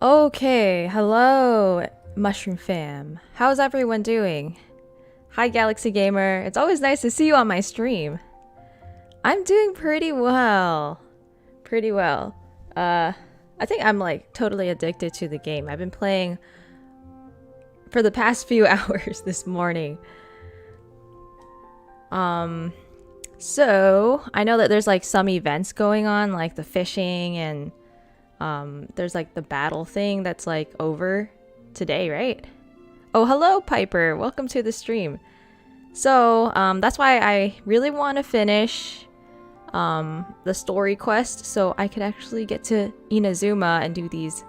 Okay, hello, Mushroom Fam. How's everyone doing? Hi, Galaxy Gamer. It's always nice to see you on my stream. I'm doing pretty well. Pretty well. I think I'm like totally addicted to the game. I've been playing for the past few hours this morning. So I know that there's like some events going on, like the fishing and there's like the battle thing that's like over today, right? Oh, hello, Piper. Welcome to the stream. So that's why I really want to finish the story quest so I could actually get to Inazuma and do these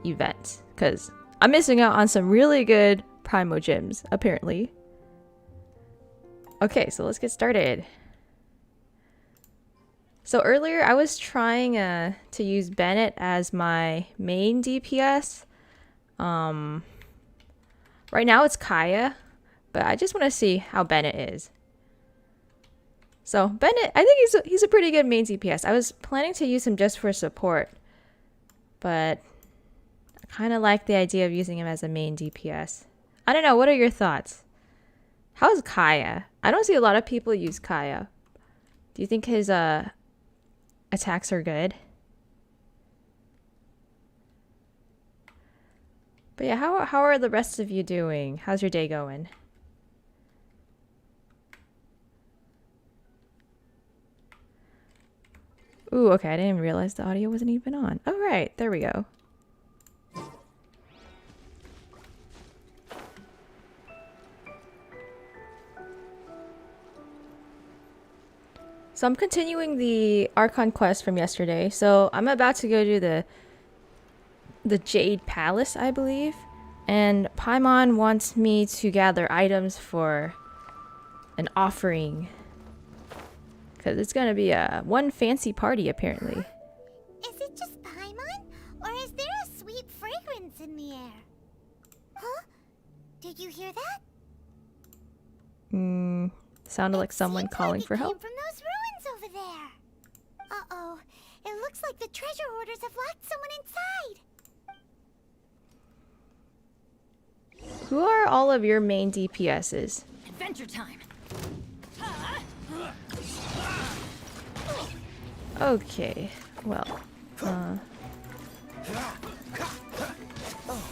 events, because I'm missing out on some really good Primo Gems, apparently. Okay, so let's get started. So earlier I was trying to use Bennett as my main DPS. Right now it's Kaya, but I just want to see how Bennett is. So Bennett, I think he's a pretty good main DPS. I was planning to use him just for support, but I kind of like the idea of using him as a main DPS. I don't know, what are your thoughts? How's Kaya? I don't see a lot of people use Kaya. Do you think his attacks are good? But yeah, how are the rest of you doing? How's your day going? Ooh, okay, I didn't realize the audio wasn't even on. All right, there we go. So I'm continuing the Archon quest from yesterday. So I'm about to go to the Jade Palace, I believe. And Paimon wants me to gather items for an offering. Because it's going to be one fancy party, apparently. Is it just Paimon? Or is there a sweet fragrance in the air? Huh? Did you hear that? Sounded like someone calling for help. It came from those ruins over there. Uh-oh. It looks like the treasure hoarders have locked someone inside. Who are all of your main DPSs? Adventure time. Okay, well, Oh,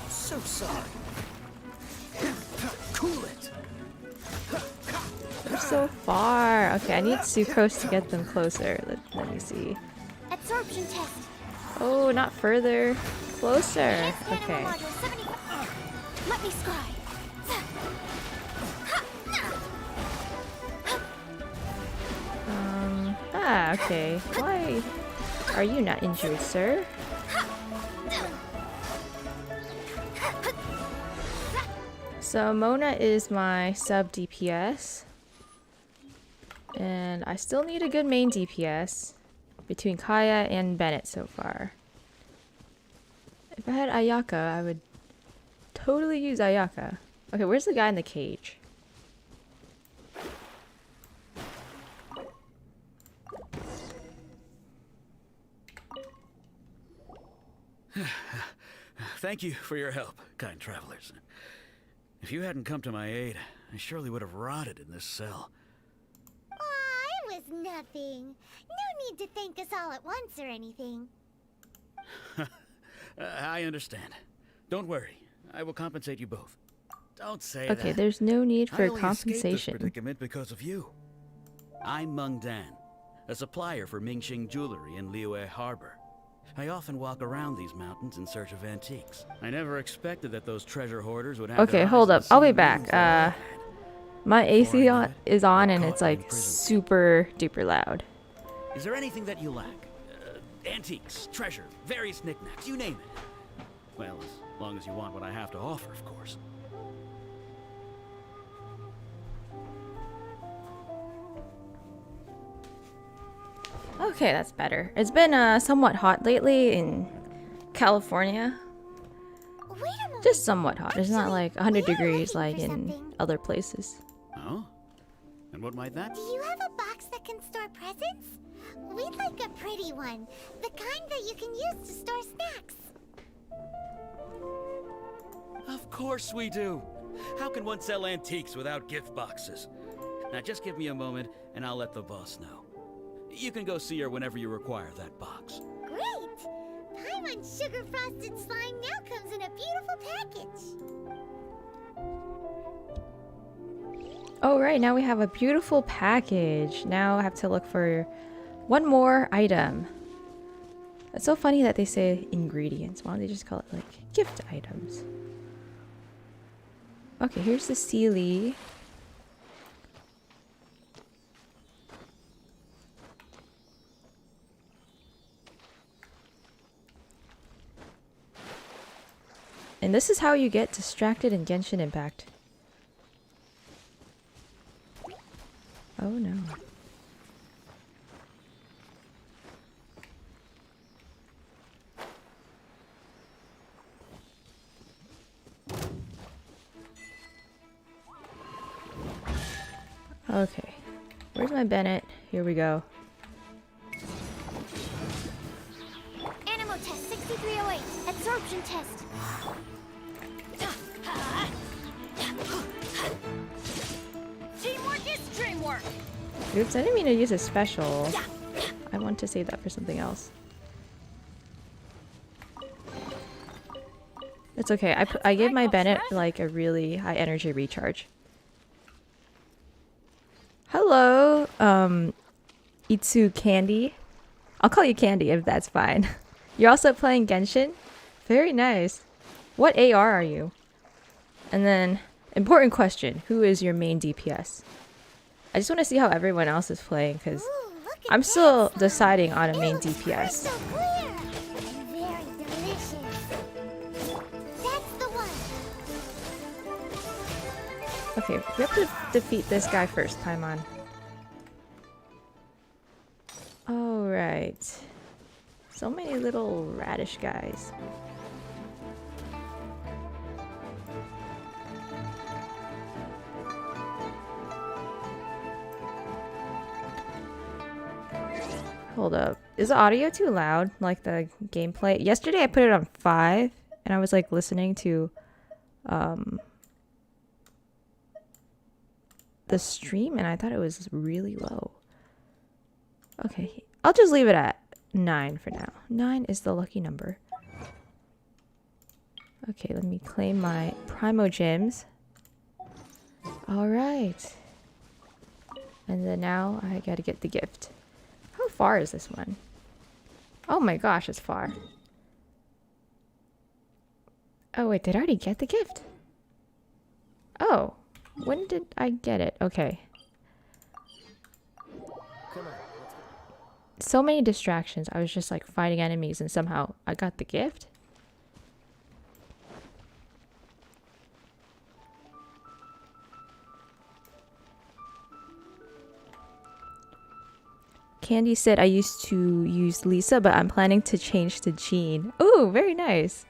so sorry. Cool it. they're so far. Okay, I need Sucrose to get them closer. Let me see. Absorption test. Oh, not further. Closer. Okay. Let me scry. Okay. Why are you not injured, sir? So Mona is my sub DPS. And I still need a good main DPS between Kaya and Bennett so far. If I had Ayaka, I would totally use Ayaka. Okay, where's the guy in the cage? Thank you for your help, kind travelers. If you hadn't come to my aid, I surely would have rotted in this cell. Aw, it was nothing. No need to thank us all at once or anything. I understand. Don't worry. I will compensate you both. Don't say that. Okay, there's no need for I only escaped this compensation. predicament because of you. I'm Meng Dan, a supplier for Mingxing Jewelry in Liyue Harbor. I often walk around these mountains in search of antiques. I never expected that those treasure hoarders would have Okay, their hold eyes up. on the I'll be same back. mountains that I had. My AC Before I knew it, is on I and got it's caught like in prison. super duper loud. Is there anything that you lack? Antiques, treasure, various knickknacks, you name it. Well, as long as you want what I have to offer, of course. Okay, that's better. It's been somewhat hot lately in California. Wait a moment. Just somewhat hot. It's not like 100 we are degrees looking like for in something. other places. Oh? And what might that Do be? you have a box that can store presents? We'd like a pretty one. The kind that you can use to store snacks. Of course we do. How can one sell antiques without gift boxes? Now just give me a moment and I'll let the boss know. You can go see her whenever you require that box. Great! Paimon's sugar frosted slime now comes in a beautiful package. Oh, right, now we have a beautiful package. Now I have to look for one more item. It's so funny that they say ingredients. Why don't they just call it like gift items? Okay, here's the Sealy. And this is how you get distracted in Genshin Impact. Oh no. Okay. Where's my Bennett? Here we go. Animal test 6308. Absorption test. Teamwork is dreamwork. Oops, I didn't mean to use a special. I want to save that for something else. It's okay. I gave my Bennett like a really high energy recharge. Hello, Itsu Candy. I'll call you Candy if that's fine. You're also playing Genshin? Very nice. What AR are you? And then, important question. Who is your main DPS? I just want to see how everyone else is playing because I'm still deciding on a main DPS. Very delicious. That's the one. Okay, we have to defeat this guy first, Paimon. Alright. So many little radish guys. Hold up. Is the audio too loud? Like the gameplay? Yesterday I put it on 5 and I was like listening to the stream and I thought it was really low. Okay, I'll just leave it at 9 for now. 9 is the lucky number. Okay, let me claim my Primo Gems. Alright. And then now I gotta get the gift. How far is this one? Oh my gosh, it's far. Oh wait, did I already get the gift? Oh, when did I get it? Okay. So many distractions. I was just like fighting enemies and somehow I got the gift. Candy said I used to use Lisa, but I'm planning to change to Jean. Ooh, very nice.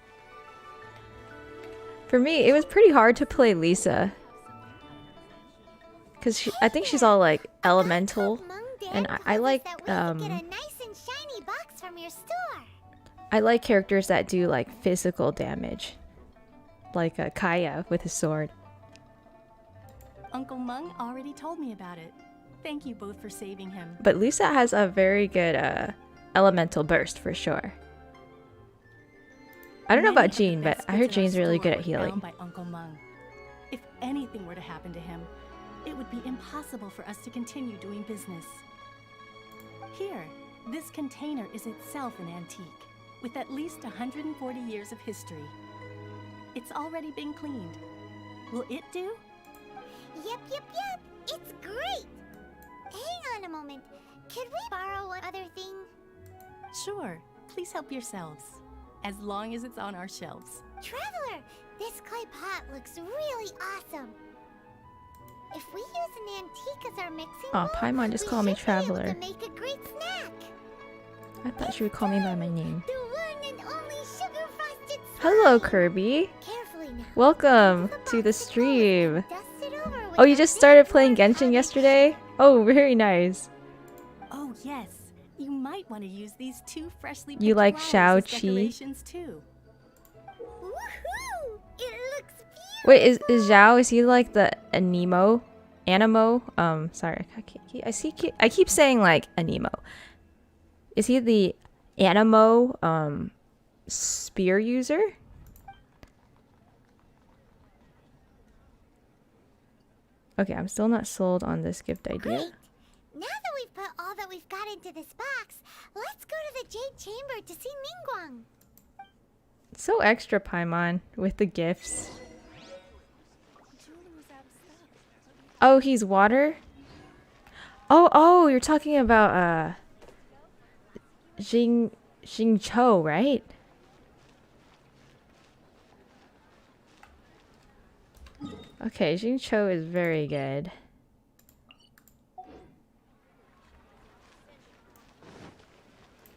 For me, it was pretty hard to play Lisa. Because I think she's all like elemental. And I like I like characters that do like physical damage. Like Kaeya with his sword. Uncle Mung already told me about it. Thank you both for saving him. But Lisa has a very good elemental burst for sure. I don't know about Jean, but I heard Jean's really good at healing. By Uncle Mung. If anything were to happen to him, it would be impossible for us to continue doing business. Here, this container is itself an antique, with at least 140 years of history. It's already been cleaned. Will it do? Yep. It's great. Hang on a moment. Could we borrow one other thing? Sure. Please help yourselves. As long as it's on our shelves. Traveler, this clay pot looks really awesome. If we use an antique as our mixing bowl, Paimon just called me Traveler. to make a great snack. I thought she would call me by my name. The one and only sugar frosted slime. Hello, Kirby. Carefully now. Welcome to the stream. Oh, you just started playing Genshin yesterday? Oh, very nice. Oh, yes. You might want to use these two freshly You picked like flowers as Xiao Qi? decorations too. Wait, is Zhao, is he like the Anemo? Sorry, I keep saying like Anemo. Is he the Anemo spear user? Okay, I'm still not sold on this gift idea. Great. Now that we've put all that we've got into this box, let's go to the Jade Chamber to see Ningguang. So extra, Paimon, with the gifts. Oh, he's water? Oh, you're talking about Xingqiu, right? Okay, Xingqiu is very good.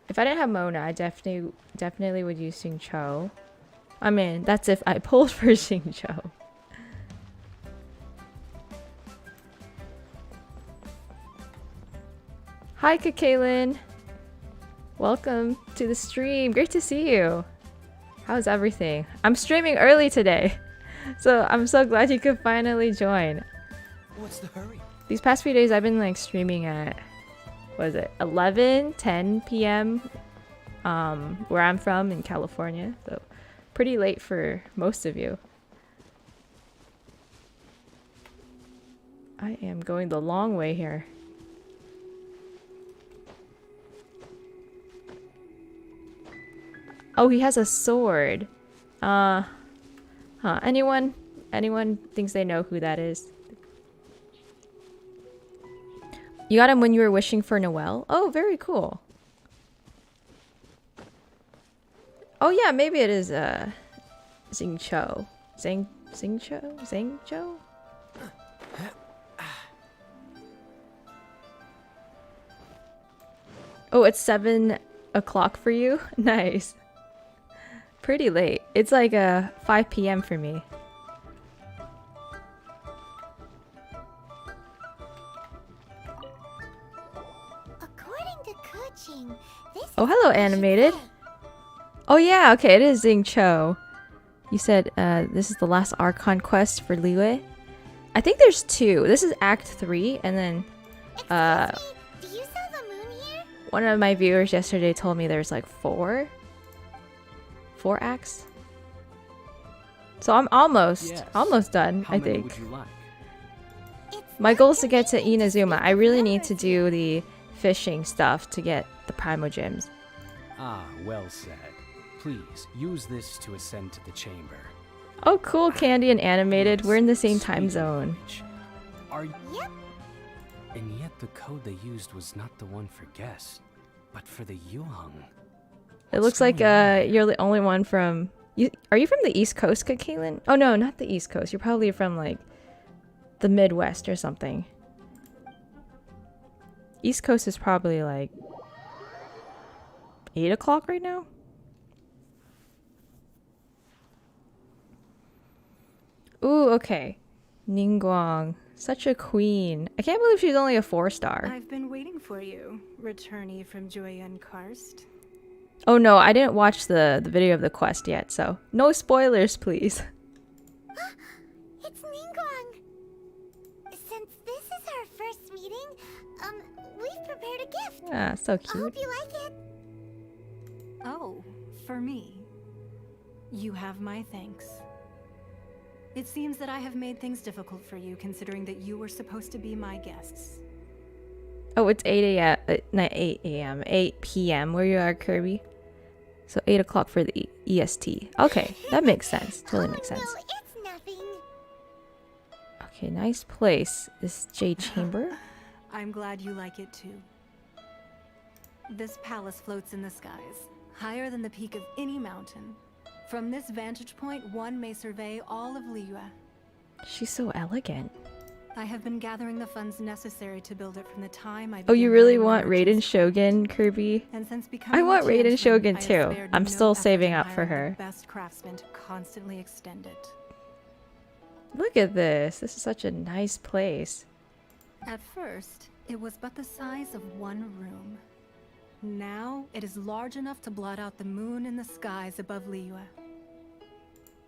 If I didn't have Mona, I definitely would use Xingqiu. I mean, that's if I pulled for Xingqiu. Hi, 𝑘𝒂𝒏𝒄. Welcome to the stream. Great to see you. How's everything? I'm streaming early today, so I'm so glad you could finally join. What's the hurry? These past few days, I've been like streaming at, what is it, 10 p.m. Where I'm from in California, so pretty late for most of you. I am going the long way here. Oh, he has a sword. Anyone thinks they know who that is? You got him when you were wishing for Noel? Oh, very cool. Oh yeah, maybe it is Xingqiu. Zhengqiu? Oh, it's 7 o'clock for you? Nice. Pretty late. It's like 5 p.m. for me. According to Kuching, this Oh, hello, animated. Oh yeah, okay, it is Xingqiu. You said this is the last Archon quest for Liyue. I think there's 2. This is Act 3, and then Excuse me, do you sell the moon here? one of my viewers yesterday told me there's like 4 acts. So I'm almost done, How I many think. would you like? It's My not goal is to get to convenient to Inazuma. speak I really of need to numbers do here. the fishing stuff to get the Primogems. Ah, well said. Please, use this to ascend to the chamber. Oh cool, Candy and Animated. Yes, We're in the same sweet time zone. language. Are Yep. And yet the code they used was not the one for guests, but for the Yuheng. It looks like you're the only one from... Are you from the East Coast, 𝑘𝒂𝒏𝒄? Oh no, not the East Coast. You're probably from like the Midwest or something. East Coast is probably like 8 o'clock right now? Ooh, okay. Ningguang. Such a queen. I can't believe she's only a 4-star. I've been waiting for you, returnee from Jueyun Karst. Oh no, I didn't watch the video of the quest yet, so no spoilers, please. It's Ningguang. Since this is our first meeting, we've prepared a gift. Ah, so I cute. hope you like it. Oh, for me. You have my thanks. It seems that I have made things difficult for you, considering that you were supposed to be my guests. Oh, it's 8 a.m. Not 8 a.m. 8 p.m. where you are, Kirby. So 8 o'clock for the EST. Okay, that makes sense. Totally makes sense. No, it's nothing. Okay, nice place. This Jade Chamber. I'm glad you like it too. This palace floats in the skies, higher than the peak of any mountain. From this vantage point, one may survey all of Liyue. She's so elegant. I have been gathering the funds necessary to build it from the time I Oh, you began really learning want the Raiden merchants' Shogun, Kirby? And since I becoming want a Raiden champion, Shogun I have too. spared I'm no still effort saving in up for hiring the her. best craftsmen to constantly extend it. Look at this. This is such a nice place. At first, it was but the size of one room. Now, it is large enough to blot out the moon in the skies above Liyue.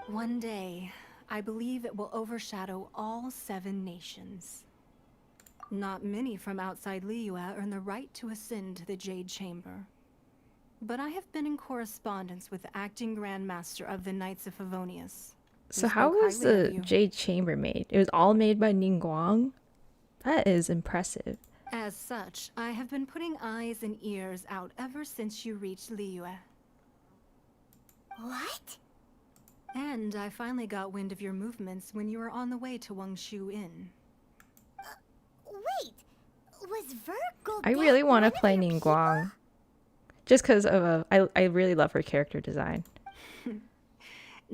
One day, I believe it will overshadow all 7 nations. Not many from outside Liyue earn the right to ascend to the Jade Chamber. But I have been in correspondence with the acting Grand Master of the Knights of Favonius. So how was the Jade Chamber made? It was all made by Ningguang? That is impressive. As such, I have been putting eyes and ears out ever since you reached Liyue. What? And I finally got wind of your movements when you were on the way to Wangshu Inn. Wait, was 𝒔𝒂𝒏𝒂𝒃 I really want to one of play your Ningguang. Just because of I really love her character design.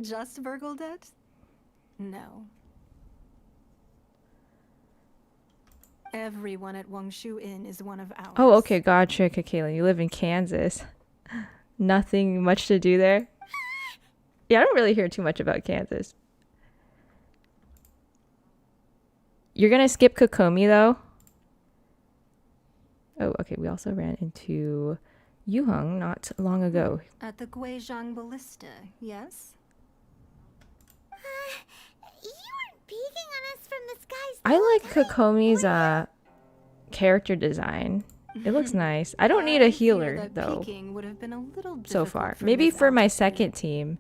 Just 𝒔𝒂𝒏𝒂𝒃? No. Everyone at Wangshu Inn is one of ours. Oh, okay, gotcha, Kaylin. You live in Kansas. Nothing much to do there. Yeah, I don't really hear too much about Kansas. You're gonna skip Kokomi though? Oh, okay. We also ran into Yuheng not long ago. At the 𝒂𝒔𝒊𝒄 ballista, yes? You weren't peeking on us from the skies. I like Kokomi's character design. It looks nice. I don't need a I fear healer that though peeking would have been a little so difficult far. for Maybe Miss for my Altitude. second team,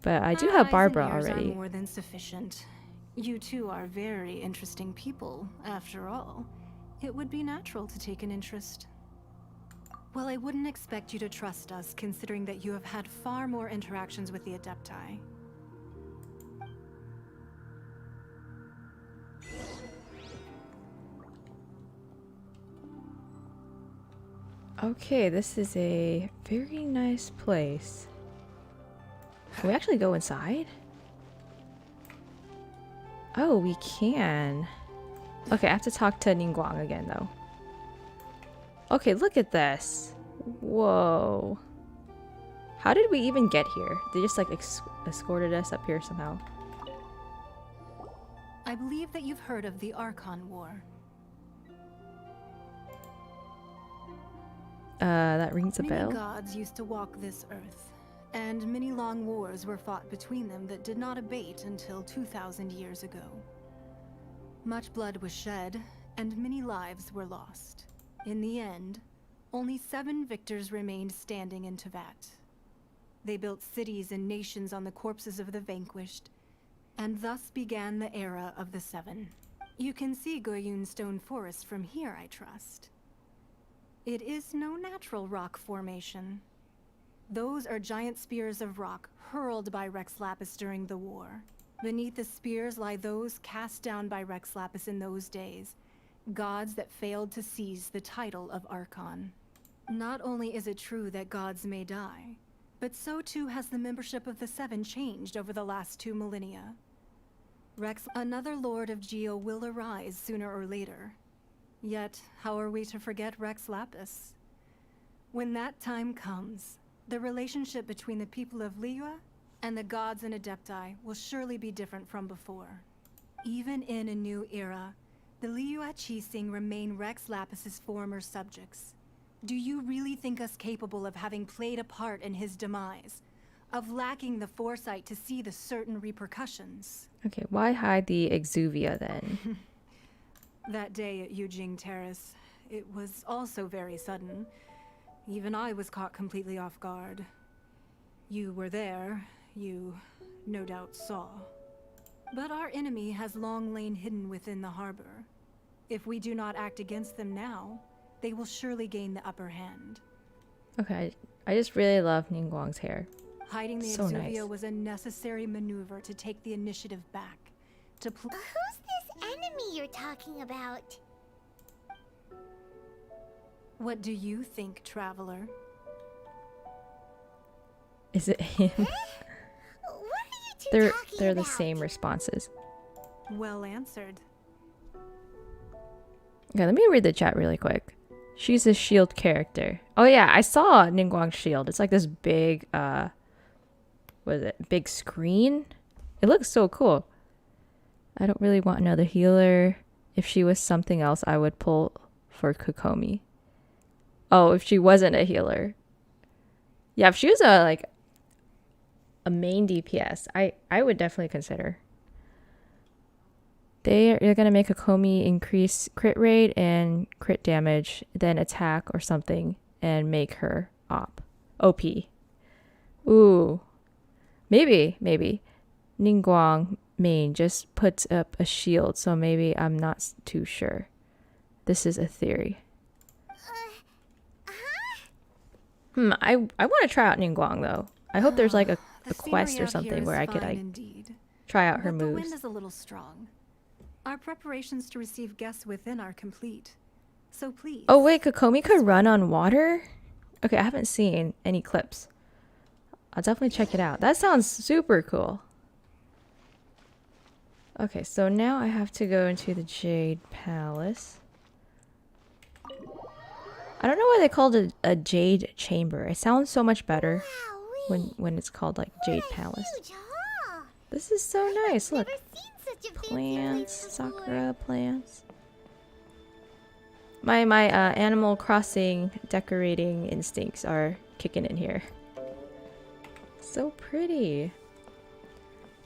but I do have Eyes and Barbara ears already. Are more than sufficient. You two are very interesting people, after all. It would be natural to take an interest. Well, I wouldn't expect you to trust us, considering that you have had far more interactions with the Adepti. Okay, this is a very nice place. Can we actually go inside? Oh, we can. Okay, I have to talk to Ningguang again, though. Okay, look at this. Whoa. How did we even get here? They just like escorted us up here somehow. I believe that you've heard of the Archon War. That rings a Many bell. gods used to walk this earth, and many long wars were fought between them that did not abate until 2,000 years ago. Much blood was shed, and many lives were lost. In the end, only 7 victors remained standing in Teyvat. They built cities and nations on the corpses of the vanquished, and thus began the era of the 7. You can see Goyun Stone Forest from here, I trust. It is no natural rock formation. Those are giant spears of rock hurled by 𝒔𝒍𝒂𝒏𝒅 during the war. Beneath the spears lie those cast down by 𝒔𝒍𝒂𝒏𝒅 in those days, gods that failed to seize the title of Archon. Not only is it true that gods may die, but so too has the membership of the 7 changed over the last 2 millennia. Another Lord of Geo will arise sooner or later. Yet, how are we to forget 𝒔𝒍𝒂𝒏𝒅? When that time comes, the relationship between the people of Liyue and the gods and Adepti will surely be different from before. Even in a new era, the Liyue Qixing remain 𝒔𝒍𝒂𝒏𝒅's former subjects. Do you really think us capable of having played a part in his demise? Of lacking the foresight to see the certain repercussions? Okay, why hide the exuvia then? That day at Yujing Terrace, it was also very sudden. Even I was caught completely off guard. You were there, you no doubt saw. But our enemy has long lain hidden within the harbor. If we do not act against them now, they will surely gain the upper hand. Okay, I just really love Ningguang's hair. Hiding the So exuvia nice. was a necessary maneuver to take the initiative back. Who's this enemy you're talking about? What do you think, traveler? Is it him? What are you two talking They're the about? same responses. Well answered. Okay, let me read the chat really quick. She's a shield character. Oh yeah, I saw Ningguang's shield. It's like this big what is it? Big screen? It looks so cool. I don't really want another healer. If she was something else, I would pull for Kokomi. Oh, if she wasn't a healer. Yeah, if she was a main DPS, I would definitely consider. They're gonna make a Komi increase crit rate and crit damage, then attack or something, and make her OP. Ooh. Maybe. Ningguang main just puts up a shield, so maybe I'm not too sure. This is a theory. I want to try out Ningguang though. I hope there's like a quest or something where I could try out her but moves. The wind is a little strong. Our preparations to receive guests within are complete. So please. Oh wait, Kokomi could run on water? Okay, I haven't seen any clips. I'll definitely check it out. That sounds super cool. Okay, so now I have to go into the Jade Palace. I don't know why they called it a Jade Chamber. It sounds so much better when it's called like Jade Palace. This is so nice. Look, plants, sakura plants. My Animal Crossing decorating instincts are kicking in here. So pretty.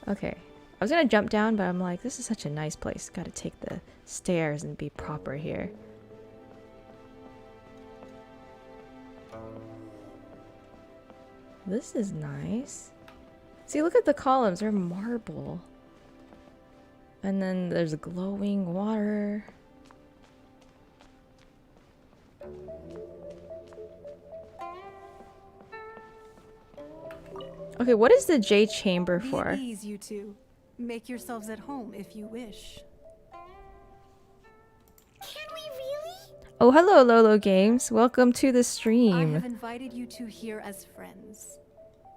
Okay, I was gonna jump down, but I'm like, this is such a nice place. Gotta take the stairs and be proper here. This is nice. See, look at the columns. They're marble. And then there's glowing water. Okay, what is the Jade Chamber for? Be at ease, you two. Make yourselves at home if you wish. Can we really? Oh, hello, Lolo Games. Welcome to the I stream. have invited you two here as friends.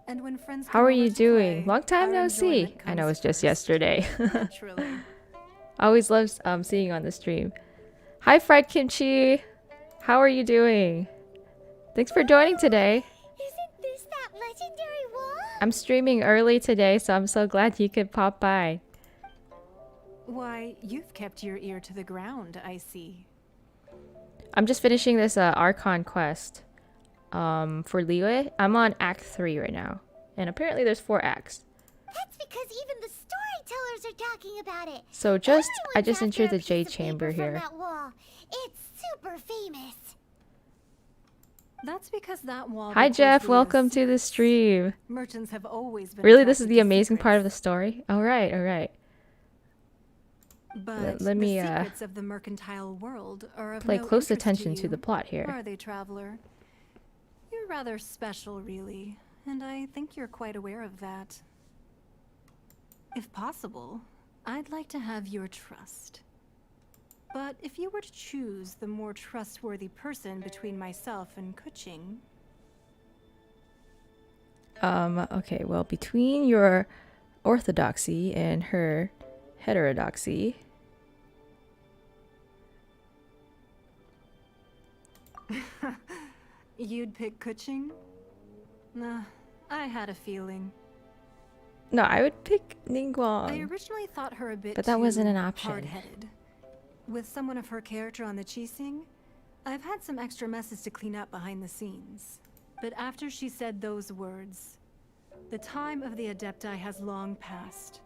And when friends How come are over you to doing? play, Long time our no see. enjoyment I know comes it's just first. yesterday. Naturally. I always love seeing you on the stream. Hi, Fried Kimchi. How are you doing? Thanks for joining today. Isn't this that legendary wall? I'm streaming early today, so I'm so glad you could pop by. Why, you've kept your ear to the ground, I see. I'm just finishing this Archon quest for Liyue. I'm on Act 3 right now. And apparently there's 4 acts. That's because even the storytellers are talking about it. So I Everyone's just after entered the a piece Jade of Chamber paper from here. that wall. It's super famous. That's because that wall. Hi records Jeff, Leo's welcome to the secrets. stream. Merchants have always been Really, this is attracted the to amazing part of the secrets. story? Alright, alright. But let me, the secrets of the mercantile world are of Play no close interest attention to to the you, plot here. are they, traveler? You're rather special, really, and I think you're quite aware of that. If possible, I'd like to have your trust. But if you were to choose the more trustworthy person between myself and Kuching... Okay, well, between your orthodoxy and her heterodoxy... You'd pick Kuching? Nah, I had a feeling. No, I would pick I Ningguang. originally thought her a bit But that wasn't an too option. hard-headed. With someone of her character on the Qixing, I've had some extra messes to clean up behind the scenes. But after she said those words, the time of the Adepti has long passed.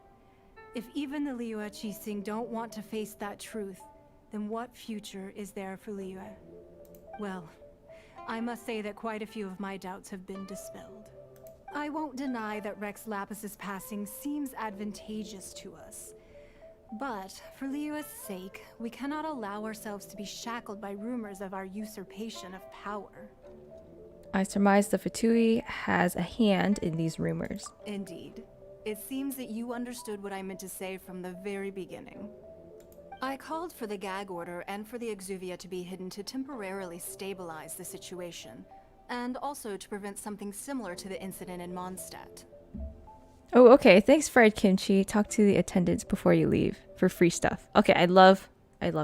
If even the Liyue Qixing don't want to face that truth, then what future is there for Liyue? Well, I must say that quite a few of my doubts have been dispelled. I won't deny that Rex Lapis' passing seems advantageous to us. But, for Liyue's sake, we cannot allow ourselves to be shackled by rumors of our usurpation of power. I surmise the Fatui has a hand in these rumors. Indeed. It seems that you understood what I meant to say from the very beginning. I called for the gag order and for the Exuvia to be hidden to temporarily stabilize the situation, and also to prevent something similar to the incident in Mondstadt. Oh, okay. Thanks, Fried Kimchi. Talk to the attendants before you leave for free stuff. Okay, I love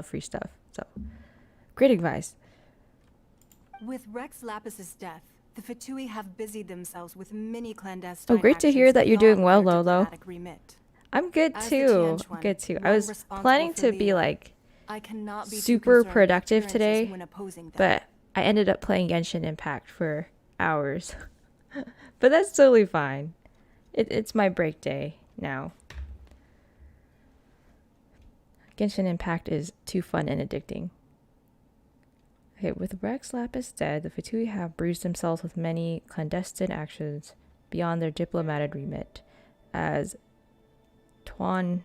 free stuff. So, great advice. With Rex Lapis' death, the Fatui have busied themselves with many clandestine Oh, great to hear actions that you're doing beyond well, their Lolo. diplomatic remit. I'm good As the too. Tianquan, Good too. I one was responsible planning for to be Liyue, like I cannot be too super concerned with productive appearances today, when opposing them. but I ended up playing Genshin Impact for hours. But that's totally fine. It's my break day now. Genshin Impact is too fun and addicting. Okay, with Rex Lapis dead, the Fatui have bruised themselves with many clandestine actions beyond their diplomatic remit. As Tuan...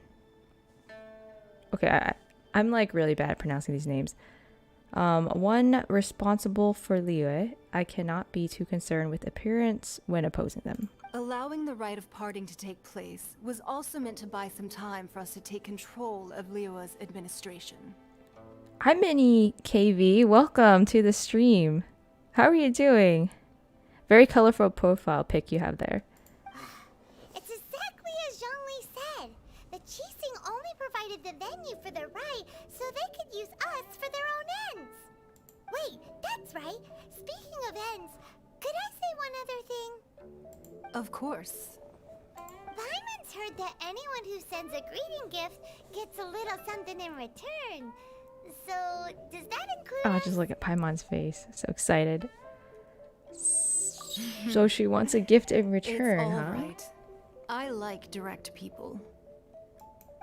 Okay, I'm like really bad at pronouncing these names. One responsible for Liyue, I cannot be too concerned with appearance when opposing them. Allowing the rite of parting to take place was also meant to buy some time for us to take control of Liyue's administration. Hi 𝑀𝒐𝒖𝒓𝒔, welcome to the stream. How are you doing? Very colorful profile pic you have there. It's exactly as Zhongli said. The Qixing only provided the venue for their rite so they could use us for their own ends. Wait, that's right. Speaking of ends, could I say one other thing? Of course. Paimon's heard that anyone who sends a greeting gift gets a little something in return. So, does that include Oh, us? just look at Paimon's face. So excited. So she wants a gift in return, It's all huh? right. I like direct people.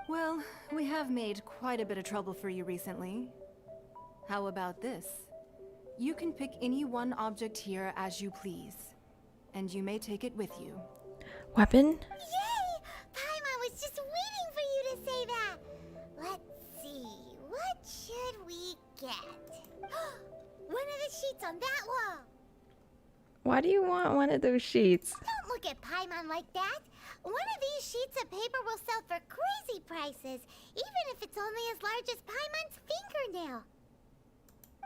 Well, we have made quite a bit of trouble for you recently. How about this? You can pick any one object here as you please, and you may take it with you. Weapon? Yay! Paimon was just waiting for you to say that. Let's see, what should we get? One of the sheets on that wall. Why do you want one of those sheets? Don't look at Paimon like that. One of these sheets of paper will sell for crazy prices, even if it's only as large as Paimon's fingernail.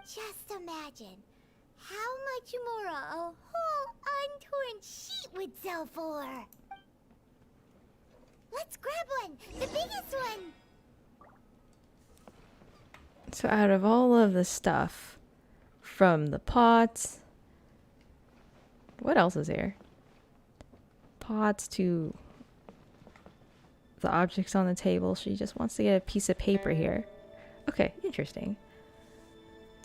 Just imagine how much more a whole untorn sheet would sell for. Let's grab one, the biggest one. So out of all of the stuff, from the pots, what else is here? Pots to the objects on the table, she just wants to get a piece of paper here. Okay, interesting.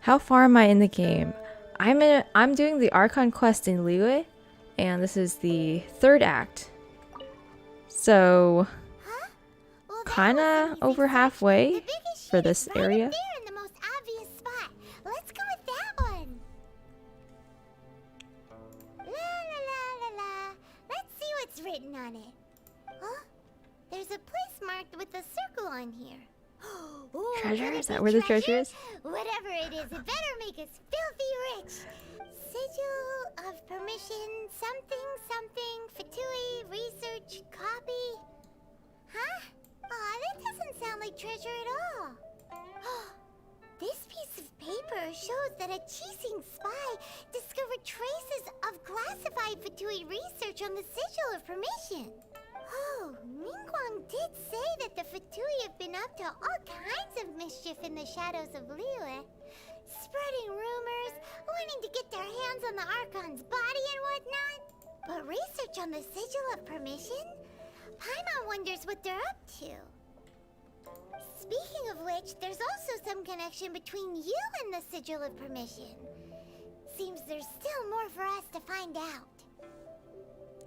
How far am I in the game? I'm doing the Archon quest in Liyue, and this is the 3rd act. So Huh? Well, that kinda wasn't easy over search. halfway The biggest for sheet this is right up area. there in the most obvious spot. Let's go with that one. La la la la la. Let's see what's written on it. Huh? There's a place marked with a circle on here. Ooh, Treasure? could it Is that be where the treasure is? Whatever it is, it better make us filthy rich. Sigil of permission, something, something, Fatui, research, copy. Huh? Aw, that doesn't sound like treasure at all. This piece of paper shows that a Qixing spy discovered traces of classified Fatui research on the Sigil of Permission. Oh, Ningguang did say that the Fatui have been up to all kinds of mischief in the shadows of Liyue. Spreading rumors, wanting to get their hands on the Archon's body and whatnot. But research on the Sigil of Permission? Paimon wonders what they're up to. Speaking of which, there's also some connection between you and the Sigil of Permission. Seems there's still more for us to find out.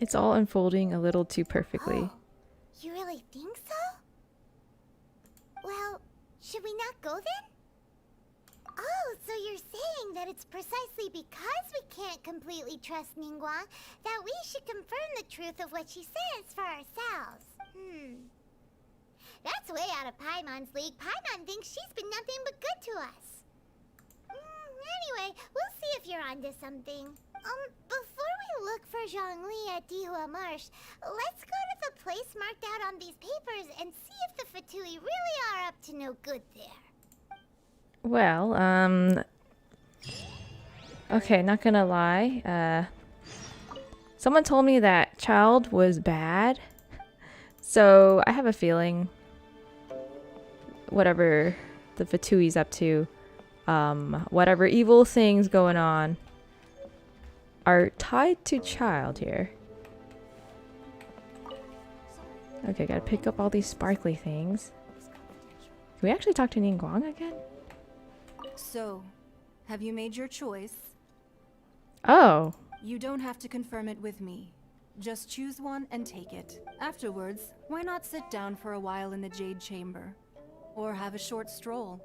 It's all unfolding a little too perfectly. Oh, you really think so? Well, should we not go then? Oh, so you're saying that it's precisely because we can't completely trust Ningguang that we should confirm the truth of what she says for ourselves. That's way out of Paimon's league. Paimon thinks she's been nothing but good to us. Anyway, we'll see if you're onto something. Before we look for Zhongli at Dihua Marsh, let's go to the place marked out on these papers and see if the Fatui really are up to no good there. Well, okay, not gonna lie. Someone told me that Childe was bad, so I have a feeling whatever the Fatui's up to, whatever evil things going on, are tied to Childe here. Okay, gotta pick up all these sparkly things. Can we actually talk to Ningguang again? So, have you made your choice? Oh, You don't have to confirm it with me. Just choose one and take it. Afterwards, why not sit down for a while in the Jade Chamber? or have a short stroll.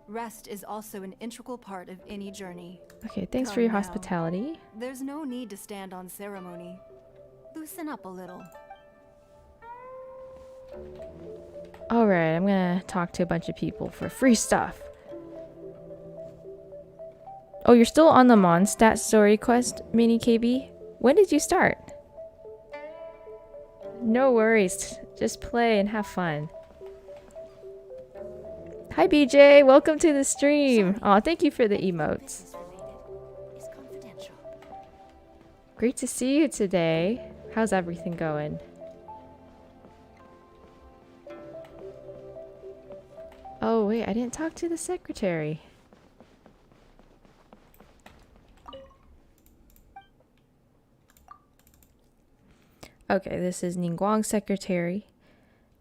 Rest is also an integral part of any journey. Okay, thanks for Come your now. hospitality. There's no need to stand on ceremony. Loosen up a little. Alright, I'm gonna talk to a bunch of people for free stuff. Oh, you're still on the Mondstadt story quest, Mini KB? When did you start? No worries, just play and have fun. Hi BJ, welcome to the stream. Oh, thank you for the emotes. Great to see you today. How's everything going? Oh wait, I didn't talk to the secretary. Okay, this is Ningguang's secretary.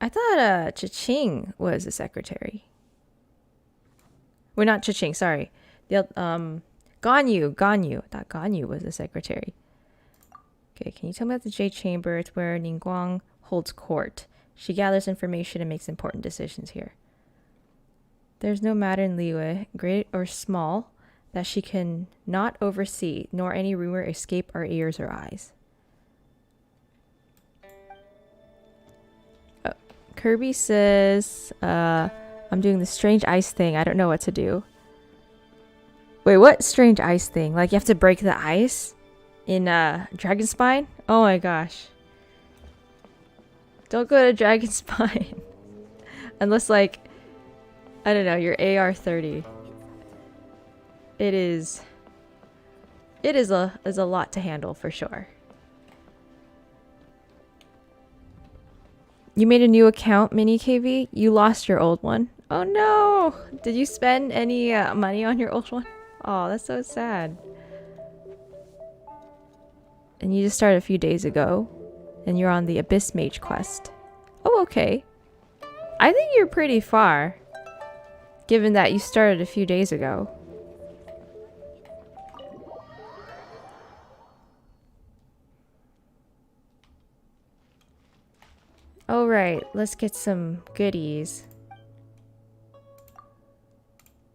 I thought Chiching was a secretary. Well, not Chiching, sorry. The Ganyu. I thought Ganyu was the secretary. Okay, can you tell me about the Jade Chamber? It's where Ningguang holds court. She gathers information and makes important decisions here. There's no matter in Liyue, great or small, that she can not oversee, nor any rumor escape our ears or eyes. Kirby says, I'm doing the strange ice thing. I don't know what to do. Wait, what strange ice thing? Like you have to break the ice in Dragon Spine? Oh my gosh. Don't go to Dragon Spine. Unless like, I don't know, you're AR30. It is a lot to handle for sure. You made a new account, Mini KV? You lost your old one. Oh no! Did you spend any money on your old one? Oh, that's so sad. And you just started a few days ago. And you're on the Abyss Mage quest. Oh, okay. I think you're pretty far. Given that you started a few days ago. Alright, let's get some goodies.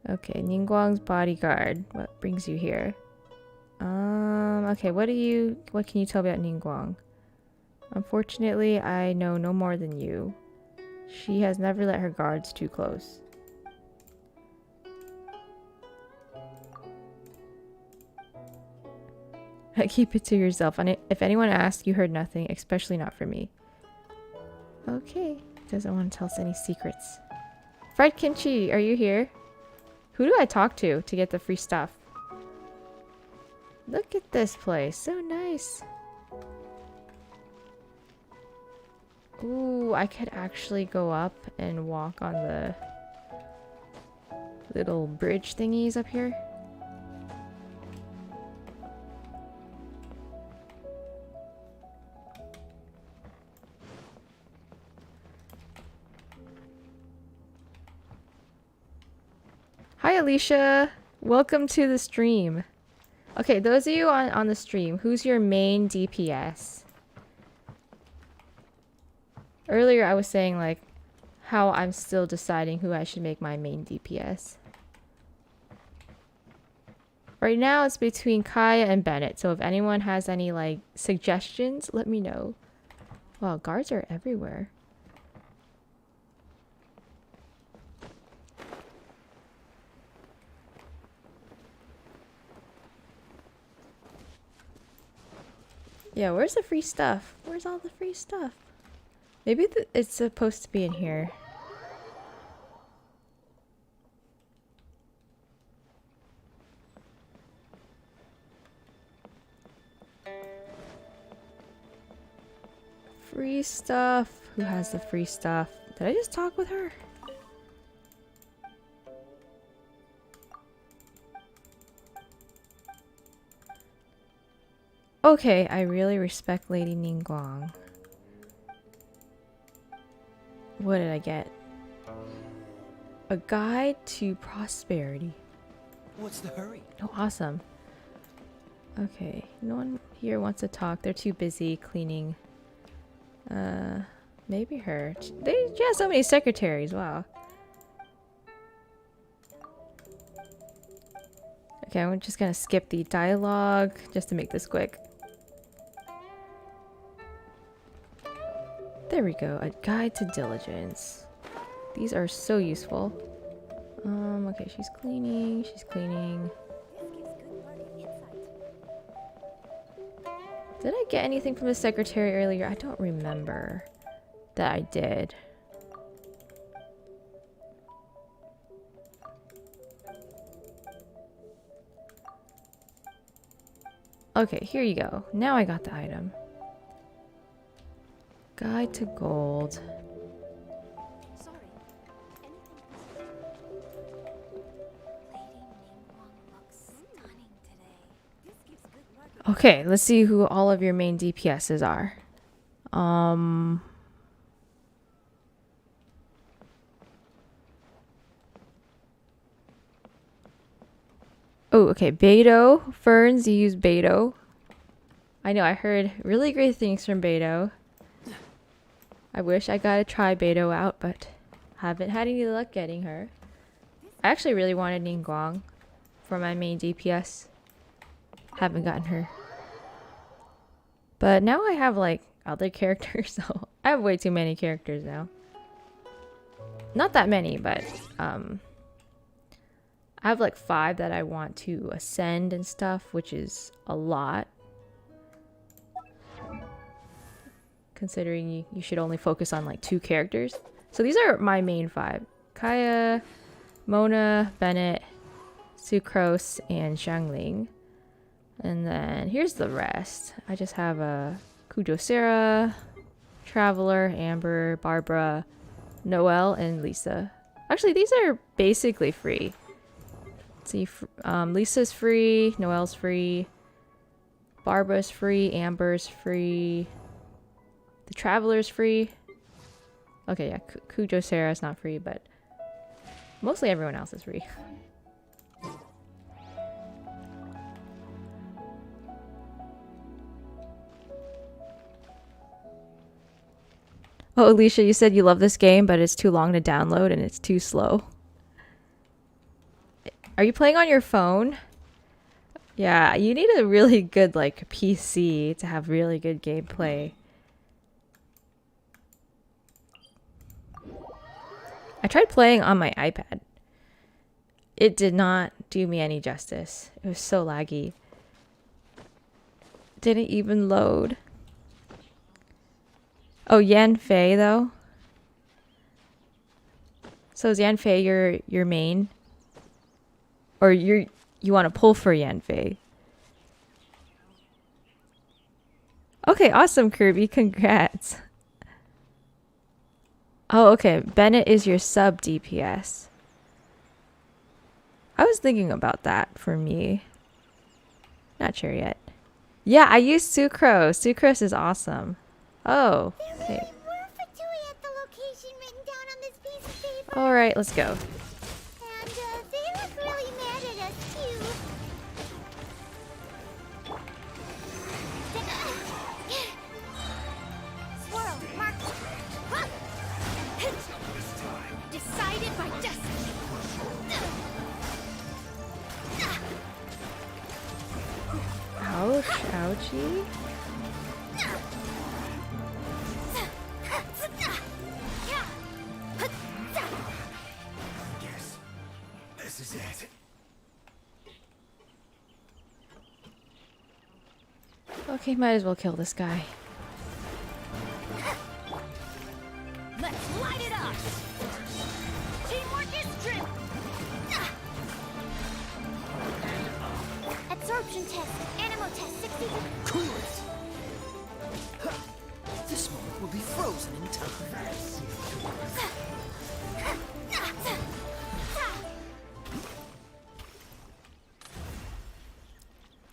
Okay, Ningguang's bodyguard. What brings you here? Okay, what can you tell me about Ningguang? Unfortunately, I know no more than you. She has never let her guards too close. Keep it to yourself. And if anyone asks, you heard nothing, especially not from me. Okay. Doesn't want to tell us any secrets. Fried Kimchi, are you here? Who do I talk to get the free stuff? Look at this place. So nice. Ooh, I could actually go up and walk on the little bridge thingies up here. Hi Alicia, welcome to the stream. Okay, those of you on the stream, who's your main DPS? Earlier I was saying like how I'm still deciding who I should make my main DPS. Right now it's between Kaya and Bennett, so if anyone has any like suggestions, let me know. Wow, guards are everywhere. Yeah, where's the free stuff? Where's all the free stuff? Maybe it's supposed to be in here. Free stuff. Who has the free stuff? Did I just talk with her? Okay, I really respect Lady Ningguang. What did I get? A guide to prosperity. What's the hurry? Oh, awesome. Okay, no one here wants to talk. They're too busy cleaning. Maybe her. She has so many secretaries. Wow. Okay, I'm just gonna skip the dialogue just to make this quick. There we go. A guide to diligence. These are so useful. Okay, she's cleaning. She's cleaning. Did I get anything from the secretary earlier? I don't remember that I did. Okay, here you go. Now I got the item. Guide to gold. Okay, let's see who all of your main DPSs are. Oh, okay. Beidou. Ferns, you use Beidou. I know, I heard really great things from Beidou. I wish I got to try Beidou out, but haven't had any luck getting her. I actually really wanted Ningguang for my main DPS. Haven't gotten her. But now I have like other characters, so I have way too many characters now. Not that many, but I have like 5 that I want to ascend and stuff, which is a lot. Considering you should only focus on like 2 characters. So these are my main 5. Kaeya, Mona, Bennett, Sucrose, and Xiangling. And then here's the rest. I just have a Kujosera, Traveler, Amber, Barbara, Noelle, and Lisa. Actually, these are basically free. Let's see, Lisa's free, Noelle's free, Barbara's free, Amber's free, the Traveler's free. Okay, yeah, Kujosera is not free, but mostly everyone else is free. Oh, Alicia, you said you love this game, but it's too long to download and it's too slow. Are you playing on your phone? Yeah, you need a really good like PC to have really good gameplay. I tried playing on my iPad. It did not do me any justice. It was so laggy. Didn't even load. Oh, Yanfei though. So is Yanfei your main? Or you want to pull for Yanfei? Okay, awesome, Kirby. Congrats. Oh, okay. Bennett is your sub DPS. I was thinking about that for me. Not sure yet. Yeah, I use Sucrose. Sucrose is awesome. Oh, There okay. really were Fatui at the location written down on this piece of paper. All right, let's go. And they look really mad at us too. Swirl, mark. Decided by destiny. Ouch, ouchie. Yes. This is it. Okay, might as well kill this guy. Let's light it up. Teamwork is drip. Absorption test. Animal test 60. Cool it. This moment will be frozen in time.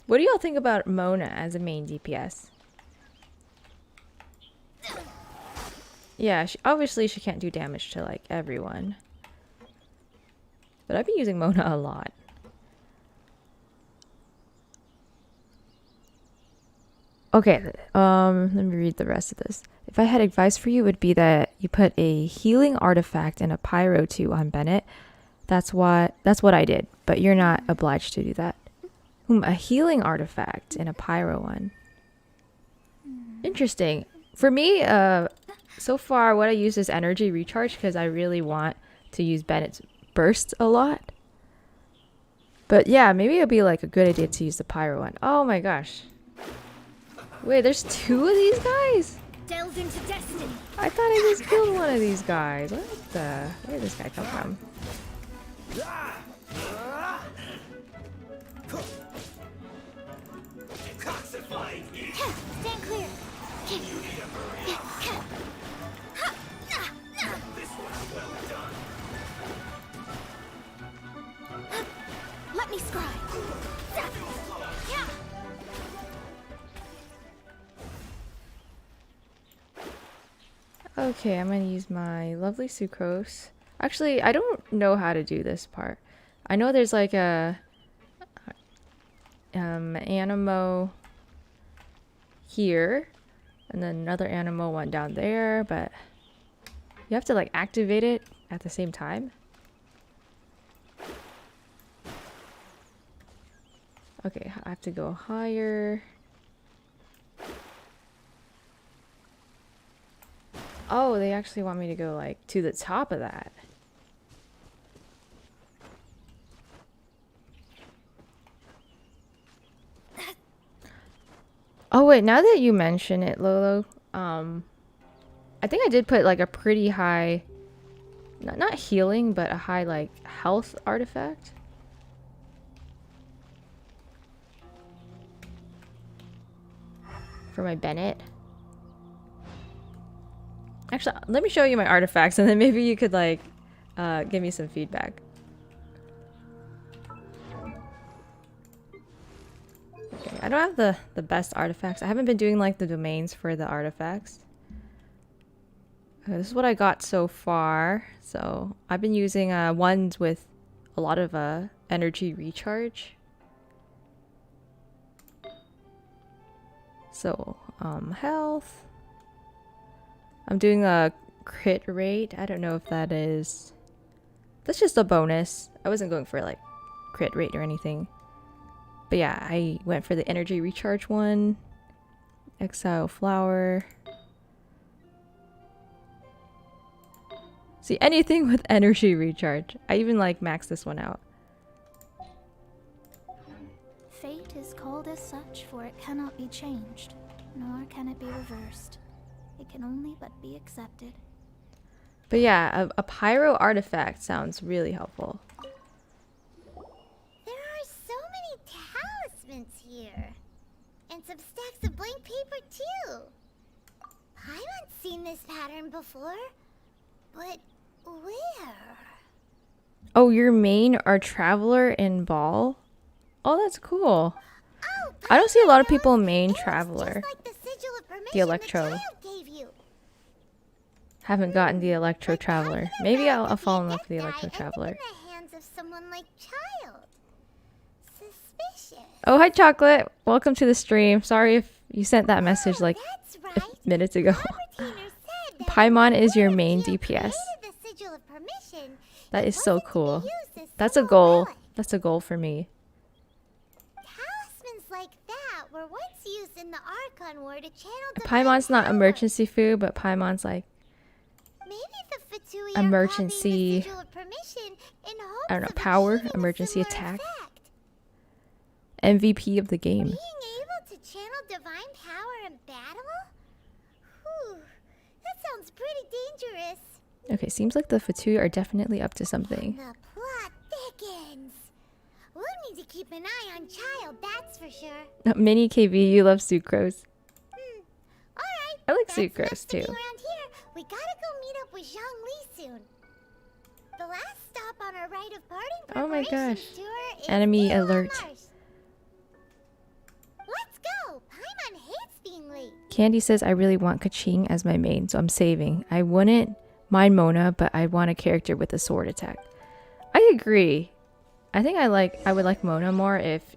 What do y'all think about Mona as a main DPS? Yeah, obviously she can't do damage to like everyone. But I've been using Mona a lot. Okay, let me read the rest of this. If I had advice for you, it would be that you put a healing artifact and a pyro 2 on Bennett. That's what I did, but you're not obliged to do that. A healing artifact and a pyro one. Interesting. For me, so far what I use is energy recharge because I really want to use Bennett's burst a lot. But yeah, maybe it'd be like a good idea to use the pyro one. Oh my gosh. Wait, there's 2 of these guys? Delve into destiny. I thought I just killed one of these guys. What the? Where did this guy come from? Stand clear. Let me scry. Okay, I'm gonna use my lovely sucrose. Actually, I don't know how to do this part. I know there's like a animo here, and then another animo one down there, but you have to like activate it at the same time. Okay, I have to go higher. Oh, they actually want me to go like to the top of that. Oh wait, now that you mention it, Lolo, I think I did put like a pretty high, not healing, but a high like health artifact. For my Bennett. Actually, let me show you my artifacts and then maybe you could like give me some feedback. Okay, I don't have the best artifacts. I haven't been doing like the domains for the artifacts. This is what I got so far. So I've been using ones with a lot of energy recharge. So health. I'm doing a crit rate. I don't know if that is... That's just a bonus. I wasn't going for like crit rate or anything. But yeah, I went for the energy recharge one. Exile flower. See, anything with energy recharge. I even like maxed this one out. Fate is called as such, for it cannot be changed, nor can it be reversed. It can only but be accepted. But yeah, a pyro artifact sounds really helpful. There are so many talismans here. And some stacks of blank paper too. I haven't seen this pattern before. But where? Oh, your main are Traveler and Ball? Oh, that's cool. Oh, I don't see a lot of Papa, people main it looks Traveler. just like the sigil of permission The Electro. the child gave you. Haven't gotten the Electro But Traveler. talking Maybe about I'll fall in the love with the guy Electro ended Traveler. in the hands of someone like Child. Suspicious. Oh, hi Chocolate. Welcome to the stream. Sorry if you sent that message like That's right. minutes ago. Laboratimer said that Paimon when is your Lord main Geo DPS. created the sigil of permission, That it is so wasn't to be cool. used as That's a sole goal. relic. That's a goal for me. Talismans like that were once used in the Archon War to channel Paimon's divine not power. emergency food, but Paimon's like Maybe the Fatui are emergency- copying the sigil of permission in hopes I don't know, of power, achieving a emergency similar attack. effect. MVP of the game. Being able to channel divine power in battle? Whew, that sounds pretty dangerous. Okay, seems like the Fatui are definitely up to something. The plot thickens. We'll need to keep an eye on Child, that's for sure. Mini KB, you love sucrose. Alright. I like that's enough sucrose sticking too. around here. We gotta go meet up with Zhongli soon. The last stop on our rite of parting Oh my preparations gosh. tour is Enemy View on alert. Mars. Let's go. Paimon hates being late. Candy says I really want Kaching as my main, so I'm saving. I wouldn't mind Mona, but I want a character with a sword attack. I agree. I think I would like Mona more if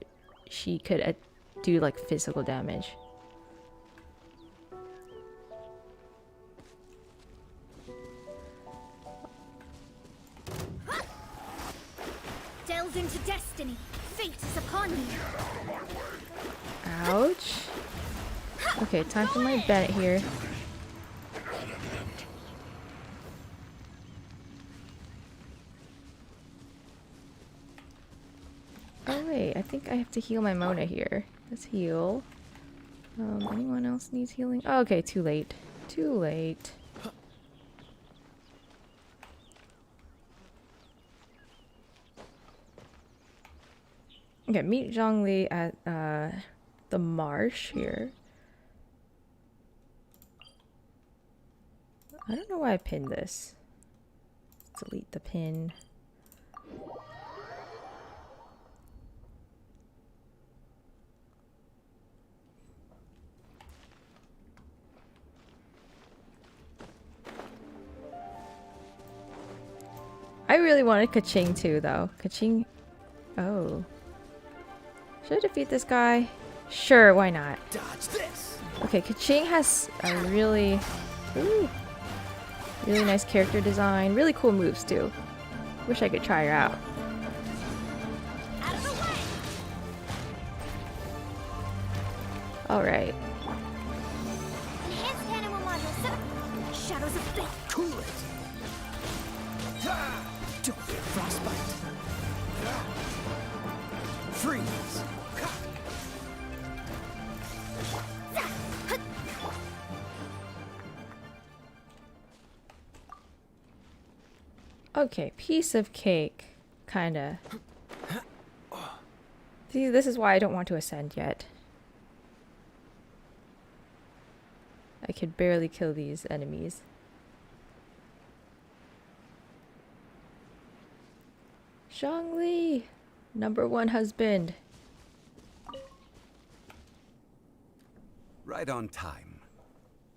she could do like physical damage. Delve into destiny. fate is upon me. Ouch. Okay, time for my Bennett here. Oh wait, I think I have to heal my Mona here. Let's heal. Anyone else needs healing? Oh, okay, too late. Too late. Okay, meet Zhongli at the marsh here. I don't know why I pinned this. Delete the pin. I really wanted 𝒂𝒐 too, though. 𝒂𝒐. Oh. Should I defeat this guy? Sure, why not? Dodge this. Okay, 𝒂𝒐 has a really nice character design. Really cool moves, too. Wish I could try her out. Out of the way. Alright. Enhanced animal module set up. Shadows of fate. Cool it. Don't get frostbite. Freeze. Okay, piece of cake. Kinda. See, this is why I don't want to ascend yet. I could barely kill these enemies. Zhongli! #1 husband. Right on time.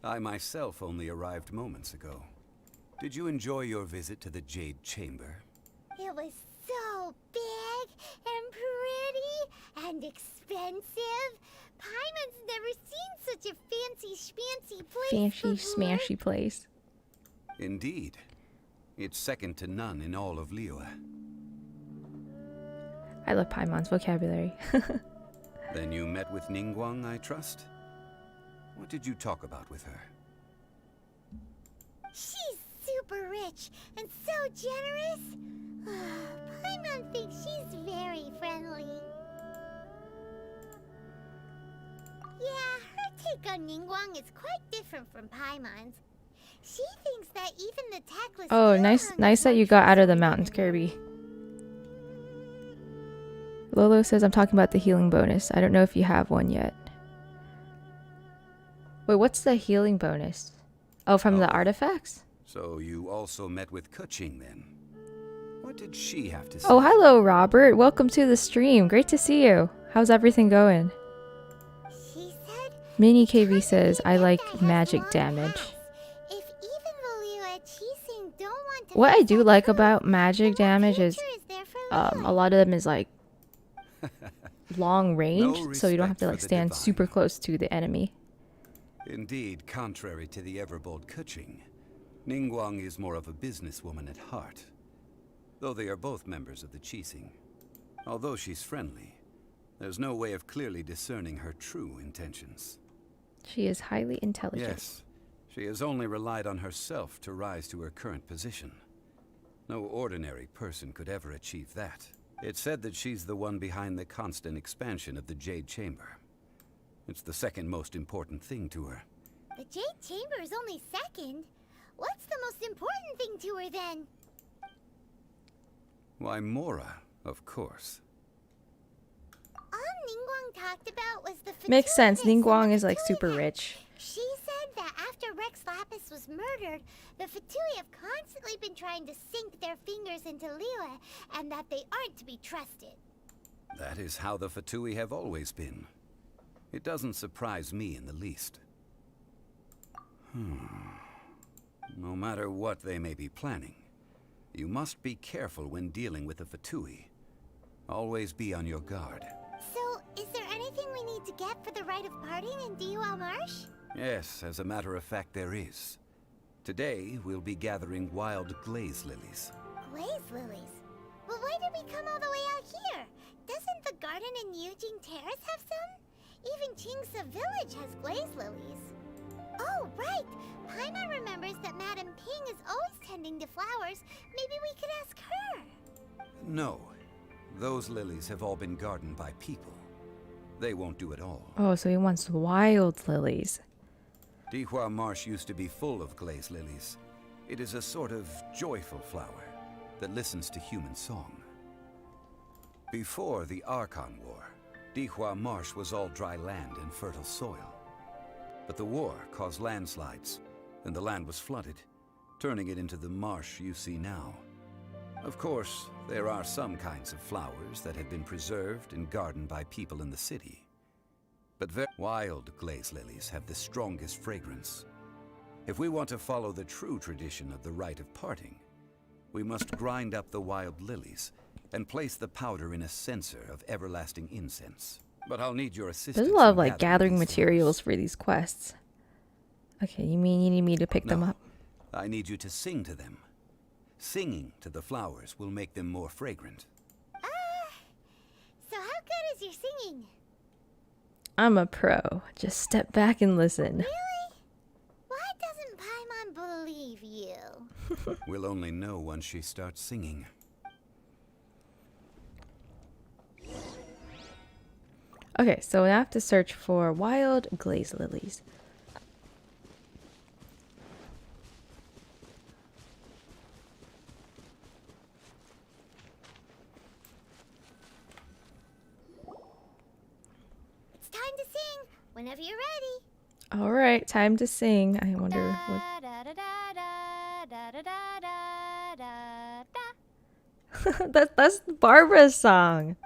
I myself only arrived moments ago. Did you enjoy your visit to the Jade Chamber? It was so big and pretty and expensive. Paimon's never seen such a fancy schmancy place Fancy before. smashy place. Indeed. It's second to none in all of Liyue. I love Paimon's vocabulary. Then you met with Ningguang, I trust? What did you talk about with her? She's super rich and so generous. Paimon thinks she's very friendly. Yeah, her take on Ningguang is quite different from Paimon's. She thinks that even the tactless. Oh, nice that you got out of the mountains, Kirby. Lolo says I'm talking about the healing bonus. I don't know if you have one yet. Wait, what's the healing bonus? Oh, from the artifacts? So you also met with 𝒂𝒐 then? What did she have to say? Oh, hello, Robert. Welcome to the stream. Great to see you. How's everything going? She said. Mini KV says I like magic damage. If even the Liyue Qixing don't want to. What I mess do up like her, about then magic what damage is future there for a Liyue? lot of them is like long range, No so you don't have to respect like for the stand divine. super close to the enemy. Indeed, contrary to the ever-bold 𝒂𝒐, Ningguang is more of a businesswoman at heart. Though they are both members of the Qixing. Although she's friendly, there's no way of clearly discerning her true intentions. She is highly intelligent. Yes, she has only relied on herself to rise to her current position. No ordinary person could ever achieve that. It's said that she's the one behind the constant expansion of the Jade Chamber. It's the second most important thing to her. The Jade Chamber is only second. What's the most important thing to her then? Why, Mora, of course. All Ningguang talked about was the Makes sense. Fatui Ningguang and is the like Fatui super Pact. rich. She said that after Rex Lapis was murdered, the Fatui have constantly been trying to sink their fingers into Liyue, and that they aren't to be trusted. That is how the Fatui have always been. It doesn't surprise me in the least. No matter what they may be planning, you must be careful when dealing with the Fatui. Always be on your guard. So, is there anything we need to get for the rite of parting in DUL Marsh? Yes, as a matter of fact, there is. Today, we'll be gathering wild glaze lilies. Glaze lilies? But why did we come all the way out here? Doesn't the garden in 𝑰𝒔𝒍𝒂𝒏𝒅 have some? Even Qing's village has glaze lilies. Oh, right! Paimon remembers that Madame Ping is always tending to flowers. Maybe we could ask her. No. Those lilies have all been gardened by people. They won't do it all. Oh, so he wants wild lilies. 𝒖💧 Marsh used to be full of glaze lilies. It is a sort of joyful flower that listens to human song. Before the Archon War, 𝒖💧 Marsh was all dry land and fertile soil. But the war caused landslides, and the land was flooded, turning it into the marsh you see now. Of course, there are some kinds of flowers that have been preserved and gardened by people in the city. But wild glaze lilies have the strongest fragrance. If we want to follow the true tradition of the rite of parting, we must grind up the wild lilies and place the powder in a censer of everlasting incense. But I'll need your assistance. There's a lot of in like gathering these materials flowers. for these quests. Okay, you mean you need me to pick them No, up? I need you to sing to them. Singing to the flowers will make them more fragrant. So how good is your singing? I'm a pro. Just step back and listen. Really? Why doesn't Paimon believe you? We'll only know once she starts singing. Okay, so I have to search for wild glaze lilies. It's time to sing. Whenever you're ready. All right, time to sing. I wonder what. That's Barbara's song.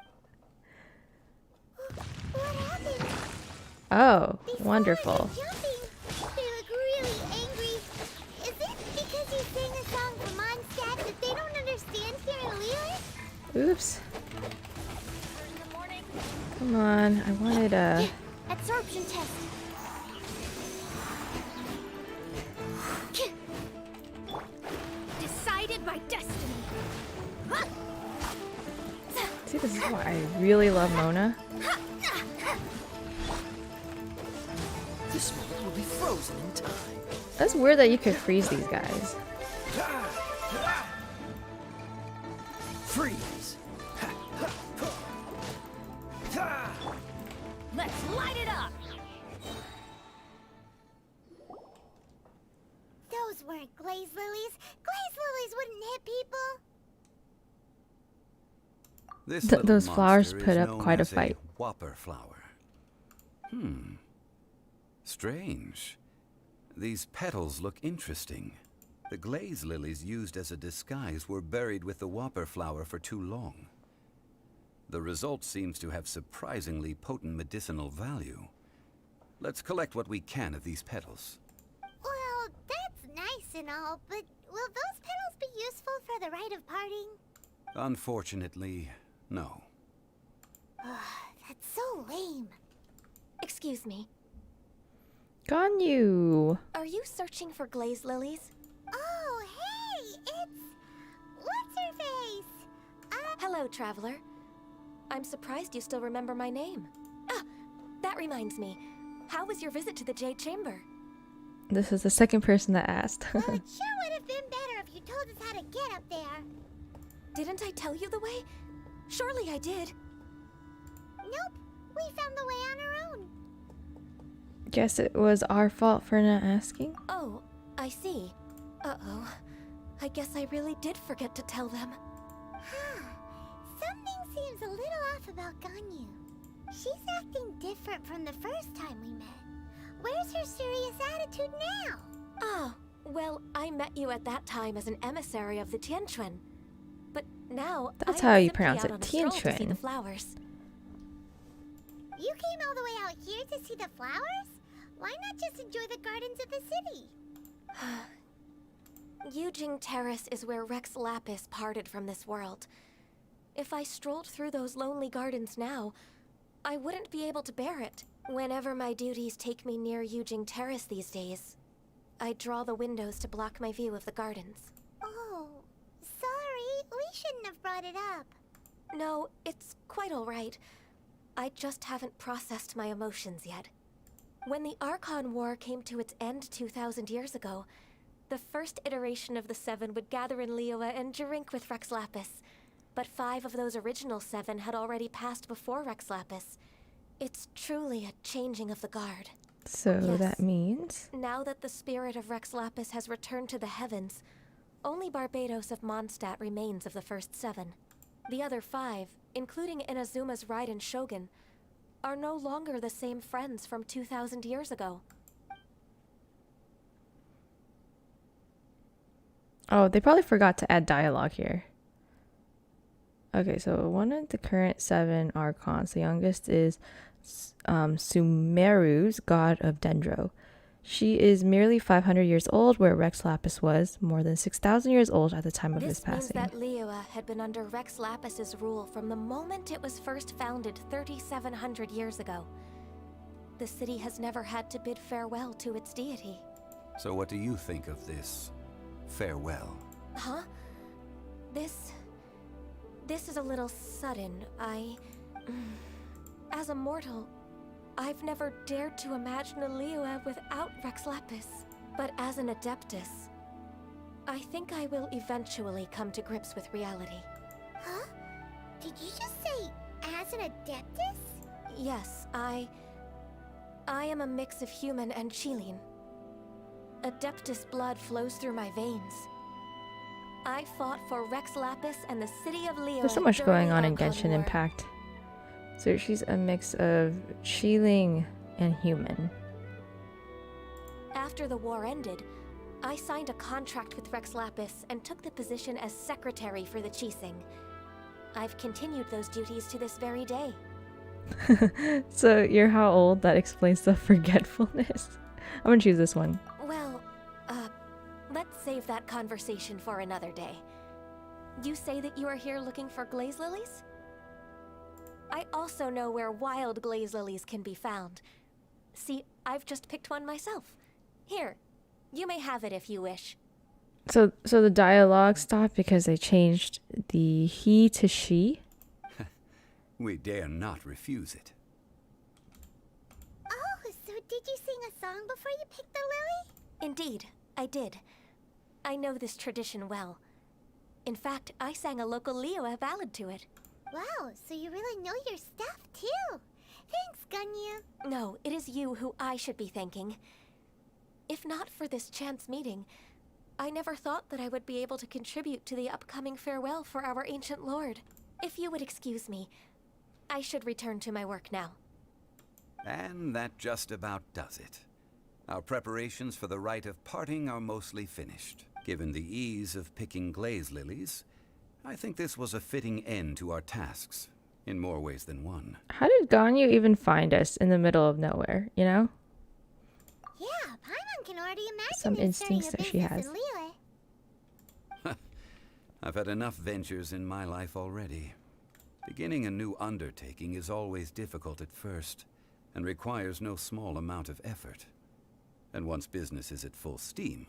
What happened? Oh, These wonderful. flowers are jumping. They look really angry. Is it because you sang a song for Mondstadt that they don't understand here in Liyue? Oops. Come on, I wanted a. Absorption test. Decided by destiny. See, this is why I really love Mona. This moment will be frozen in time. That's weird that you could freeze these guys. Freeze. Let's light it up. Those weren't glaze lilies. Glaze lilies wouldn't hit people. This Th- little those flowers monster put is up known quite a as fight. Whopper flower. Strange. These petals look interesting. The glaze lilies used as a disguise were buried with the whopper flower for too long. The result seems to have surprisingly potent medicinal value. Let's collect what we can of these petals. Well, that's nice and all, but will those petals be useful for the rite of parting? Unfortunately, no. That's so lame. Excuse me. Ganyu. Are you searching for glaze lilies? Oh, hey, it's... What's her face? Hello, traveler. I'm surprised you still remember my name. Ah, that reminds me. How was your visit to the Jade Chamber? This is the second person that asked. Well, it sure would have been better if you told us how to get up there. Didn't I tell you the way? Surely I did. Nope, we found the way on our own. Guess it was our fault for not asking. Oh, I see. Uh-oh. I guess I really did forget to tell them. Something seems a little off about Ganyu. She's acting different from the first time we met. Where's her serious attitude now? Ah, well, I met you at that time as an emissary of the Tianquan. But now, That's I'm how you simply pronounce out it, on a stroll to see Tianquan. the flowers. You came all the way out here to see the flowers? Why not just enjoy the gardens of the city? 𝑰💔💊💅 is where 𝑰�𝒊𝒄 parted from this world. If I strolled through those lonely gardens now, I wouldn't be able to bear it. Whenever my duties take me near 𝑰💔💊💅 these days, I draw the windows to block my view of the gardens. Oh, sorry. We shouldn't have brought it up. No, it's quite alright. I just haven't processed my emotions yet. When the Archon War came to its end 2,000 years ago, the first iteration of the Seven would gather in Liyue and drink with 𝑰𝒔𝒊𝒄. But 5 of those original 7 had already passed before 𝑰𝒔𝒊𝒄. It's truly a changing of the guard. So Yes. that means... Now that the spirit of 𝑰𝒔𝒊𝒄 has returned to the heavens, only Barbatos of Mondstadt remains of the first 7. The other 5, including Inazuma's Raiden Shogun, are no longer the same friends from 2,000 years ago. Oh, they probably forgot to add dialogue here. Okay, so one of the current 7 Archons, the youngest is Sumeru's god of Dendro. She is merely 500 years old, where 𝑰𝒔𝒊𝒄 was more than 6,000 years old at the time of his This means passing. that Liyue had been under 𝑰𝒔𝒊𝒄's rule from the moment it was first founded 3,700 years ago. The city has never had to bid farewell to its deity. So what do you think of this farewell? Huh? This is a little sudden. As a mortal, I've never dared to imagine a Liyue without 𝑰𝒔𝒊𝒄. But as an Adeptus, I think I will eventually come to grips with reality. Huh? Did you just say, as an Adeptus? Yes, I am a mix of human and Childe. Adeptus blood flows through my veins. I fought for 𝑰𝒔𝒊𝒄 and the city of Liyue. There's so much during going the on in Archon Genshin War. Impact. So she's a mix of Childe and human. After the war ended, I signed a contract with 𝑰𝒔𝒊𝒄 and took the position as secretary for the Qixing. I've continued those duties to this very day. So you're how old? That explains the forgetfulness. I'm gonna choose this one. Well, let's save that conversation for another day. You say that you are here looking for glaze lilies? I also know where wild glaze lilies can be found. See, I've just picked one myself. Here, you may have it if you wish. So the dialogue stopped because they changed the he to she. We dare not refuse it. Oh, so did you sing a song before you picked the lily? Indeed, I did. I know this tradition well. In fact, I sang a local Liyue ballad to it. Wow, so you really know your stuff, too. Thanks, Gunyu. No, it is you who I should be thanking. If not for this chance meeting, I never thought that I would be able to contribute to the upcoming farewell for our ancient lord. If you would excuse me, I should return to my work now. And that just about does it. Our preparations for the rite of parting are mostly finished. Given the ease of picking glaze lilies, I think this was a fitting end to our tasks, in more ways than one. How did Ganyu even find us in the middle of nowhere, you know? Yeah, Paimon can already imagine Some him starting instincts a that she business has. in Liyue. I've had enough ventures in my life already. Beginning a new undertaking is always difficult at first, and requires no small amount of effort. And once business is at full steam,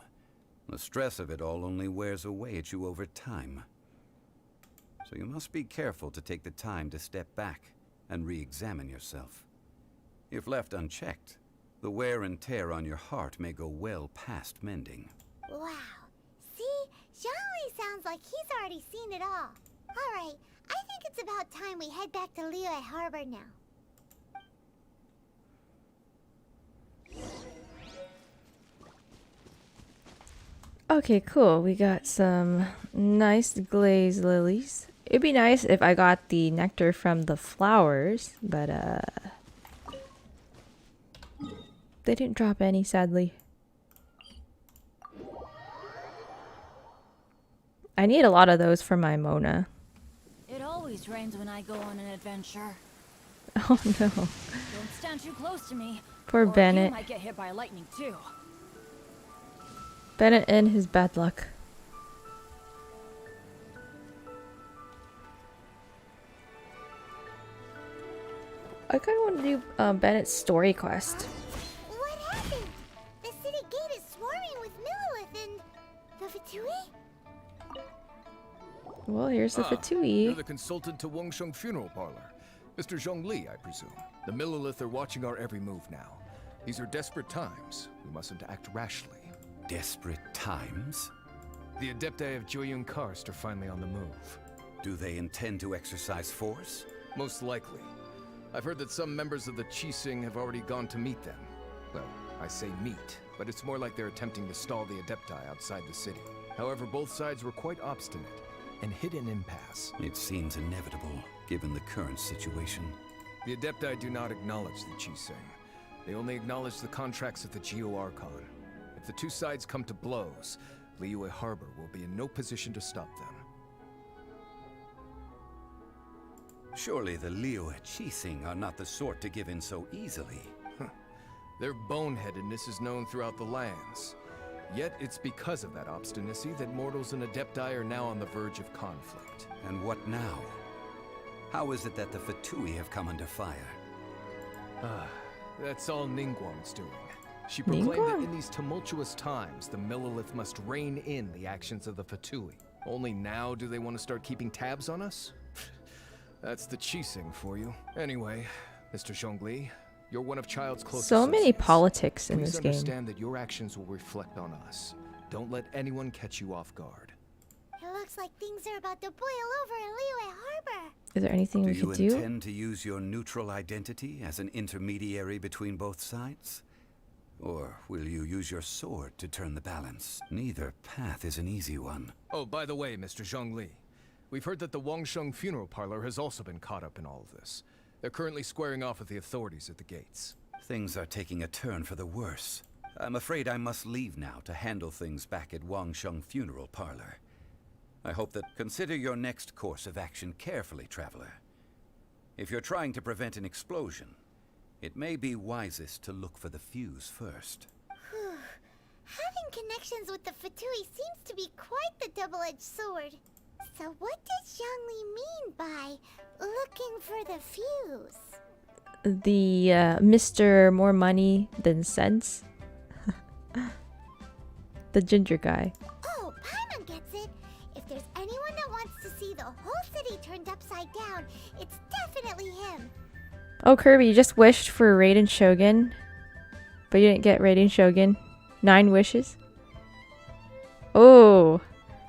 the stress of it all only wears away at you over time. So you must be careful to take the time to step back and re-examine yourself. If left unchecked, the wear and tear on your heart may go well past mending. Wow. See? Zhongli sounds like he's already seen it all. Alright, I think it's about time we head back to Liyue Harbor now. Okay, cool. We got some nice glaze lilies. It'd be nice if I got the nectar from the flowers, but they didn't drop any, sadly. I need a lot of those for my Mona. It always rains when I go on an adventure. Oh no. Don't stand too close to me. Poor or Bennett. You might get hit by lightning too. Bennett and his bad luck. I kind of want to do Bennett's story quest. What happened? The city gate is swarming with Millilith and the Fatui? Well, here's the You're Fatui. the consultant to Wangsheng Funeral Parlor. Mr. Zhongli, I presume. The Millelith are watching our every move now. These are desperate times. We mustn't act rashly. Desperate times? The Adepti of Jueyun Karst are finally on the move. Do they intend to exercise force? Most likely. I've heard that some members of the Qixing have already gone to meet them. Well, I say meet, but it's more like they're attempting to stall the Adepti outside the city. However, both sides were quite obstinate and hit an impasse. It seems inevitable, given the current situation. The Adepti do not acknowledge the Qixing. They only acknowledge the contracts of the Geo-Archon. If the two sides come to blows, Liyue Harbor will be in no position to stop them. Surely the Liyue Qixing are not the sort to give in so easily. Their boneheadedness is known throughout the lands. Yet it's because of that obstinacy that mortals and Adepti are now on the verge of conflict. And what now? How is it that the Fatui have come under fire? That's all Ningguang's doing. She proclaimed that in these tumultuous times, the Millelith must rein in the actions of the Fatui. Only now do they want to start keeping tabs on us? That's the Qixing for you. Anyway, Mr. Zhongli, you're one of Childe's closest So many associates. politics in Please this game. understand that your actions will reflect on us. Don't let anyone catch you off guard. It looks like things are about to boil over in Liyue Harbor. Is there anything we could Do you do? intend to use your neutral identity as an intermediary between both sides? Or will you use your sword to turn the balance? Neither path is an easy one. Oh, by the way, Mr. Zhongli, we've heard that the Wangsheng Funeral Parlor has also been caught up in all of this. They're currently squaring off with the authorities at the gates. Things are taking a turn for the worse. I'm afraid I must leave now to handle things back at Wangsheng Funeral Parlor. I hope that consider your next course of action carefully, Traveler. If you're trying to prevent an explosion, it may be wisest to look for the fuse first. Having connections with the Fatui seems to be quite the double-edged sword. So what does Zhongli mean by looking for the fuse? The Mr. More Money Than Sense. The ginger guy. Oh, Paimon gets it. If there's anyone that wants to see the whole city turned upside down, it's definitely him. Oh, Kirby, you just wished for Raiden Shogun, but you didn't get Raiden Shogun. 9 wishes. Oh,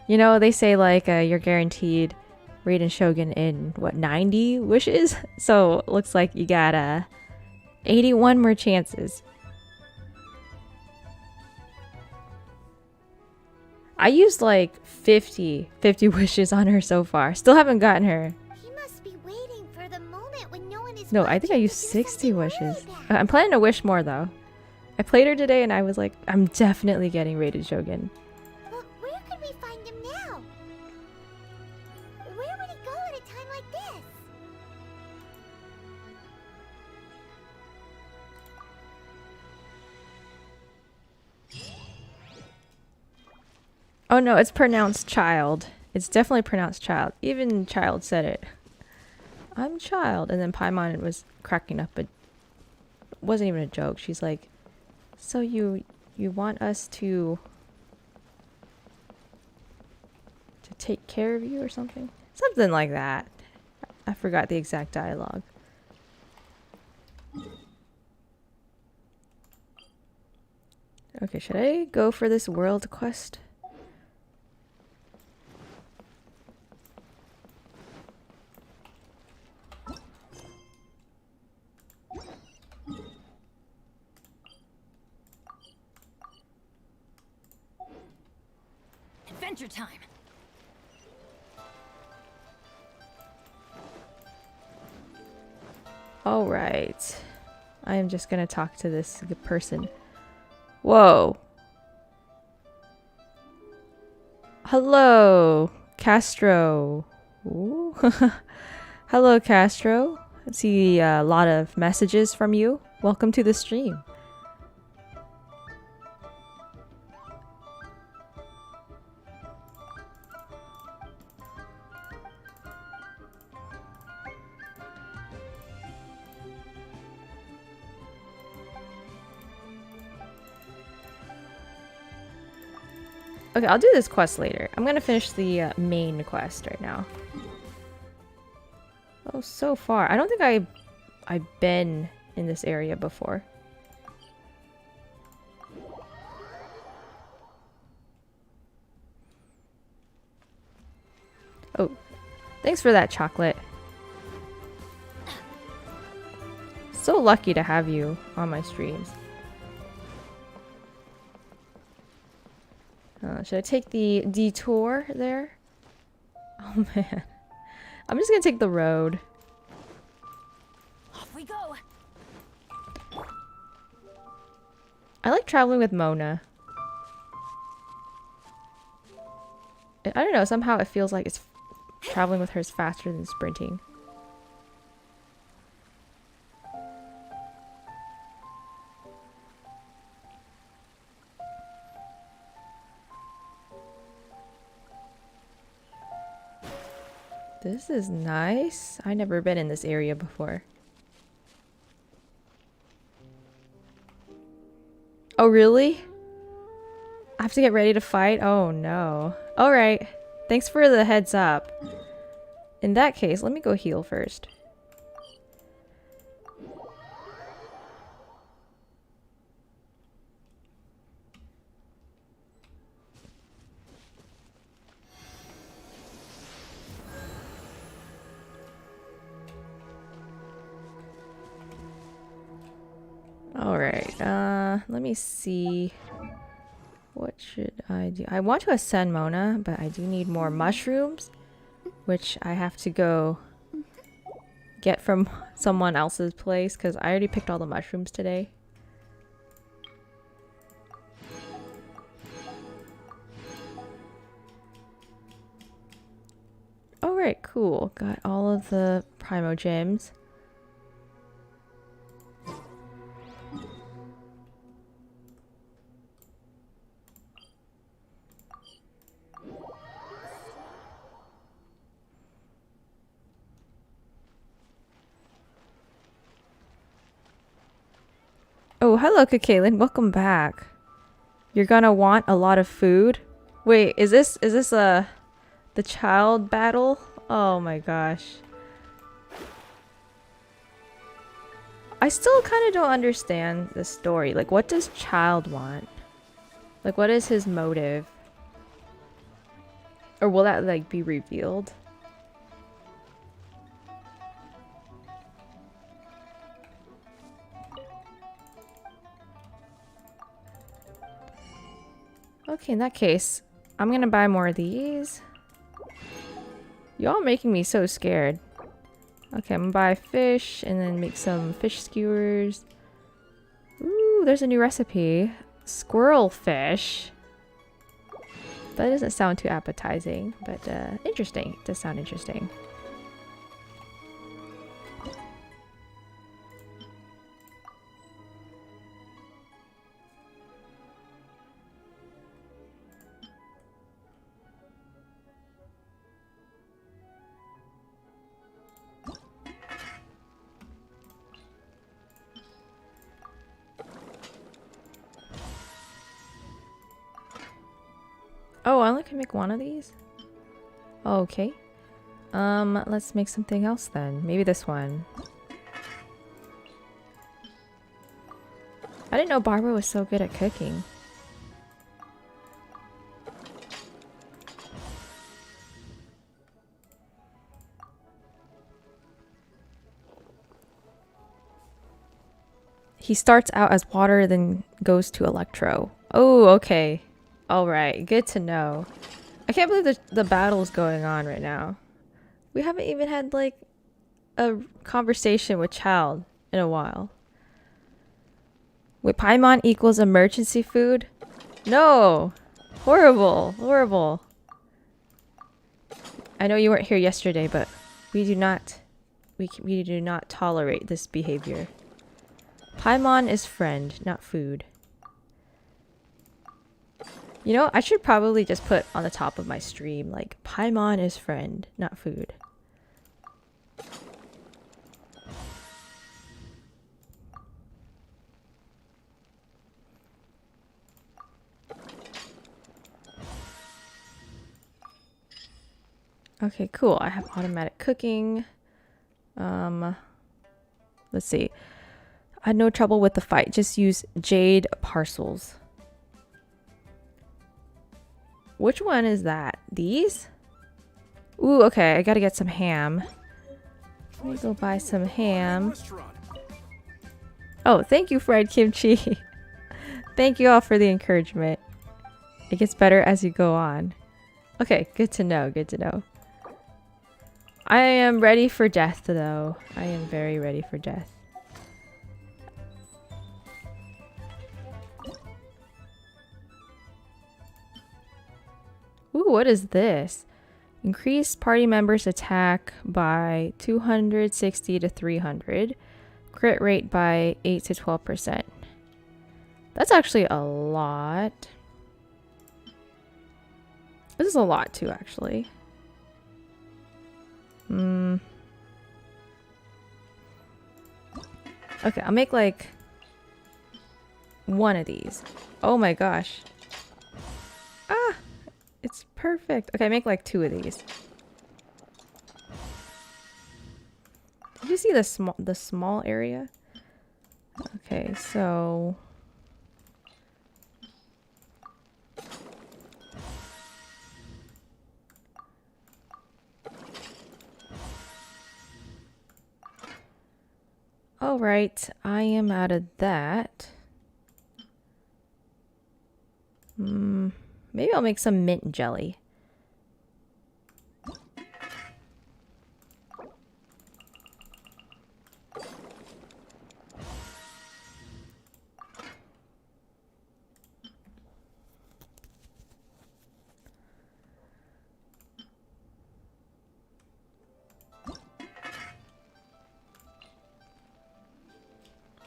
you know, they say like you're guaranteed Raiden Shogun in, what, 90 wishes? So, looks like you got 81 more chances. I used like 50 wishes on her so far. Still haven't gotten her. He must be waiting for the moment when no one is No, I think I used 60 wishes. I'm planning to wish more though. I played her today and I was like, I'm definitely getting Raiden Shogun. But where could we find him now? Where would he go at a time like this? Oh no, it's pronounced child. It's definitely pronounced child. Even Child said it. I'm child. And then Paimon was cracking up, but it wasn't even a joke. She's like, so you want us to take care of you or something? Something like that. I forgot the exact dialogue. Okay, should I go for this world quest? Adventure time. All right. I am just going to talk to this good person. Whoa. Hello, Castro. Ooh. Hello, Castro. I see a lot of messages from you. Welcome to the stream. Okay, I'll do this quest later. I'm gonna finish the main quest right now. Oh, so far. I don't think I've been in this area before. Oh, thanks for that chocolate. So lucky to have you on my streams. Should I take the detour there? Oh man. I'm just gonna take the road. Off we go. I like traveling with Mona. I don't know, somehow it feels like it's traveling with her is faster than sprinting. This is nice. I've never been in this area before. Oh, really? I have to get ready to fight? Oh, no. Alright. Thanks for the heads up. In that case, let me go heal first. Alright, let me see. What should I do? I want to ascend Mona, but I do need more mushrooms, which I have to go get from someone else's place because I already picked all the mushrooms today. Alright, cool. Got all of the Primo Gems. Oh, hello, Kakalin. Welcome back. You're gonna want a lot of food. Wait, is this the child battle? Oh my gosh. I still kind of don't understand the story. Like, what does Child want? Like, what is his motive? Or will that, like, be revealed? Okay, in that case, I'm gonna buy more of these. Y'all making me so scared. Okay, I'm gonna buy fish and then make some fish skewers. Ooh, there's a new recipe. Squirrel fish. That doesn't sound too appetizing, but interesting. It does sound interesting. Oh, I only can make one of these? Oh, okay. Let's make something else then. Maybe this one. I didn't know Barbara was so good at cooking. He starts out as water, then goes to electro. Oh, okay. Alright, good to know. I can't believe the battle's going on right now. We haven't even had, like, a conversation with Childe in a while. Wait, Paimon equals emergency food? No! Horrible! Horrible. I know you weren't here yesterday, but we do not tolerate this behavior. Paimon is friend, not food. You know, I should probably just put on the top of my stream, like, Paimon is friend, not food. Okay, cool. I have automatic cooking. Let's see. I had no trouble with the fight. Just use jade parcels. Which one is that? These? Ooh, okay. I gotta get some ham. Let me go buy some ham. Oh, thank you, fried kimchi. Thank you all for the encouragement. It gets better as you go on. Okay, good to know. Good to know. I am ready for death, though. I am very ready for death. Ooh, what is this? Increase party members' attack by 260 to 300. Crit rate by 8 to 12%. That's actually a lot. This is a lot too, actually. Okay, I'll make like one of these. Oh my gosh. Ah! It's perfect. Okay, make like 2 of these. Did you see the small area? Okay, so all right, I am out of that. Maybe I'll make some mint jelly.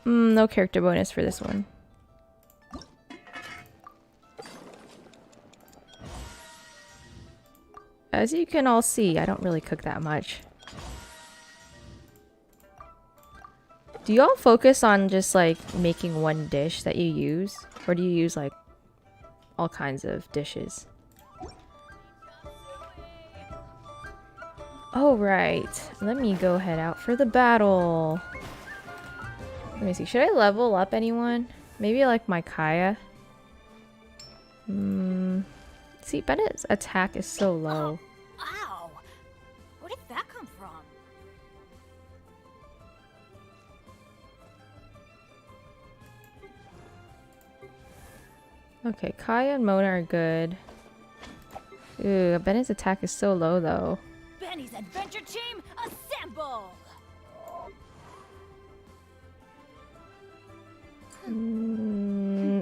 No character bonus for this one. As you can all see, I don't really cook that much. Do you all focus on just like making one dish that you use? Or do you use like all kinds of dishes? Oh, right. Let me go head out for the battle. Let me see. Should I level up anyone? Maybe like my Kaya. See, Bennett's attack is so low. Ow! Where did that come from? Okay, Kaya and Mona are good. Ooh, Bennett's attack is so low though. Benny's adventure team, assemble!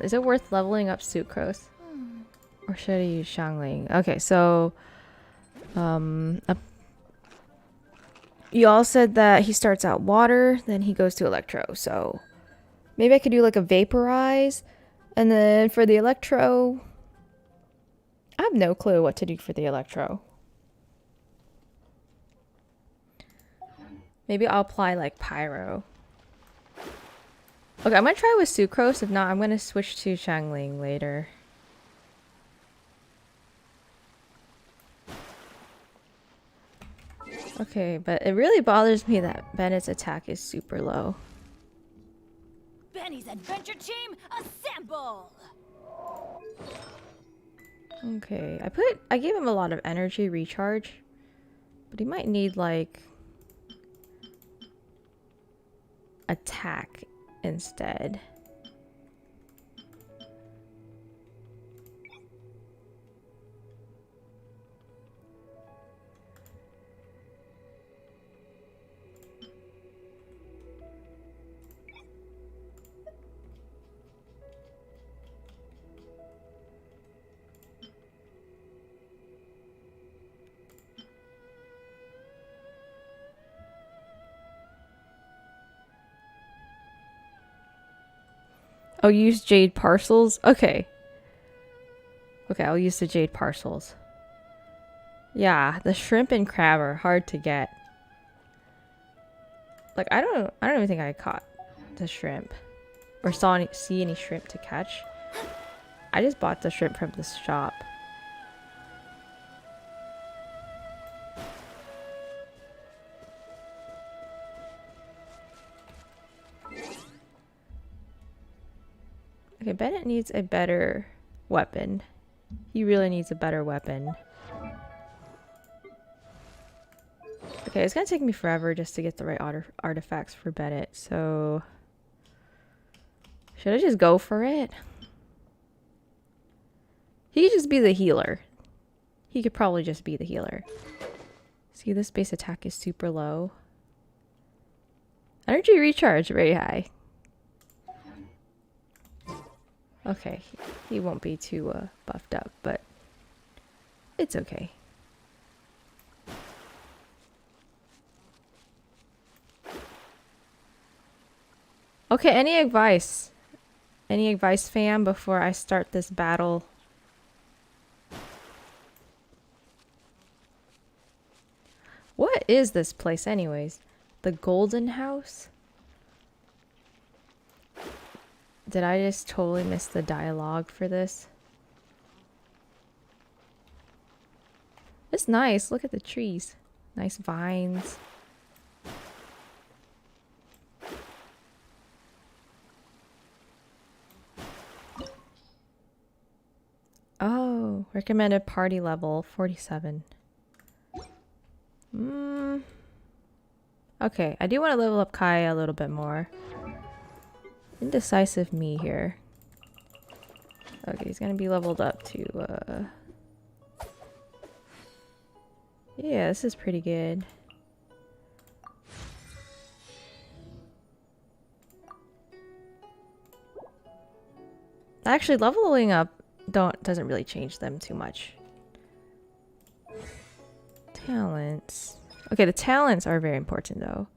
Is it worth leveling up Sucrose? Or should I use Xiangling? Okay, so you all said that he starts out water, then he goes to electro. So maybe I could do like a vaporize, and then for the electro, I have no clue what to do for the electro. Maybe I'll apply like pyro. Okay, I'm gonna try with Sucrose. If not, I'm gonna switch to Xiangling later. Okay, but it really bothers me that Bennett's attack is super low. Benny's adventure team, assemble! Okay, I gave him a lot of energy recharge, but he might need like attack instead. Oh, use jade parcels? Okay. Okay, I'll use the jade parcels. Yeah, the shrimp and crab are hard to get. Like, I don't even think I caught the shrimp. Or see any shrimp to catch. I just bought the shrimp from the shop. Okay, Bennett needs a better weapon. He really needs a better weapon. Okay, it's gonna take me forever just to get the right artifacts for Bennett, so... should I just go for it? He could just be the healer. He could probably just be the healer. See, this base attack is super low. Energy recharge, very high. Okay, he won't be too buffed up, but it's okay. Okay, any advice? Any advice, fam, before I start this battle? What is this place anyways? The Golden House? Did I just totally miss the dialogue for this? It's nice. Look at the trees. Nice vines. Oh, recommended party level 47. Okay, I do want to level up Kaya a little bit more. Indecisive me here. Okay, he's gonna be leveled up to yeah, this is pretty good. Actually, leveling up doesn't really change them too much. Talents. Okay, the talents are very important though.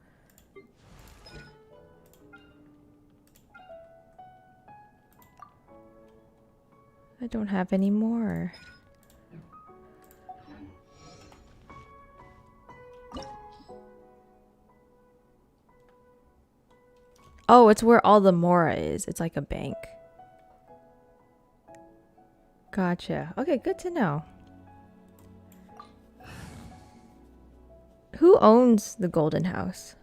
I don't have any more. Oh, it's where all the Mora is. It's like a bank. Gotcha. Okay, good to know. Who owns the Golden House?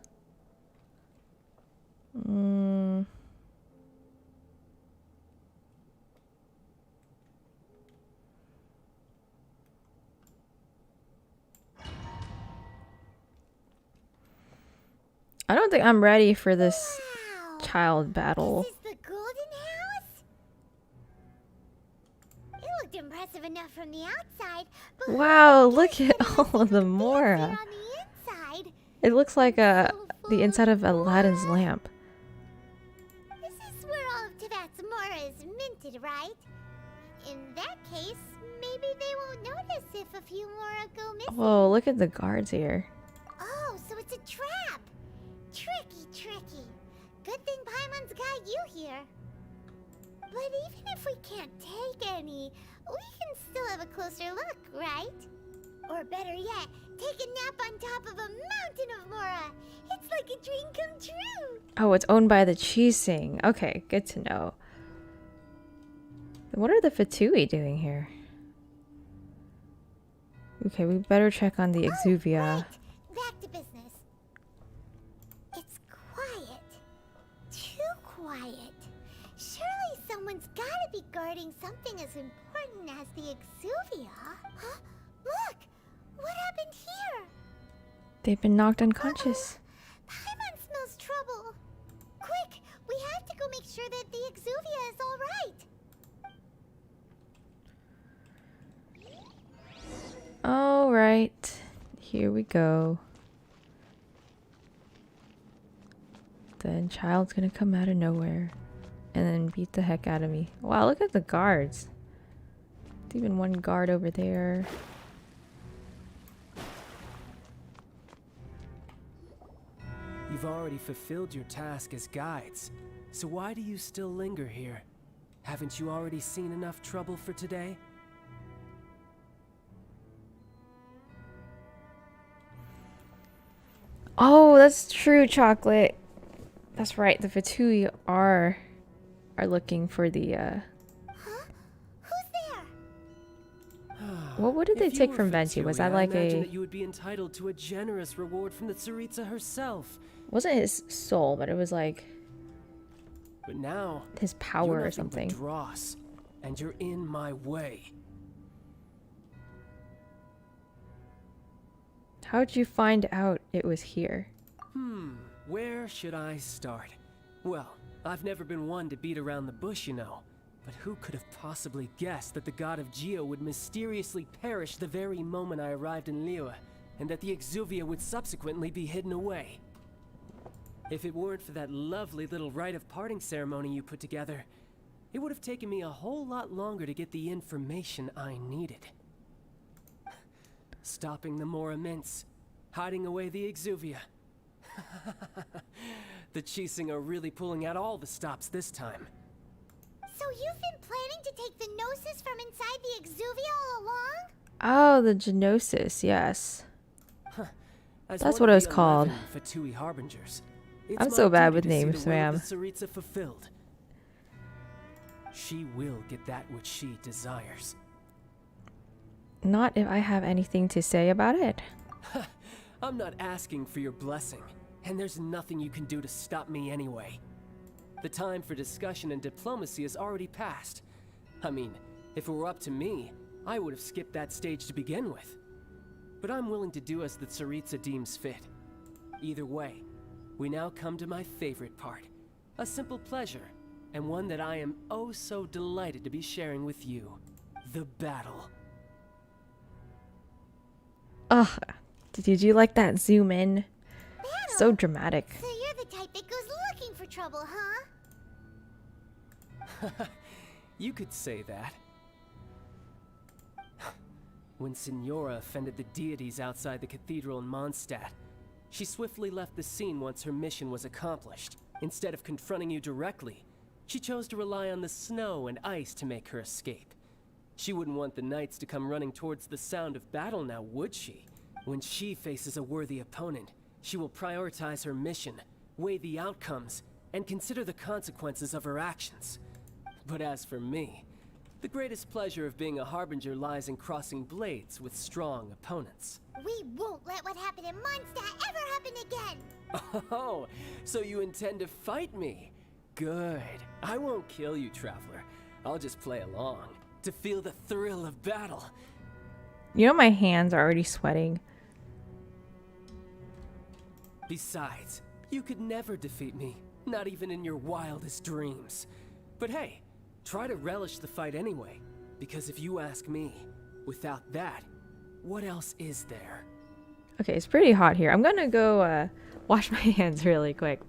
I don't think I'm ready for this child battle. This is the Golden House? It looked impressive enough from the outside, but Wow, look at all of the Mora. on the inside. It looks like the inside of Aladdin's lamp. This is where all of Teyvat's Mora is minted, right? In that case, maybe they won't notice if a few Mora go missing. Whoa, look at the guards here. Oh, so it's a trap. Tricky, tricky. Good thing Paimon's got you here. But even if we can't take any, we can still have a closer look, right? Or better yet, take a nap on top of a mountain of Mora. It's like a dream come true. Oh, it's owned by the Qixing. Okay, good to know. What are the Fatui doing here? Okay, we better check on the 𝒖💔💂💏. Right. Back to business. It's quiet. Too quiet. Surely someone's gotta be guarding something as important as the 𝒖💔💂💏. Huh? Look! What happened here? They've been knocked unconscious. Paimon smells trouble. Quick! We have to go make sure that the 𝒖💔💂💏 is alright. Alright. Here we go. Then Childe's gonna come out of nowhere and then beat the heck out of me. Wow, look at the guards. There's even one guard over there. You've already fulfilled your task as guides, so why do you still linger here? Haven't you already seen enough trouble for today? Oh, that's true, Chocolate. That's right. The Fatui are looking for the Huh? Who's there? what did they take from Venti? Was that like I imagine a that you would be entitled to a generous reward from the Tsaritsa herself. wasn't his soul, but it was like But now, his power you're or nothing but something. dross, and you're in my way. How'd you find out it was here? Where should I start? Well, I've never been one to beat around the bush, you know. But who could have possibly guessed that the god of Geo would mysteriously perish the very moment I arrived in Liyue, and that the 𝒖🔔�𝒏𝒅 would subsequently be hidden away? If it weren't for that lovely little rite of parting ceremony you put together, it would have taken me a whole lot longer to get the information I needed. Stopping the 𝒉𝒂𝒏𝒅, hiding away the 𝒖🔔🂐💏. The Qixing are really pulling out all the stops this time. So you've been planning to take the Gnosis from inside the 𝒖🔔🂐💏 all along? Oh, the Gnosis, yes. As That's one what of it was the called. 11 𝒂𝒐𝒏𝒄 harbingers, it's I'm my so bad duty with to see names, the will ma'am. of the 𝒖🔔🂐💏 fulfilled. She will get that which she desires. Not if I have anything to say about it. I'm not asking for your blessing, and there's nothing you can do to stop me anyway. The time for discussion and diplomacy has already passed. I mean, if it were up to me, I would have skipped that stage to begin with. But I'm willing to do as the Tsaritsa deems fit. Either way, we now come to my favorite part. A simple pleasure, and one that I am oh so delighted to be sharing with you. The battle. Ugh. Did you like that zoom in? So dramatic. So you're the type that goes looking for trouble, huh? You could say that. When Signora offended the deities outside the cathedral in Mondstadt, she swiftly left the scene once her mission was accomplished. Instead of confronting you directly, she chose to rely on the snow and ice to make her escape. She wouldn't want the knights to come running towards the sound of battle now, would she? When she faces a worthy opponent, she will prioritize her mission, weigh the outcomes, and consider the consequences of her actions. But as for me, the greatest pleasure of being a harbinger lies in crossing blades with strong opponents. We won't let what happened in Mondstadt ever happen again! Oh, so you intend to fight me? Good. I won't kill you, Traveler. I'll just play along, to feel the thrill of battle. You know my hands are already sweating. Besides, you could never defeat me, not even in your wildest dreams. But hey, try to relish the fight anyway, because if you ask me, without that, what else is there? Okay, it's pretty hot here. I'm gonna go wash my hands really quick.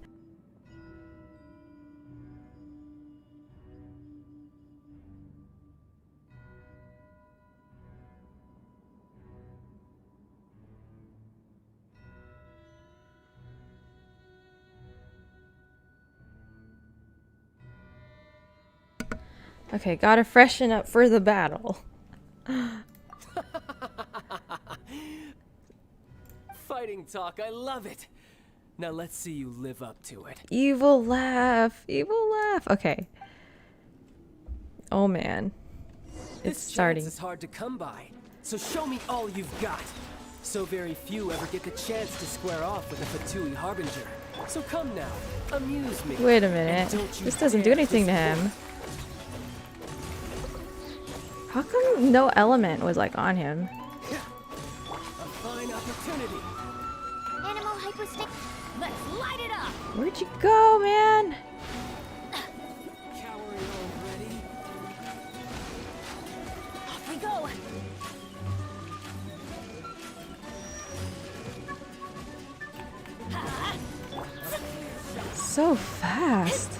Okay, gotta freshen up for the battle. Fighting talk, I love it. Now let's see you live up to it. Evil laugh, evil laugh. Okay. Oh man, it's This starting. chance is hard to come by, so show me all you've got. So very few ever get the chance to square off with a 𝒂𝒐𝒏𝒄 harbinger. So come now, amuse me. Wait a And minute. don't you This doesn't do dare anything to him. disappoint. How come no element was like on him? A fine opportunity. Animal hypostick. Let's light it up! Where'd you go, man? Cowering already? Off we go! So fast.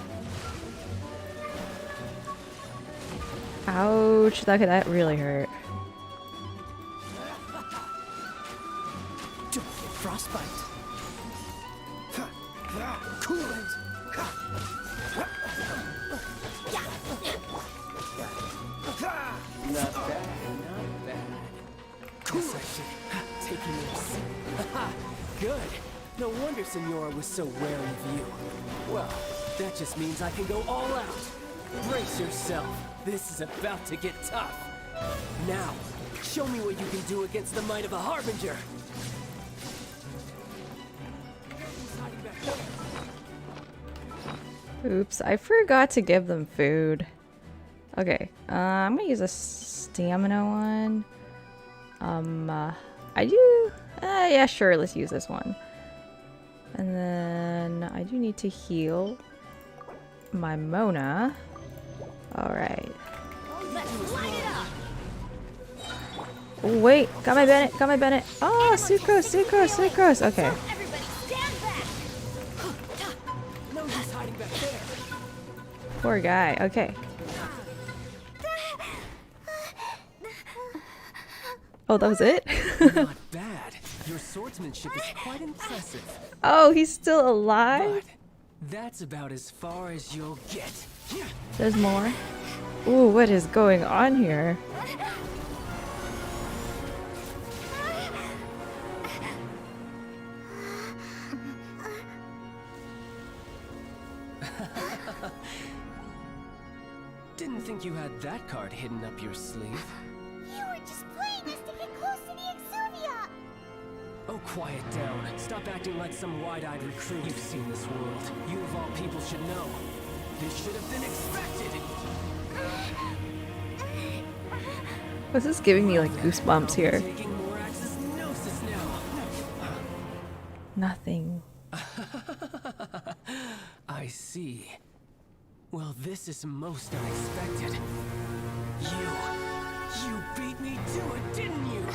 Ouch, that really hurt. Don't get frostbite. Cool it. Not bad, not bad. Guess I should take you in. Good. No wonder Signora was so wary of you. Well, that just means I can go all out. Brace yourself. This is about to get tough. Now, show me what you can do against the might of a harbinger. Oops, I forgot to give them food. Okay, I'm gonna use a stamina one. I do, yeah, sure, let's use this one. And then I do need to heal my Mona. Alright. Oh, wait, got my Bennett, got my Bennett. Oh, Sucrose, Sucrose, Sucrose. Okay. Poor guy, okay. Oh, that was it? Not bad. Your swordsmanship is quite impressive. Oh, he's still alive? But that's about as far as you'll get. There's more. Ooh, what is going on here? Didn't think you had that card hidden up your sleeve. You were just playing us to get close to the 𝒖𝒔𝒊𝒂𝒏𝒈. Oh, quiet down. Stop acting like some wide-eyed recruit. You've seen this world. You of all people should know. This should have been expected. This is giving me like goosebumps here. Taking Morax's gnosis now. Nothing. I see. Well, this is most unexpected. You beat me to it, didn't you?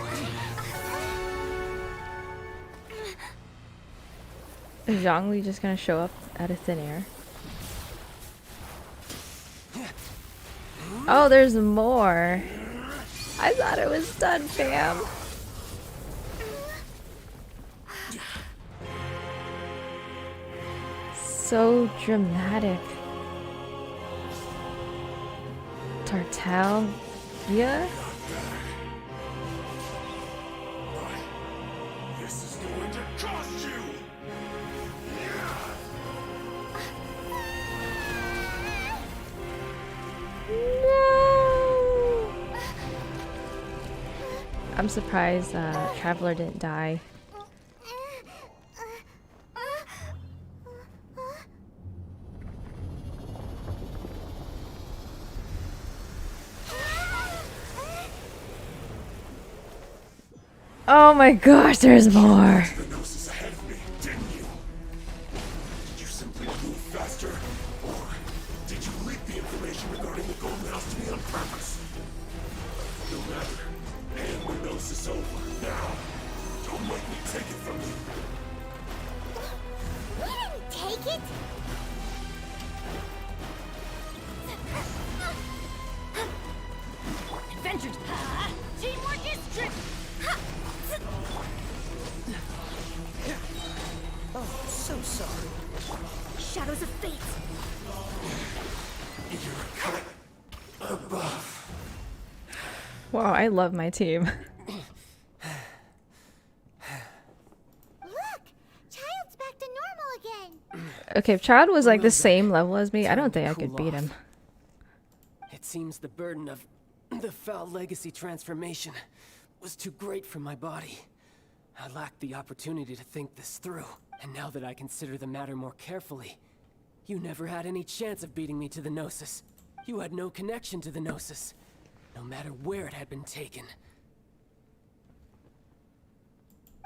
Is Zhongli just gonna show up out of thin air? Oh, there's more. I thought it was done, fam. So dramatic. Tartal? Yeah? This is going to cost you! No! I'm surprised Traveler didn't die. Oh my gosh, there's more. The gnosis ahead of me, didn't you? Did you simply move faster? Or did you leak the information regarding the Golden House to me on purpose? No matter. And when gnosis over, now. Don't make me take it from you. We didn't take it! Adventures! Teamwork is tricky! Oh, so sorry. Shadows of fate! You're cut above. Wow, I love my team. Look! Childe's back to normal again! Okay, if Child was like the same level as me, I don't think I could beat him. It seems the burden of the foul legacy transformation was too great for my body. I lacked the opportunity to think this through. And now that I consider the matter more carefully, you never had any chance of beating me to the Gnosis. You had no connection to the Gnosis, no matter where it had been taken.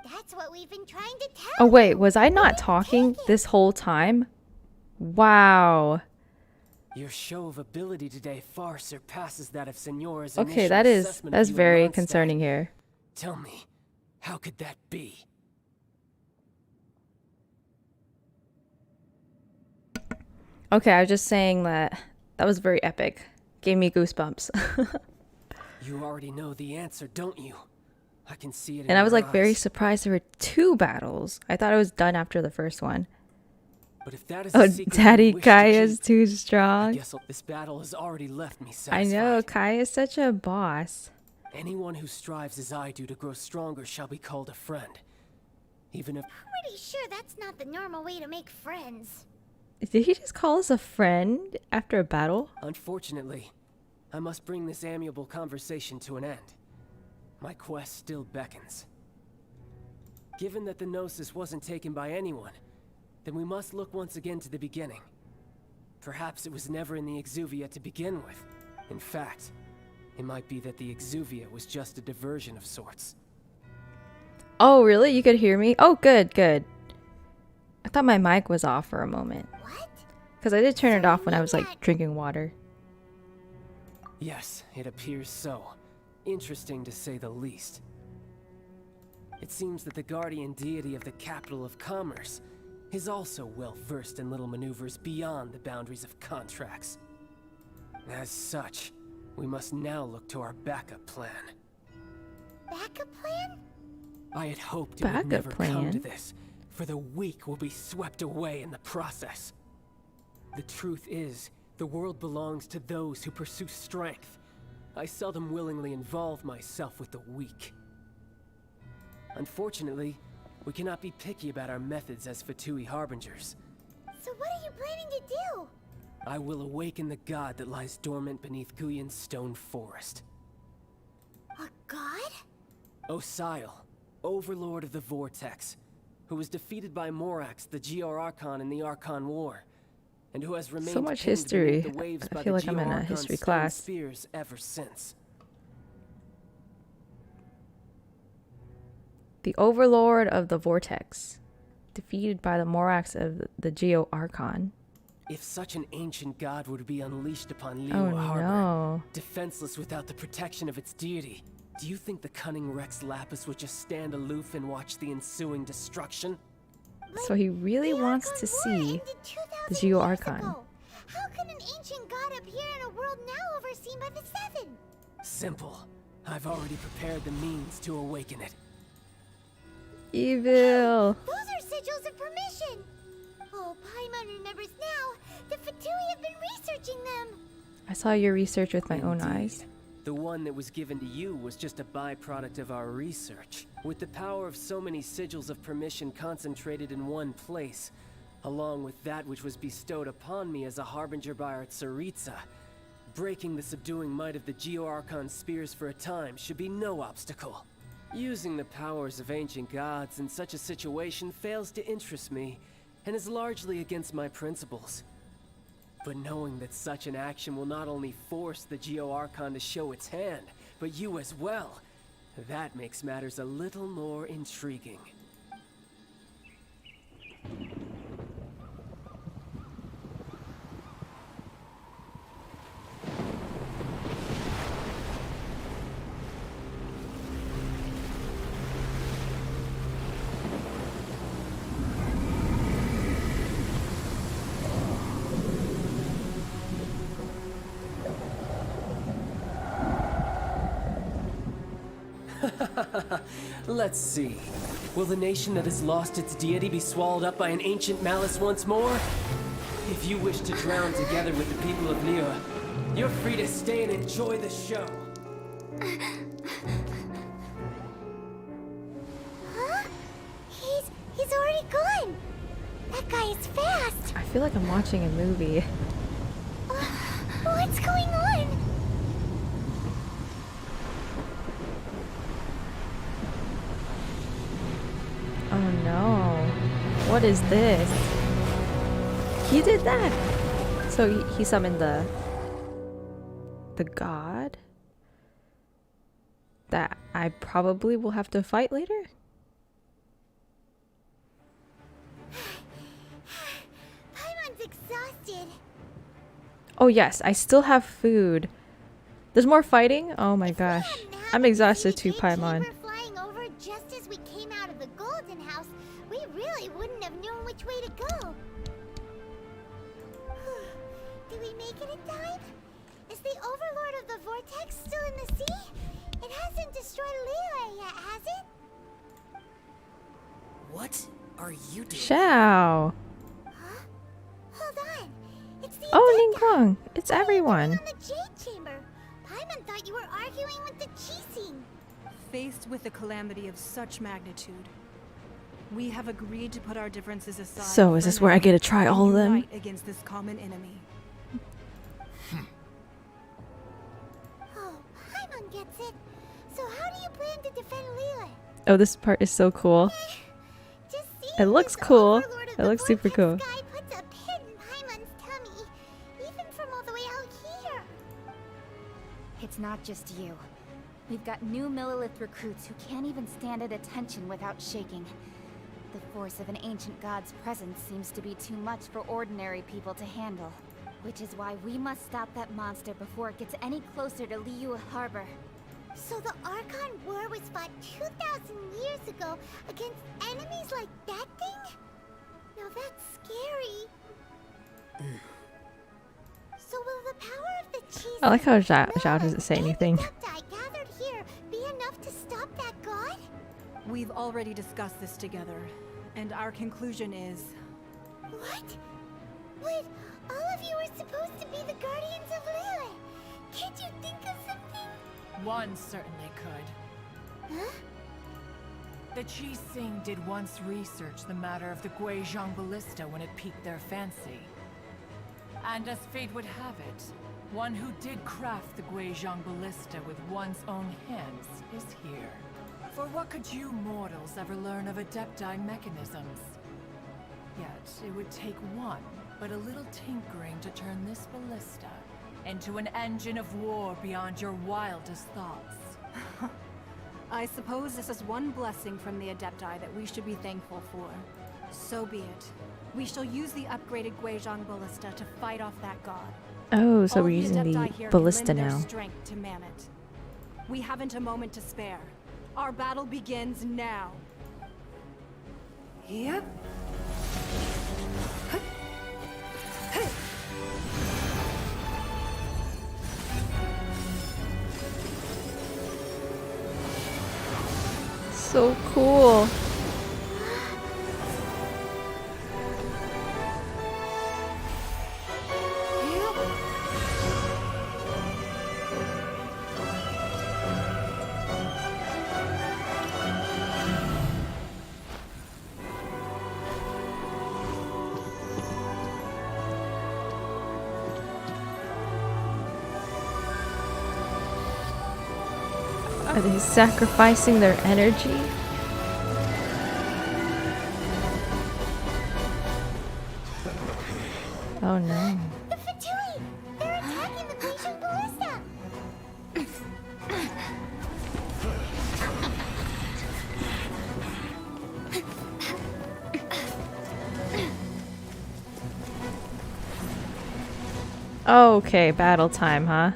That's what we've been trying to tell Oh wait, was I not talking this whole time? Wow. Your show of ability today far surpasses that of Signora's Okay, initial assessment that's of you very in Mondstadt. concerning here. Tell me, how could that be? Okay, I was just saying that was very epic. Gave me goosebumps. You already know the answer, don't you? I can see it in And I was your like very eyes. surprised there were 2 battles. I thought it was done after the first one. But if that is Oh, a secret you Daddy wish to Kaya's keep, too I strong. guess this battle has already left me I satisfied. know, Kaya's such a boss. Anyone who strives as I do to grow stronger shall be called a friend. Even if... Pretty sure that's not the normal way to make friends. Did he just call us a friend after a battle? Unfortunately, I must bring this amiable conversation to an end. My quest still beckons. Given that the Gnosis wasn't taken by anyone, then we must look once again to the beginning. Perhaps it was never in the 𝒔𝒊𝒂𝒏𝒅 to begin with. In fact, it might be that the 𝒔𝒊𝒂𝒏𝒅 was just a diversion of sorts. Oh, really? You could hear me? Oh, good, good. I thought my mic was off for a moment. What? Because I did turn it off when I was like drinking water. Yes, it appears so. Interesting to say the least. It seems that the guardian deity of the capital of commerce is also well versed in little maneuvers beyond the boundaries of contracts. As such, we must now look to our backup plan. Backup plan? I had hoped it would never come to this, for the weak will be swept away in the process. The truth is, the world belongs to those who pursue strength. I seldom willingly involve myself with the weak. Unfortunately, we cannot be picky about our methods as Fatui harbingers. So what are you planning to do? I will awaken the god that lies dormant beneath Guyon's stone forest. A god? 𝒖𝒔𝒊𝒄, overlord of the vortex, who was defeated by 𝑚𝒐𝒖𝒓𝒔, the GR Archon in the Archon War, and who has remained So much pinned history. beneath the waves I by feel the like I'm in a GR history Archon's class. stone spears ever since. The overlord of the vortex, defeated by the 𝒉𝒂𝒃 of the GR Archon. If such an ancient god were to be unleashed upon Oh Liyue Harbor, no. defenseless without the protection of its deity, do you think the cunning Rex Lapis would just stand aloof and watch the ensuing destruction? So he really wants to see the GR Archon. How can an ancient god appear in a world now overseen by the Seven? Simple. I've already prepared the means to awaken it. Evil. Those are sigils of permission. Oh, Paimon remembers now. The Fatui have been researching them. I saw your research with my own Indeed. eyes. The one that was given to you was just a byproduct of our research. With the power of so many sigils of permission concentrated in one place, along with that which was bestowed upon me as a harbinger by our Tsaritsa, breaking the subduing might of the GR Archon spears for a time should be no obstacle. Using the powers of ancient gods in such a situation fails to interest me, and is largely against my principles. But knowing that such an action will not only force the GR Archon to show its hand, but you as well, that makes matters a little more intriguing. Let's see. Will the nation that has lost its deity be swallowed up by an ancient malice once more? If you wish to drown together with the people of Liyue, you're free to stay and enjoy the show. Huh? He's already gone. That guy is fast. I feel like I'm watching a movie. What's going on? Oh no. What is this? He did that! So he summoned the god that I probably will have to fight later? Paimon's exhausted. Oh yes, I still have food. There's more fighting? Oh my gosh. I'm exhausted too, Paimon. Flying over just as we came out of the Golden House, we really wouldn't have known which way to go. Did we make it in time? Is the Overlord of the Vortex still in the sea? It hasn't destroyed Liyue yet, has it? What are you doing? Xiao. Huh? Hold on. It's the Oh, Adept Ningguang. It's everyone. on the Jade Chamber. Paimon thought you were arguing with the Qixing. Faced with a calamity of such magnitude, we have agreed to put our differences aside. So is this where I get to try all of them? Unite against this common enemy. Oh, Paimon gets it. So how do you plan to defend Liyue? Oh, this part is so cool. Just It looks cool. It looks super cool. Guy puts a pit in Paimon's tummy. not just you. We've got new Millelith recruits who can't even stand at attention without shaking. The force of an ancient god's presence seems to be too much for ordinary people to handle. Which is why we must stop that monster before it gets any closer to Liyue Harbor. So the Archon War was fought 2,000 years ago against enemies like that thing? Now that's scary. So will the power of the cheese I like how Zhao doesn't say anything. gathered here be enough to stop that god? We've already discussed this together, and our conclusion is... What? Wait, all of you are supposed to be the guardians of Liyue. Can't you think of something? One certainly could. Huh? The Qixing did once research the matter of the 𝒂𝒔𝒊𝒔𝒕🔂 when it piqued their fancy. And as fate would have it, one who did craft the 𝒂𝒔𝒊𝒔𝒕🔂 with one's own hands is here. For what could you mortals ever learn of Adepti mechanisms? Yet, it would take one, but a little tinkering to turn this ballista into an engine of war beyond your wildest thoughts. I suppose this is one blessing from the Adepti that we should be thankful for. So be it. We shall use the upgraded 𝒂𝒔𝒊𝒔𝒕🔂 to fight off that god. Oh, so All we're the using Adepti the here can ballista lend their now. strength to man it. We haven't a moment to spare. Our battle begins now. Yep. So cool. Are they sacrificing their energy? Oh no. The Fatui! They're attacking the Grecian ballista! Okay, battle time, huh?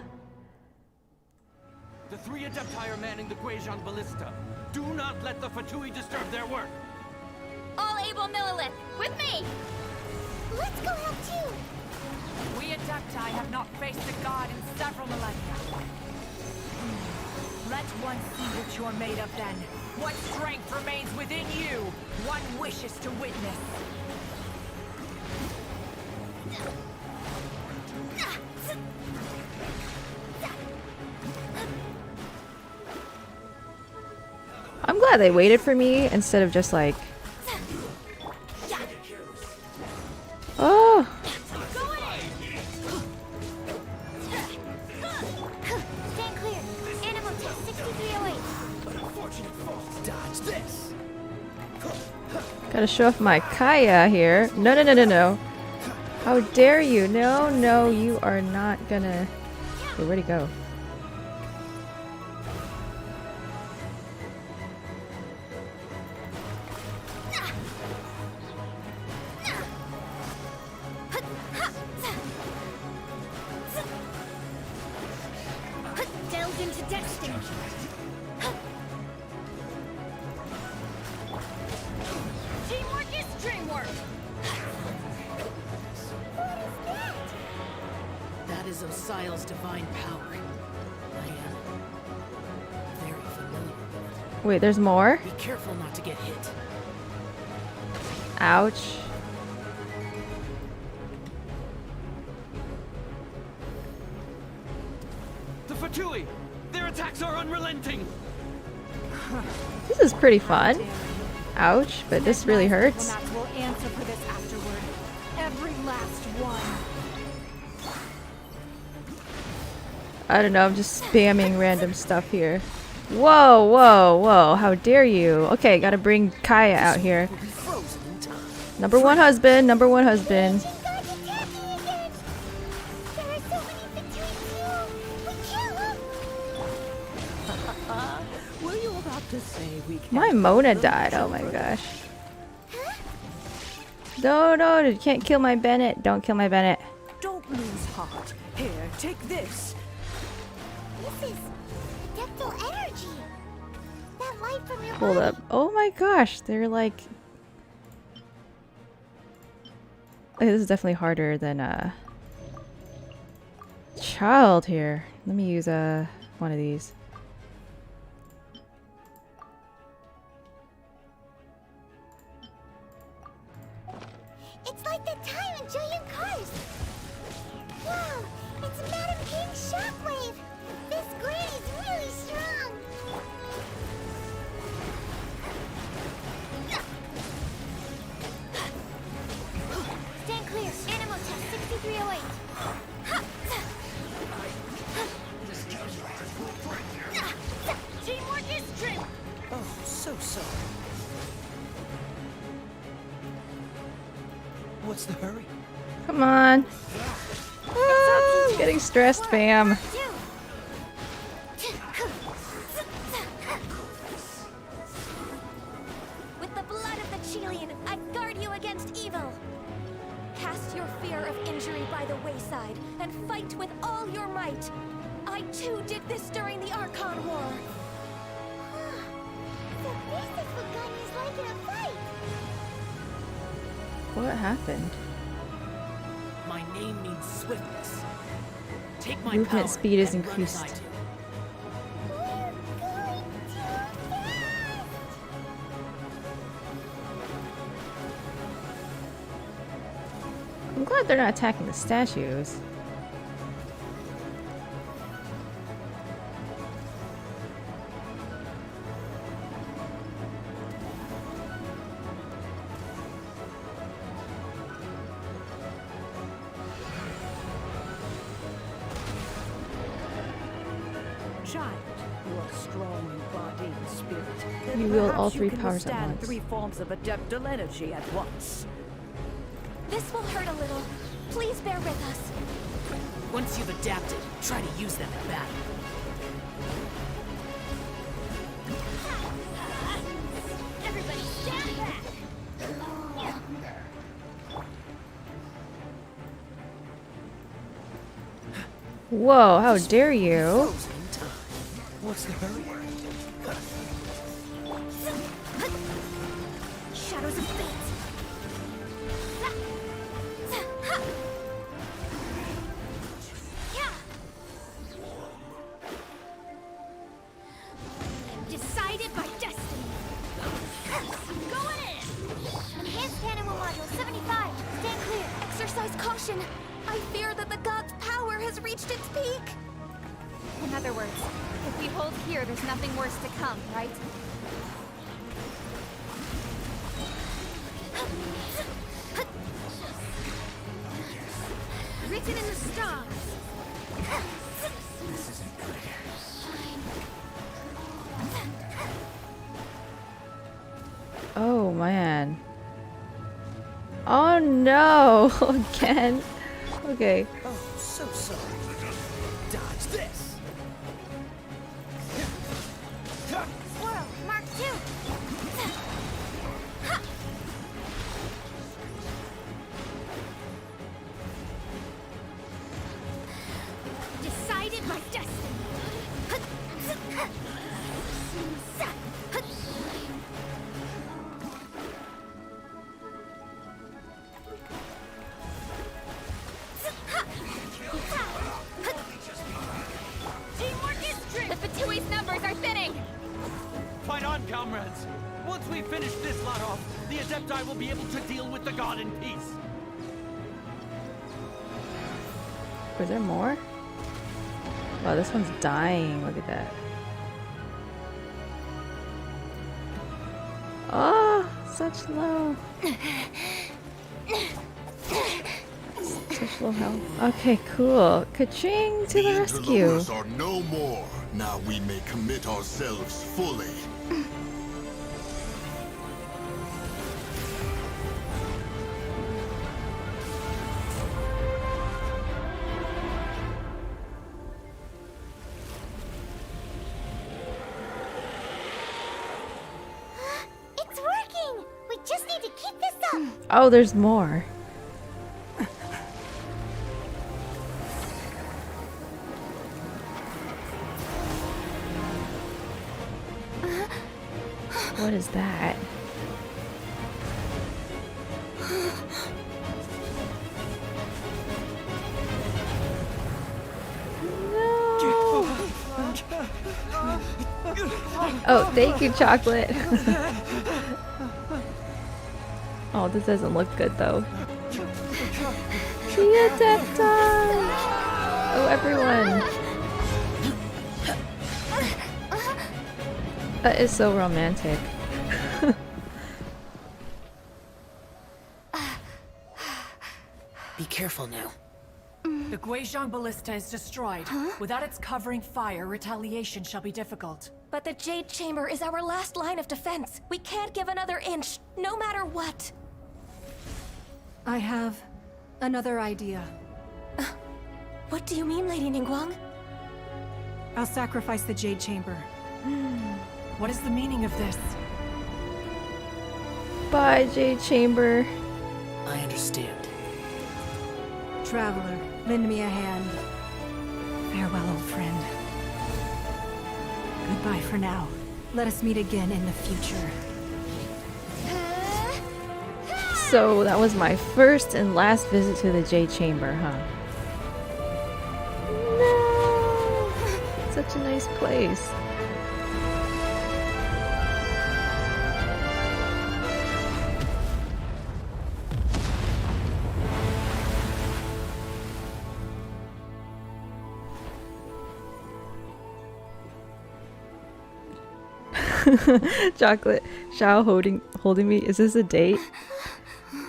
The three Adepti are manning the 𝒂𝒔𝒊𝒔𝒕🔂. Do not let the Fatui disturb their work. All able Millelith, with me! Let's go help too! We Adepti have not faced a god in several millennia. Let one see what you're made of then. What strength remains within you, one wishes to witness. I'm glad they waited for me instead of just like... Oh! Stand clear! Animal test 6308! Dodge this! Gotta show off my Kaya here. No, no, no, no, no. How dare you? No, no, you are not gonna... Wait, where'd he go? Delved into destiny! Teamwork is dreamwork! What is that? That is 𝑰𝒔𝒊𝒔𝒕𝒂𝒏𝒄 divine power. I am very familiar with it. Wait, there's more? Be careful not to get hit. Ouch. The Fatui! Their attacks are unrelenting! This is pretty fun. Ouch, but this really hurts. We'll answer for this afterward. Every last one. I don't know, I'm just spamming random stuff here. Whoa, whoa, whoa, how dare you. Okay, gotta bring Kaya out here. Number one husband, number one husband. There are so many Fatui too! We kill them! Were you about to say we can't My Mona died. Oh my gosh. No, no, you can't kill my Bennett. Don't kill my Bennett. Don't lose heart. Here, take this. This is Deptal energy. That light from your Hold up. Oh my gosh, they're like... Okay, this is definitely harder than Childe here. Let me use one of these. It's like that time in Julian Cars. Wow, it's Madam King's shockwave. This granny's really strong. Stand clear. Animal test 6308. Teamwork is strength. Oh, so sorry. What's the hurry? Come on. Ah, I'm getting stressed, fam. With the blood of the Chilean, I guard you against evil. Cast your fear of injury by the wayside and fight with all your might. I too did this during the Archon War. So this is what Gunny's like in a fight. What happened? My name means swiftness. Take my Movement power speed is and run as I increased. do. I'm glad they're not attacking the statues. Child, you are strong in body and spirit. Then You wield all perhaps you three can powers at withstand once. 3 forms of adeptal energy at once. This will hurt a little. Please bear with us. Once you've adapted, try to use them in battle. Everybody stand back. Whoa, how dare you? What's the hurry? Shadows of fate. Decided by destiny. Going in. Enhanced animal module 75. Stand clear. Exercise caution. I fear that the god's power has reached its peak. In other words, if we hold here, there's nothing worse to come, right? Written in the stars. This isn't good. Oh man. Oh no! Again. Okay. Oh, so sorry. Dodge this. Squirrel, Mark 2. Decided by destiny. Teamwork is strength. The Fatui's numbers are thinning! Fight on, comrades! Once we finish this lot off, the Adepti will be able to deal with the god in peace. Was there more? Wow, this one's dying. Look at that. Oh, such low. Such low health. Okay, cool. Ka-ching to the rescue. Interlopers are no more. Now we may commit ourselves fully. Oh, there's more. What is that? Oh, thank you, chocolate. Oh, this doesn't look good though. Oh, everyone. That is so romantic. Be careful now. The 𝒂𝒔𝒊𝒂𝒏𝒅 is destroyed. Without its covering fire, retaliation shall be difficult. But the Jade Chamber is our last line of defense. We can't give another inch, no matter what. I have another idea. What do you mean, Lady Ningguang? I'll sacrifice the Jade Chamber. What is the meaning of this? Bye, Jade Chamber. I understand. Traveler, lend me a hand. Farewell, old friend. Goodbye for now. Let us meet again in the future. So that was my first and last visit to the Jade Chamber, huh? No! Such a nice place. Chocolate, Xiao holding me. Is this a date?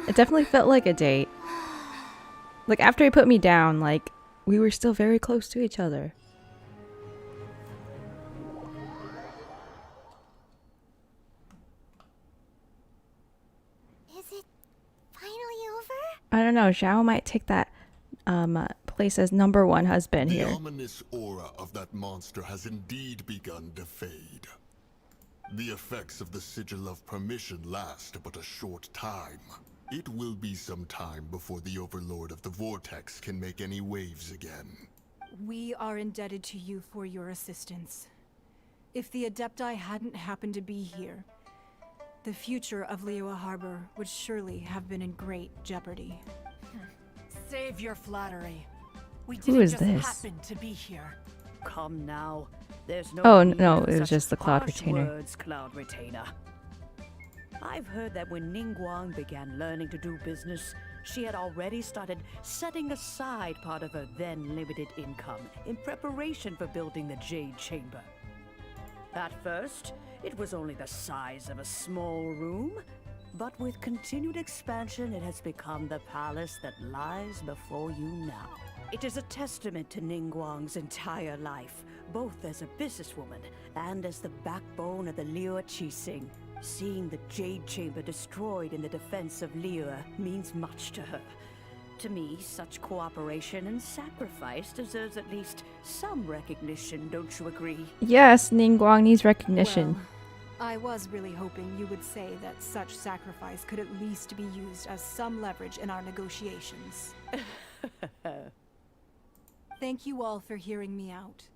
It definitely felt like a date. Like after he put me down, like we were still very close to each other. Is it finally over? I don't know. Xiao might take that place as #1 husband here. The ominous aura of that monster has indeed begun to fade. The effects of the Sigil of Permission last but a short time. It will be some time before the Overlord of the Vortex can make any waves again. We are indebted to you for your assistance. If the Adepti hadn't happened to be here, the future of Liyue Harbor would surely have been in great jeopardy. Save your flattery. We Who didn't is just this? happen to be here. Come now. There's no Oh, need no, for it was such just the Cloud harsh Retainer. words, Cloud Retainer. I've heard that when Ningguang began learning to do business, she had already started setting aside part of her then limited income in preparation for building the Jade Chamber. At first, it was only the size of a small room, but with continued expansion, it has become the palace that lies before you now. It is a testament to Ningguang's entire life, both as a businesswoman and as the backbone of the Liyue Qixing. Seeing the Jade Chamber destroyed in the defense of Liyue means much to her. To me, such cooperation and sacrifice deserves at least some recognition, don't you agree? Yes, Ningguang needs recognition. Well, I was really hoping you would say that such sacrifice could at least be used as some leverage in our negotiations. Thank you all for hearing me out.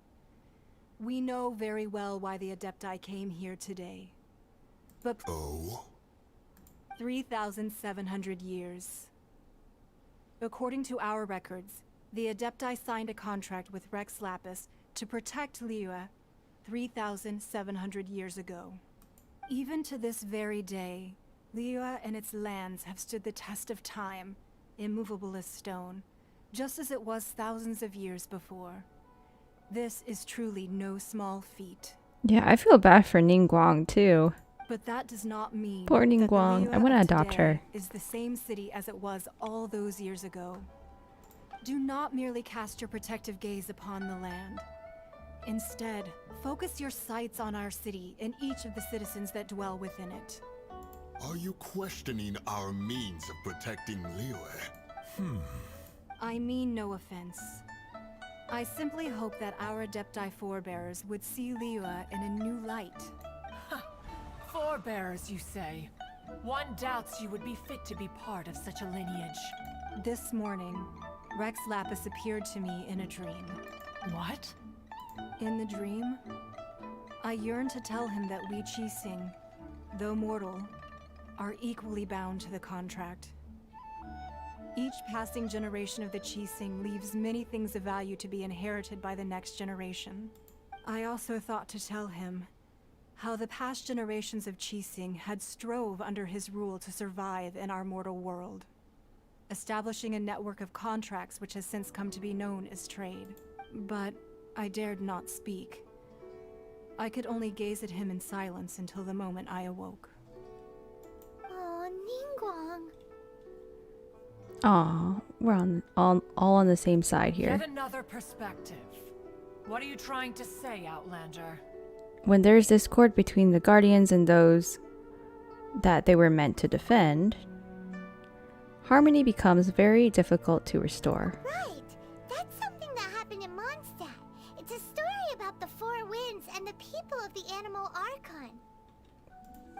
We know very well why the Adepti came here today. But 3,700 years. According to our records, the Adepti signed a contract with Rex Lapis to protect Liyue 3,700 years ago. Even to this very day, Liyue and its lands have stood the test of time, immovable as stone, just as it was thousands of years before. This is truly no small feat. Yeah, I feel bad for Ningguang too. But that does not mean Poor that the Ningguang. Liyue I want to of adopt today her. is the same city as it was all those years ago. Do not merely cast your protective gaze upon the land. Instead, focus your sights on our city and each of the citizens that dwell within it. Are you questioning our means of protecting Liyue? I mean no offense. I simply hope that our Adepti forebearers would see Liyue in a new light. Forebearers, you say? One doubts you would be fit to be part of such a lineage. This morning, 𝒔𝒊𝒄 appeared to me in a dream. What? In the dream, I yearned to tell him that we Qixing, though mortal, are equally bound to the contract. Each passing generation of the Qixing leaves many things of value to be inherited by the next generation. I also thought to tell him how the past generations of Qixing had strove under his rule to survive in our mortal world, establishing a network of contracts which has since come to be known as trade. But I dared not speak. I could only gaze at him in silence until the moment I awoke. Oh, Ningguang. Aw, we're all on the same side here. Get another perspective. What are you trying to say, Outlander? When there's discord between the Guardians and those that they were meant to defend, harmony becomes very difficult to restore. Right! That's something that happened in Mondstadt. It's a story about the Four Winds and the people of the Animal Archon.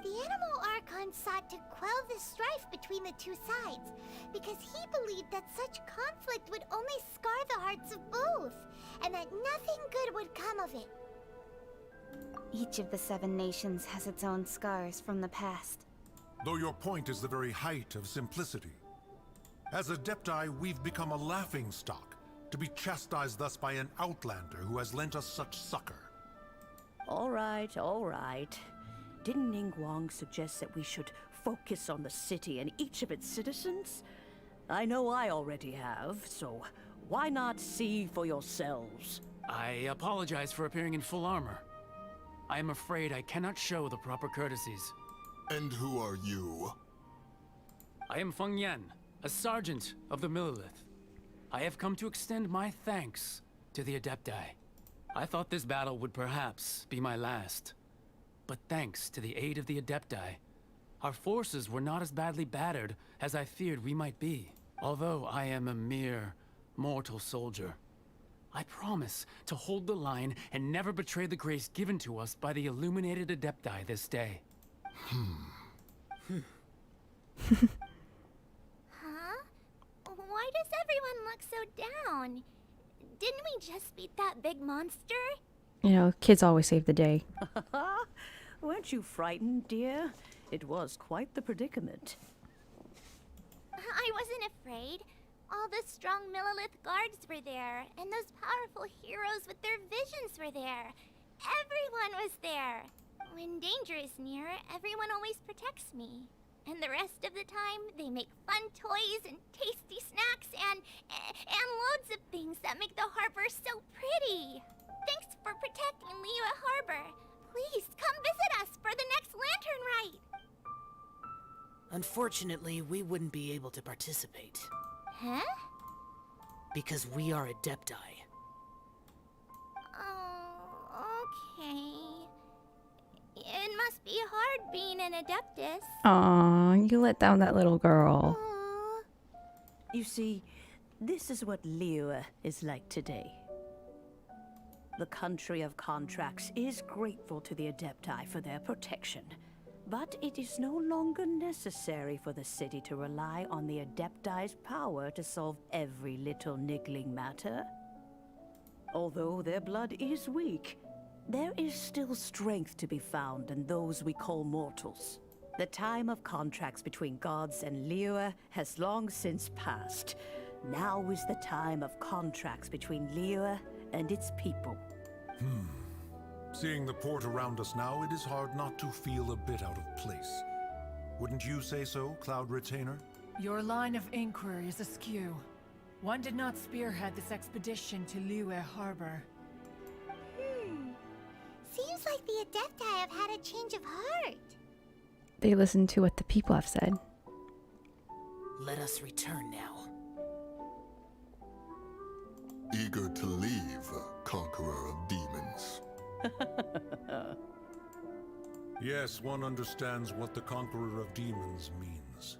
The Animal Archon sought to quell the strife between the two sides, because he believed that such conflict would only scar the hearts of both, and that nothing good would come of it. Each of the 7 nations has its own scars from the past. Though your point is the very height of simplicity. As Adepti, we've become a laughingstock, to be chastised thus by an outlander who has lent us such succor. All right, all right. Didn't Ningguang suggest that we should focus on the city and each of its citizens? I know I already have, so why not see for yourselves? I apologize for appearing in full armor. I am afraid I cannot show the proper courtesies. And who are you? I am Feng Yan, a sergeant of the Millelith. I have come to extend my thanks to the Adepti. I thought this battle would perhaps be my last. But thanks to the aid of the Adepti, our forces were not as badly battered as I feared we might be. Although I am a mere mortal soldier, I promise to hold the line and never betray the grace given to us by the illuminated Adepti this day. Huh? Why does everyone look so down? Didn't we just beat that big monster? You know, kids always save the day. Weren't you frightened, dear? It was quite the predicament. I wasn't afraid. All the strong Millelith guards were there, and those powerful heroes with their visions were there. Everyone was there. When danger is near, everyone always protects me. And the rest of the time, they make fun toys and tasty snacks and loads of things that make the harbor so pretty. Thanks for protecting Liyue Harbor. Please come visit us for the next lantern rite. Unfortunately, we wouldn't be able to participate. Huh? Because we are Adepti. Oh, okay. It must be hard being an Adeptus. Aw, you let down that little girl. You see, this is what Liyue is like today. The country of contracts is grateful to the Adepti for their protection. But it is no longer necessary for the city to rely on the Adepti's power to solve every little niggling matter. Although their blood is weak, there is still strength to be found in those we call mortals. The time of contracts between gods and Liyue has long since passed. Now is the time of contracts between Liyue and its people. Seeing the port around us now, it is hard not to feel a bit out of place. Wouldn't you say so, Cloud Retainer? Your line of inquiry is askew. One did not spearhead this expedition to Liyue Harbor. Seems like the Adepti have had a change of heart. They listen to what the people have said. Let us return now. Eager to leave, Conqueror of Demons. Yes, one understands what the Conqueror of Demons means.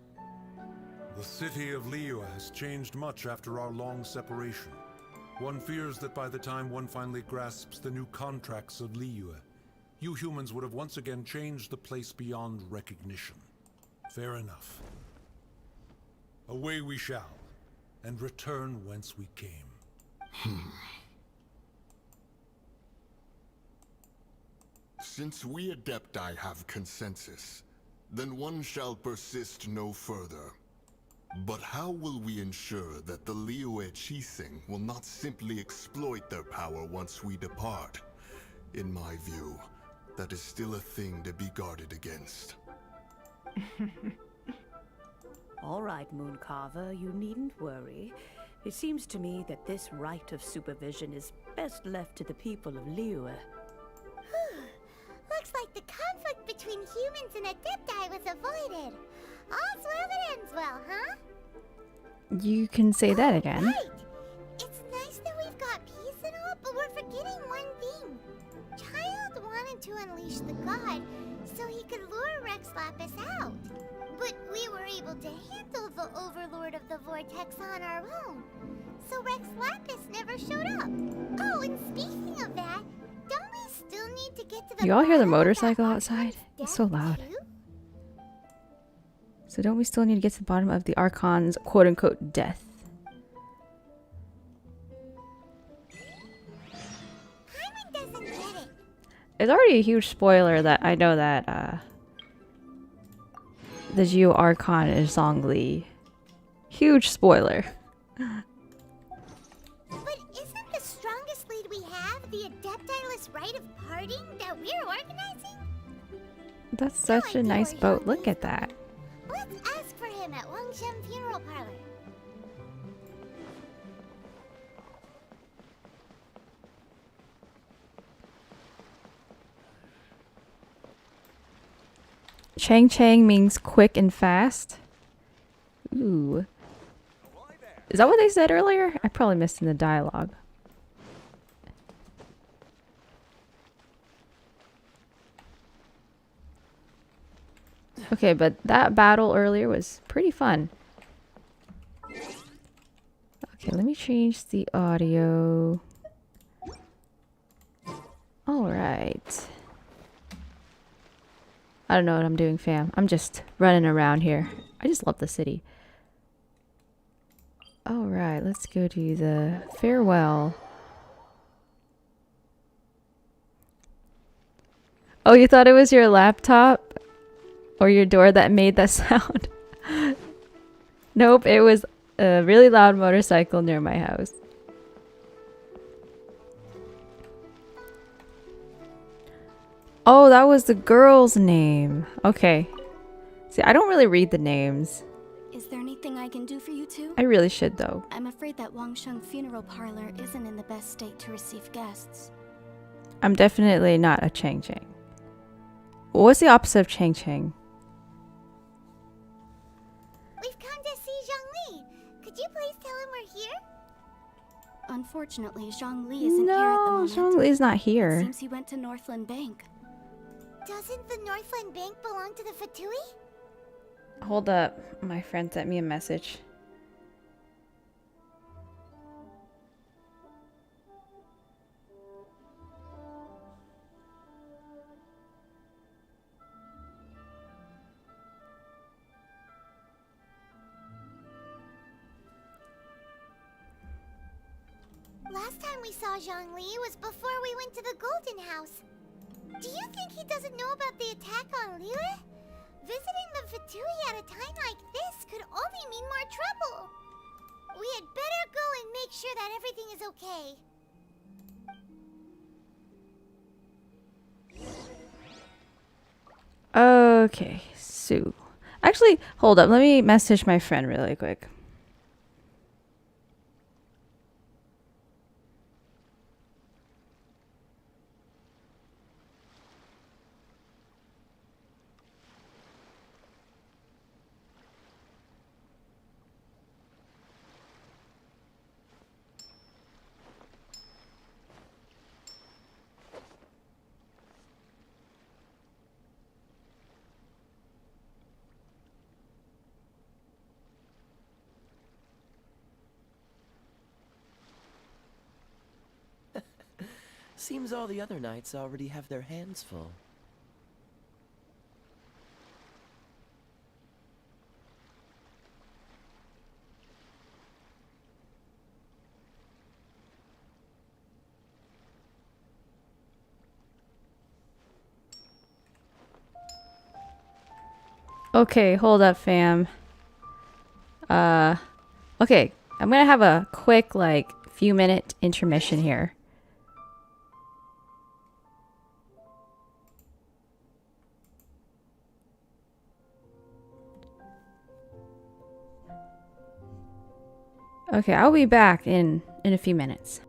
The city of Liyue has changed much after our long separation. One fears that by the time one finally grasps the new contracts of Liyue, you humans would have once again changed the place beyond recognition. Fair enough. Away we shall, and return whence we came. Since we Adepti have consensus, then one shall persist no further. But how will we ensure that the Liyue Qixing will not simply exploit their power once we depart? In my view, that is still a thing to be guarded against. All right, Mooncarver, you needn't worry. It seems to me that this right of supervision is best left to the people of Liyue. Looks like the conflict between humans and Adepti was avoided. All's well that ends well, huh? You can say that again. Right. It's nice that we've got peace and all, but we're forgetting one thing. Childe wanted to unleash the god so he could lure 𝑰𝒔𝒊𝒄 out. But we were able to handle the overlord of the vortex on our own. So 𝑰𝒔𝒊𝒄 never showed up. Oh, and speaking of that, don't we still need to get to the You all hear the bottom of motorcycle that outside? Archon's It's so death, loud. too? So don't we still need to get to the bottom of the Archon's quote-unquote death? Paimon doesn't get it. It's already a huge spoiler that I know that the Geo Archon is Zhongli. Huge spoiler. But isn't the strongest lead we have the Adepti-less rite of parting that we're organizing? That's such a nice boat. Look at that. Let's ask for him at 𝑰𝒔𝒍𝒂𝒏𝒅 funeral parlor. Chang Chang means quick and fast. Ooh. Is that what they said earlier? I probably missed in the dialogue. Okay, but that battle earlier was pretty fun. Okay, let me change the audio. Alright. I don't know what I'm doing, fam. I'm just running around here. I just love the city. Alright, let's go to the farewell. Oh, you thought it was your laptop? Or your door that made that sound? Nope, it was a really loud motorcycle near my house. Oh, that was the girl's name. Okay. See, I don't really read the names. Is there anything I can do for you two? I really should, though. I'm afraid that 𝑰𝒔𝒍𝒂𝒏𝒅 funeral parlor isn't in the best state to receive guests. I'm definitely not a Chang Chang. What's the opposite of Chang Chang? We've come to see Zhongli. Could you please tell him we're here? Unfortunately, Zhongli isn't here at the moment. Zhongli's not here. It seems he went to Northland Bank. Doesn't the Northland Bank belong to the Fatui? Hold up. My friend sent me a message. Last time we saw Zhongli was before we went to the Golden House. Do you think he doesn't know about the attack on Liyue? Visiting the Fatui at a time like this could only mean more trouble. We had better go and make sure that everything is okay. Okay, so... Actually, hold up. Let me message my friend really quick. Seems all the other knights already have their hands full. Okay, hold up, fam. Okay, I'm gonna have a quick, like, few minute intermission here. Okay, I'll be back in a few minutes.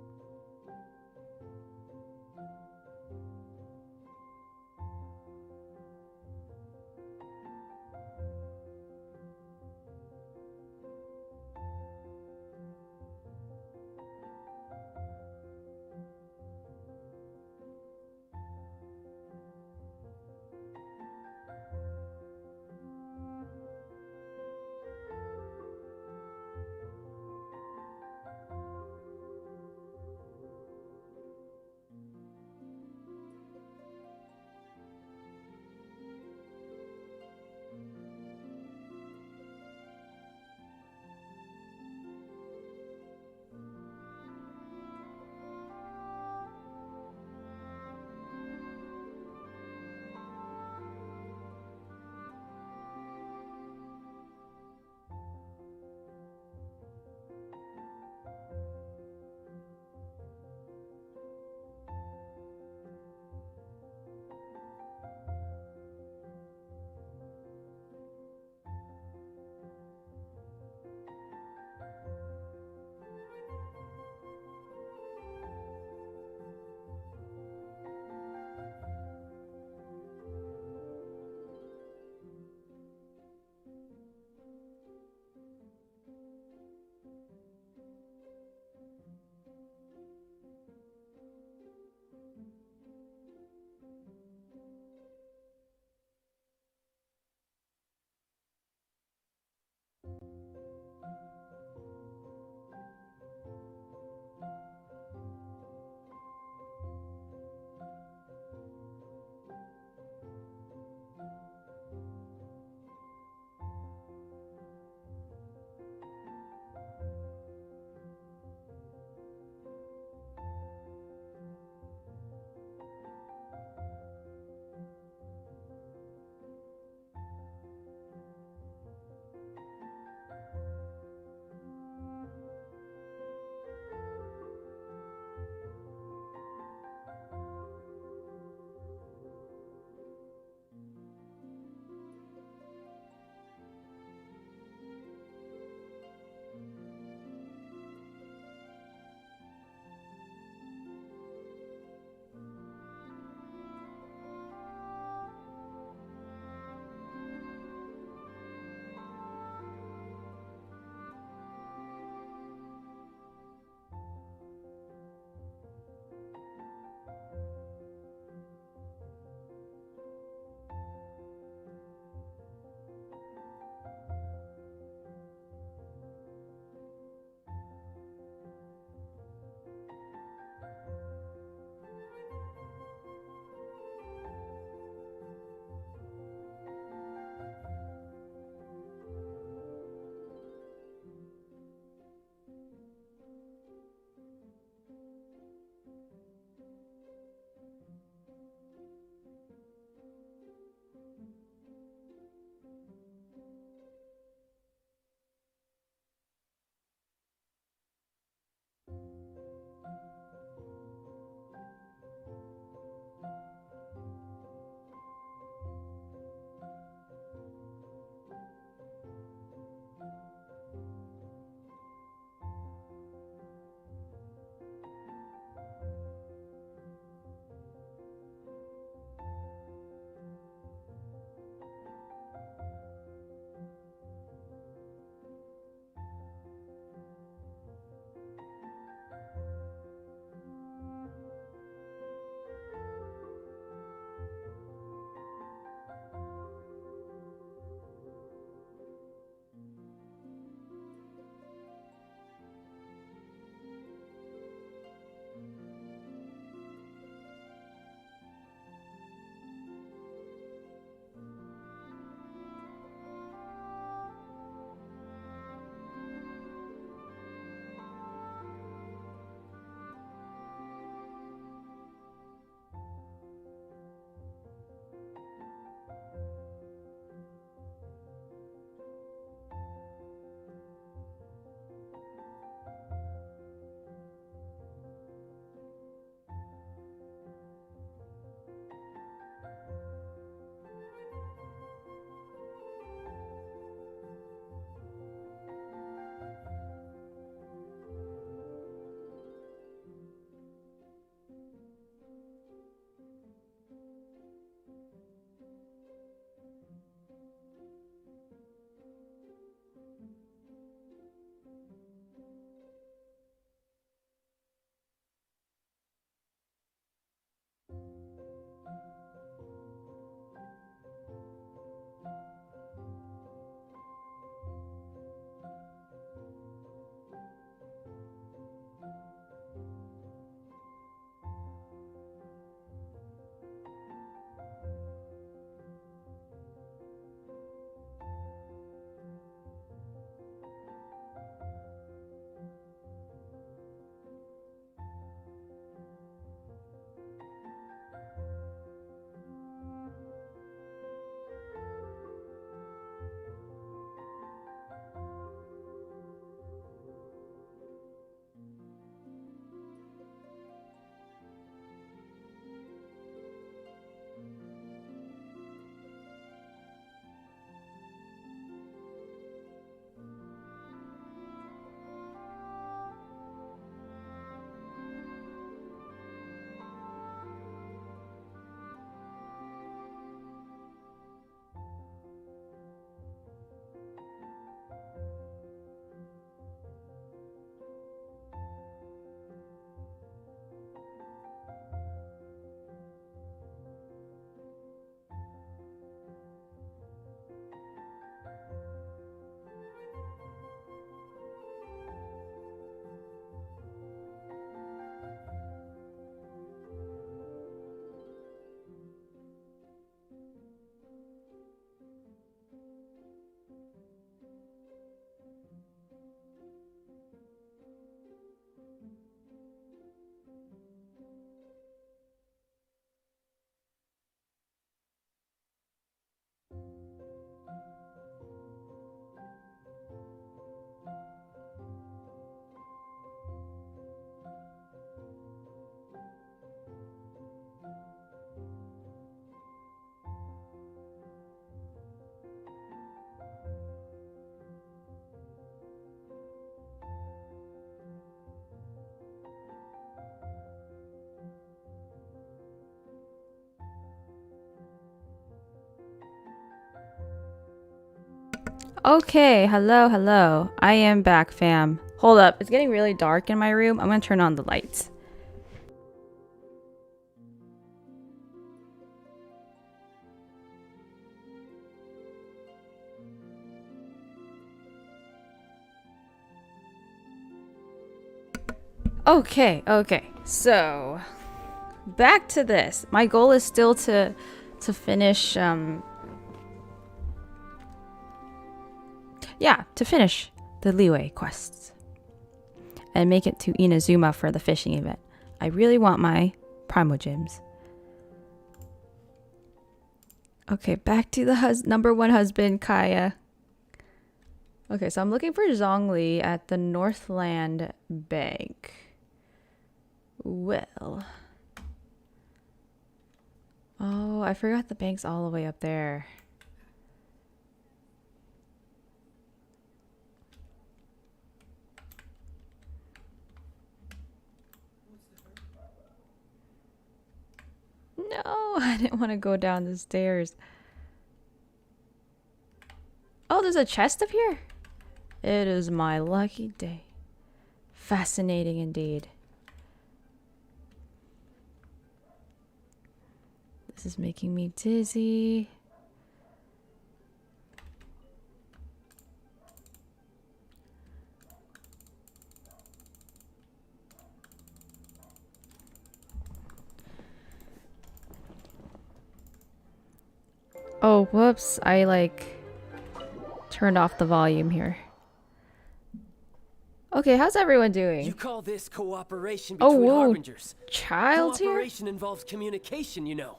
Okay, hello. I am back, fam. Hold up, it's getting really dark in my room. I'm gonna turn on the lights. Okay. So, back to this. My goal is still to finish to finish the Liyue quests and make it to Inazuma for the fishing event. I really want my Primogems. Okay, back to the #1 husband, Kaya. Okay, so I'm looking for Zhongli at the Northland Bank. Well. Oh, I forgot the bank's all the way up there. No, I didn't want to go down the stairs. Oh, there's a chest up here? It is my lucky day. Fascinating indeed. This is making me dizzy. Oh, whoops. I turned off the volume here. Okay, how's everyone doing? You call this cooperation between harbingers? Childe here? Cooperation involves communication, you know.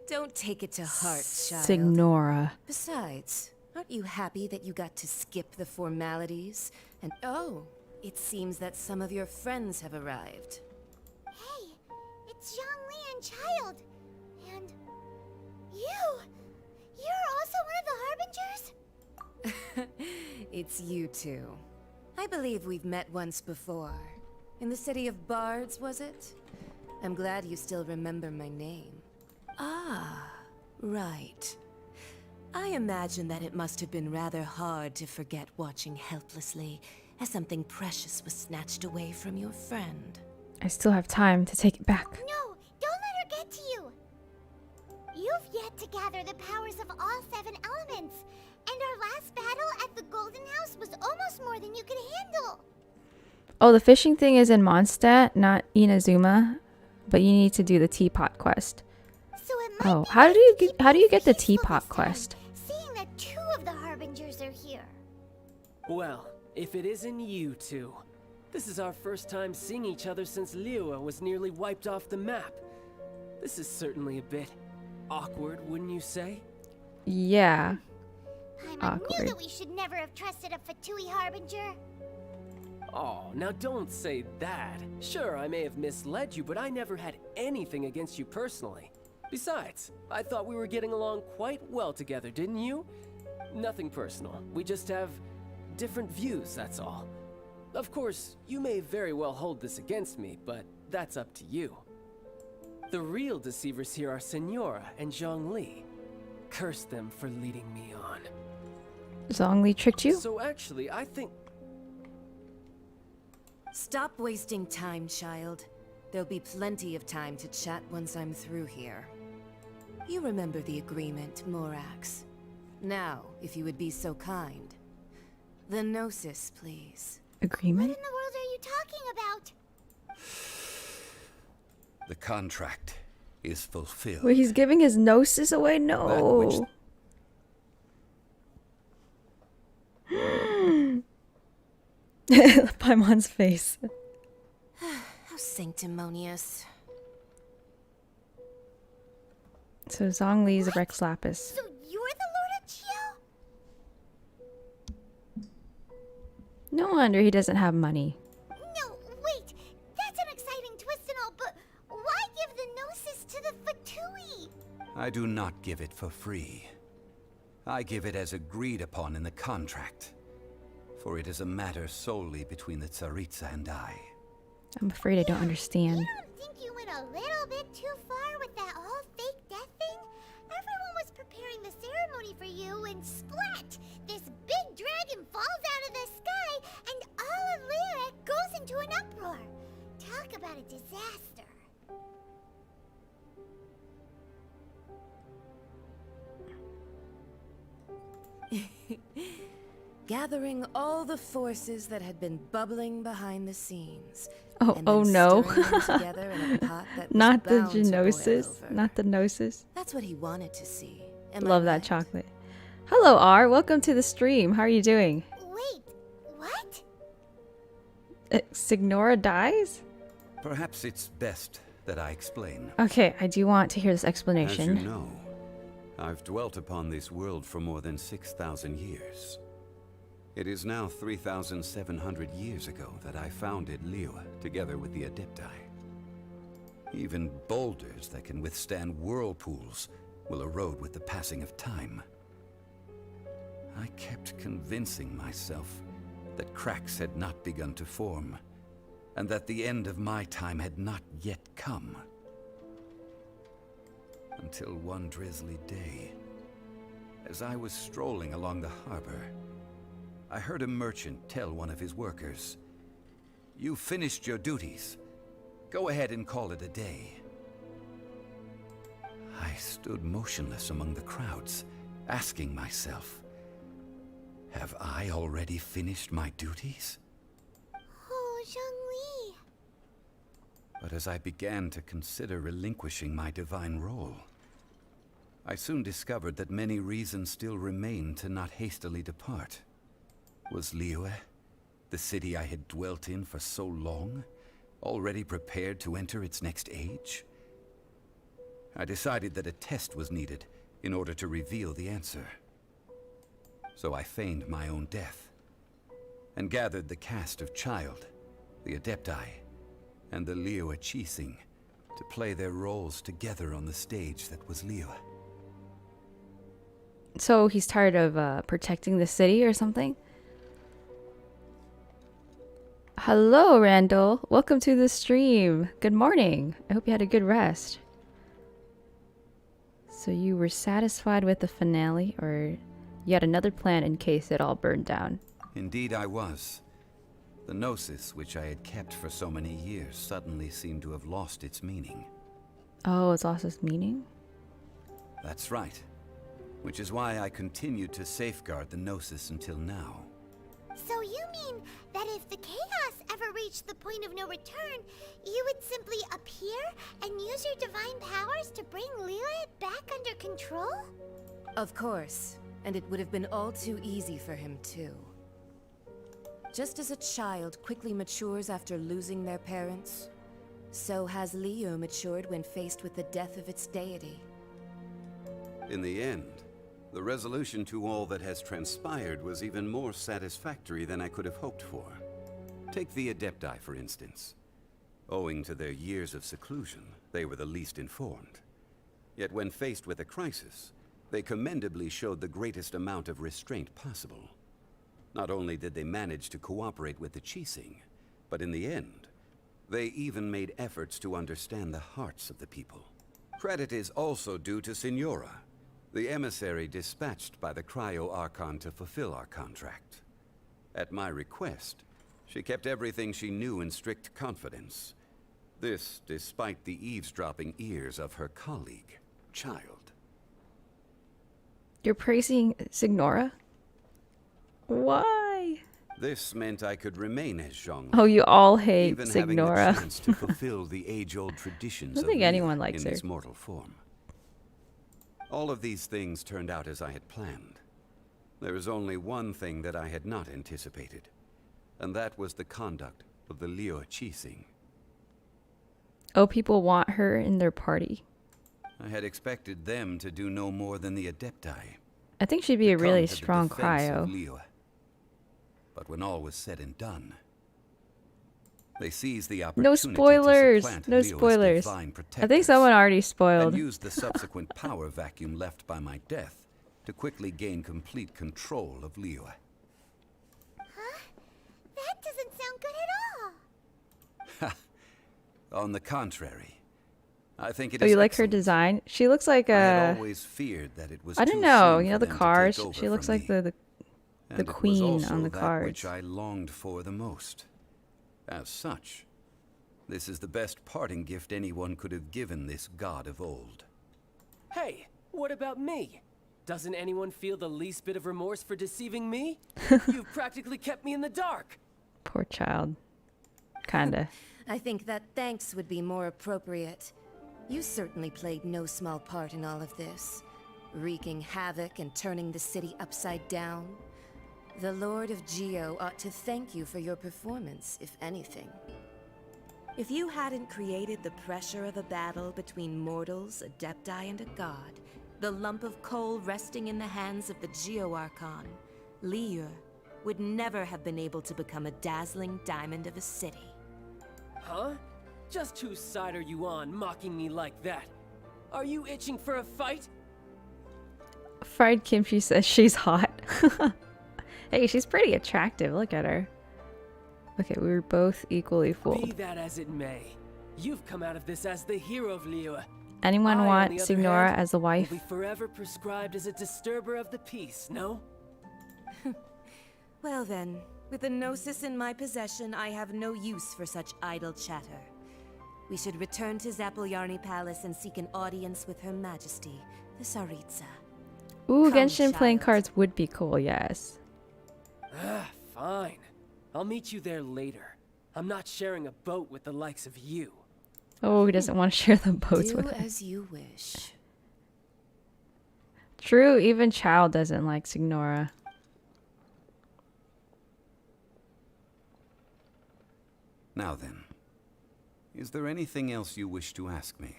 Don't take it to heart, child. Signora. Besides, aren't you happy that you got to skip the formalities? And oh, it seems that some of your friends have arrived. Hey, it's Zhongli and Childe. And you're also one of the harbingers? It's you two. I believe we've met once before. In the city of Bards, was it? I'm glad you still remember my name. Ah, right. I imagine that it must have been rather hard to forget watching helplessly as something precious was snatched away from your friend. I still have time to take it back. No, don't let her get to you. You've yet to gather the powers of all 7 elements. And our last battle at the Golden House was almost more than you could handle. Oh, the fishing thing is in Mondstadt, not Inazuma, but you need to do the teapot quest. So it might be how do you get the teapot quest? Seeing that 2 of the harbingers are here. Well, if it isn't you two. This is our first time seeing each other since Liyue was nearly wiped off the map. This is certainly a bit awkward, wouldn't you say? Yeah. I knew that we should never have trusted a Fatui harbinger. Oh, now don't say that. Sure, I may have misled you, but I never had anything against you personally. Besides, I thought we were getting along quite well together, didn't you? Nothing personal. We just have different views, that's all. Of course, you may very well hold this against me, but that's up to you. The real deceivers here are Signora and Zhongli. Curse them for leading me on. Zhongli tricked you? So actually, I think... Stop wasting time, child. There'll be plenty of time to chat once I'm through here. You remember the agreement, 𝒣𝒂𝒄. Now, if you would be so kind. The Gnosis, please. Agreement? What in the world are you talking about? The contract is fulfilled. Wait, he's giving his Gnosis away? No. Paimon's face. How sanctimonious. So Zhongli's 𝒔𝒊𝒄. So you're the Lord of Chiao? No wonder he doesn't have money. No, wait. That's an exciting twist and all, but why give the Gnosis to the Fatui? I do not give it for free. I give it as agreed upon in the contract. For it is a matter solely between the Tsaritsa and I. I'm afraid I don't understand. You don't think you went a little bit too far with that whole fake death thing? Everyone was preparing the ceremony for you and splat! disaster. Gathering all the forces that had been bubbling behind the scenes. Oh no. Together in a pot that was Not the bound to boil genosis. over. Not the gnosis. That's what he wanted to see. Am I Love that right? chocolate. Hello, R. Welcome to the stream. How are you doing? Wait, what? Signora dies? Perhaps it's best that I explain. Okay, I do want to hear this As explanation. you know, I've dwelt upon this world for more than 6,000 years. It is now 3,700 years ago that I founded Liyue together with the Adepti. Even boulders that can withstand whirlpools will erode with the passing of time. I kept convincing myself that cracks had not begun to form, and that the end of my time had not yet come. Until one drizzly day, as I was strolling along the harbor, I heard a merchant tell one of his workers, "You finished your duties. Go ahead and call it a day." I stood motionless among the crowds, asking myself, have I already finished my duties? Oh, Zhongli. But as I began to consider relinquishing my divine role, I soon discovered that many reasons still remained to not hastily depart. Was Liyue, the city I had dwelt in for so long, already prepared to enter its next age? I decided that a test was needed in order to reveal the answer. So I feigned my own death, and gathered the cast of Childe, the Adepti, and the Liyue Qixing to play their roles together on the stage that was Liyue. So he's tired of protecting the city or something? Hello, Randall. Welcome to the stream. Good morning. I hope you had a good rest. So you were satisfied with the finale, or you had another plan in case it all burned down? Indeed I was. The gnosis, which I had kept for so many years, suddenly seemed to have lost its meaning. Oh, it's lost its meaning? That's right. Which is why I continued to safeguard the gnosis until now. So you mean that if the chaos ever reached the point of no return, you would simply appear and use your divine powers to bring Liyue back under control? Of course, and it would have been all too easy for him too. Just as a child quickly matures after losing their parents, so has Liyue matured when faced with the death of its deity. In the end, the resolution to all that has transpired was even more satisfactory than I could have hoped for. Take the Adepti, for instance. Owing to their years of seclusion, they were the least informed. Yet when faced with a crisis, they commendably showed the greatest amount of restraint possible. Not only did they manage to cooperate with the Qixing, but in the end, they even made efforts to understand the hearts of the people. Credit is also due to Signora, the emissary dispatched by the Cryo-Archon to fulfill our contract. At my request, she kept everything she knew in strict confidence. This despite the eavesdropping ears of her colleague, Childe. You're praising Signora? Why? This meant I could remain as Zhongli. Oh, you all hate even Signora. having the chance to fulfill the age-old traditions I don't think of anyone Liyue likes in her. its mortal form. All of these things turned out as I had planned. There is only one thing that I had not anticipated, and that was the conduct of the Liyue Qixing. Oh, people want her in their party. I had expected them to do no more than the Adepti. I think she'd be a to really come to the strong defense of cryo. Liyue. But when all was said and done, they seized the opportunity No spoilers. to supplant No Liyue's spoilers. divine I think protectors someone already spoiled. and used the subsequent power vacuum left by my death to quickly gain complete control of Liyue. Huh? That doesn't sound good at all. On the contrary, I think it Oh, is you like her excellent. design? She looks like I had a... always feared that it was I don't too know. soon You know for the them to cars? take over She looks from like me. the And it was queen also on the that cards. which I longed for the most. As such, This is the best parting gift anyone could have given this god of old. Hey, what about me? Doesn't anyone feel the least bit of remorse for deceiving me? You've practically kept me in the dark. Poor child. Kinda. I think that thanks would be more appropriate. You certainly played no small part in all of this, wreaking havoc and turning the city upside down. The Lord of Geo ought to thank you for your performance, if anything. If you hadn't created the pressure of a battle between mortals, adepti, and a god, the lump of coal resting in the hands of the Geo Archon, Liyue, would never have been able to become a dazzling diamond of a city. Huh? Just whose side are you on, mocking me like that? Are you itching for a fight? Fried Kimchi says she's hot. Hey, she's pretty attractive. Look at her. Okay, we were both equally Be fooled. that as it may, you've come out of this as the hero of Liyue. Anyone I, on want the other Signora hand, as a wife? Will be forever prescribed as a disturber of the peace, no? Well then, with the Gnosis in my possession, I have no use for such idle chatter. We should return to 𝒂💄💄 Palace and seek an audience with Her Majesty, the Tsaritsa. Ooh, Come, Genshin playing child. cards would be cool, yes. Fine. I'll meet you there later. I'm not sharing a boat with the likes of you. Oh, he doesn't want to share the boats Do with her. as you wish. True, even Childe doesn't like Signora. Now then, is there anything else you wish to ask me?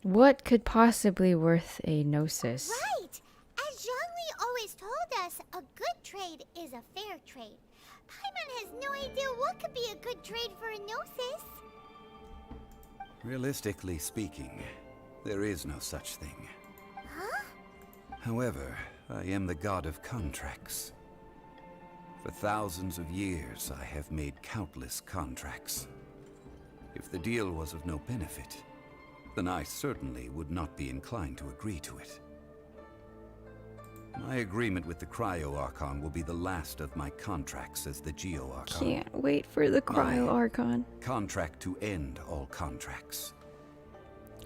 What could possibly worth a gnosis? Right! As Zhongli always told us, a good trade is a fair trade. Paimon has no idea what could be a good trade for a gnosis. Realistically speaking, there is no such thing. Huh? However, I am the god of contracts. For thousands of years, I have made countless contracts. If the deal was of no benefit, then I certainly would not be inclined to agree to it. My agreement with the Cryo Archon will be the last of my contracts as the Geo Archon. Can't wait for the Cryo Archon. Contract to end all contracts.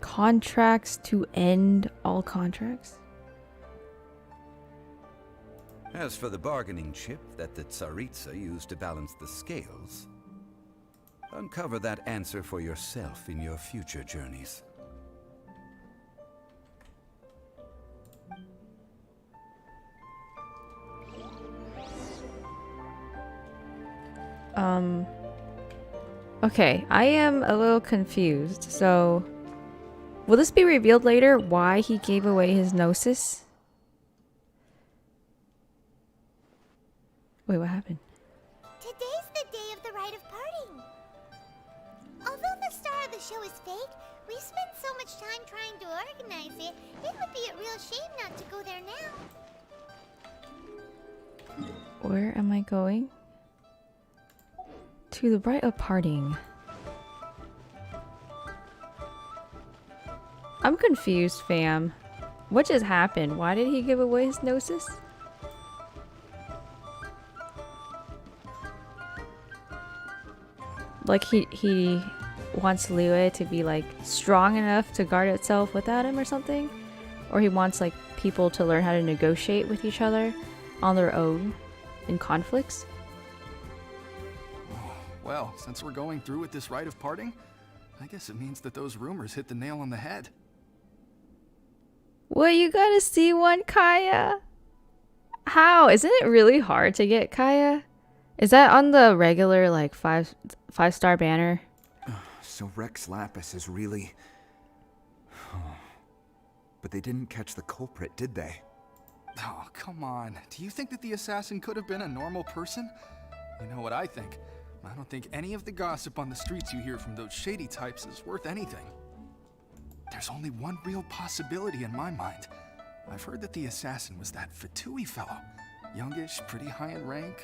Contracts to end all contracts? As for the bargaining chip that the Tsaritsa used to balance the scales, uncover that answer for yourself in your future journeys. Okay, I am a little confused. So, will this be revealed later why he gave away his gnosis? Wait, what happened? Today's the day of the rite of parting. Although the star of the show is fake, we spent so much time trying to organize it, it would be a real shame not to go there now. Where am I going? To the rite of parting. I'm confused, fam. What just happened? Why did he give away his gnosis? Like he wants Liyue to be like strong enough to guard itself without him or something? Or he wants like people to learn how to negotiate with each other on their own in conflicts? Well, since we're going through with this rite of parting, I guess it means that those rumors hit the nail on the head. Well, you gotta see one, Kaya. How? Isn't it really hard to get Kaya? Is that on the regular, like, five-star banner? So 𝒂💄💄 is really... But they didn't catch the culprit, did they? Oh, come on. Do you think that the assassin could have been a normal person? You know what I think? I don't think any of the gossip on the streets you hear from those shady types is worth anything. There's only one real possibility in my mind. I've heard that the assassin was that 𝒂💂 fellow. Youngish, pretty high in rank.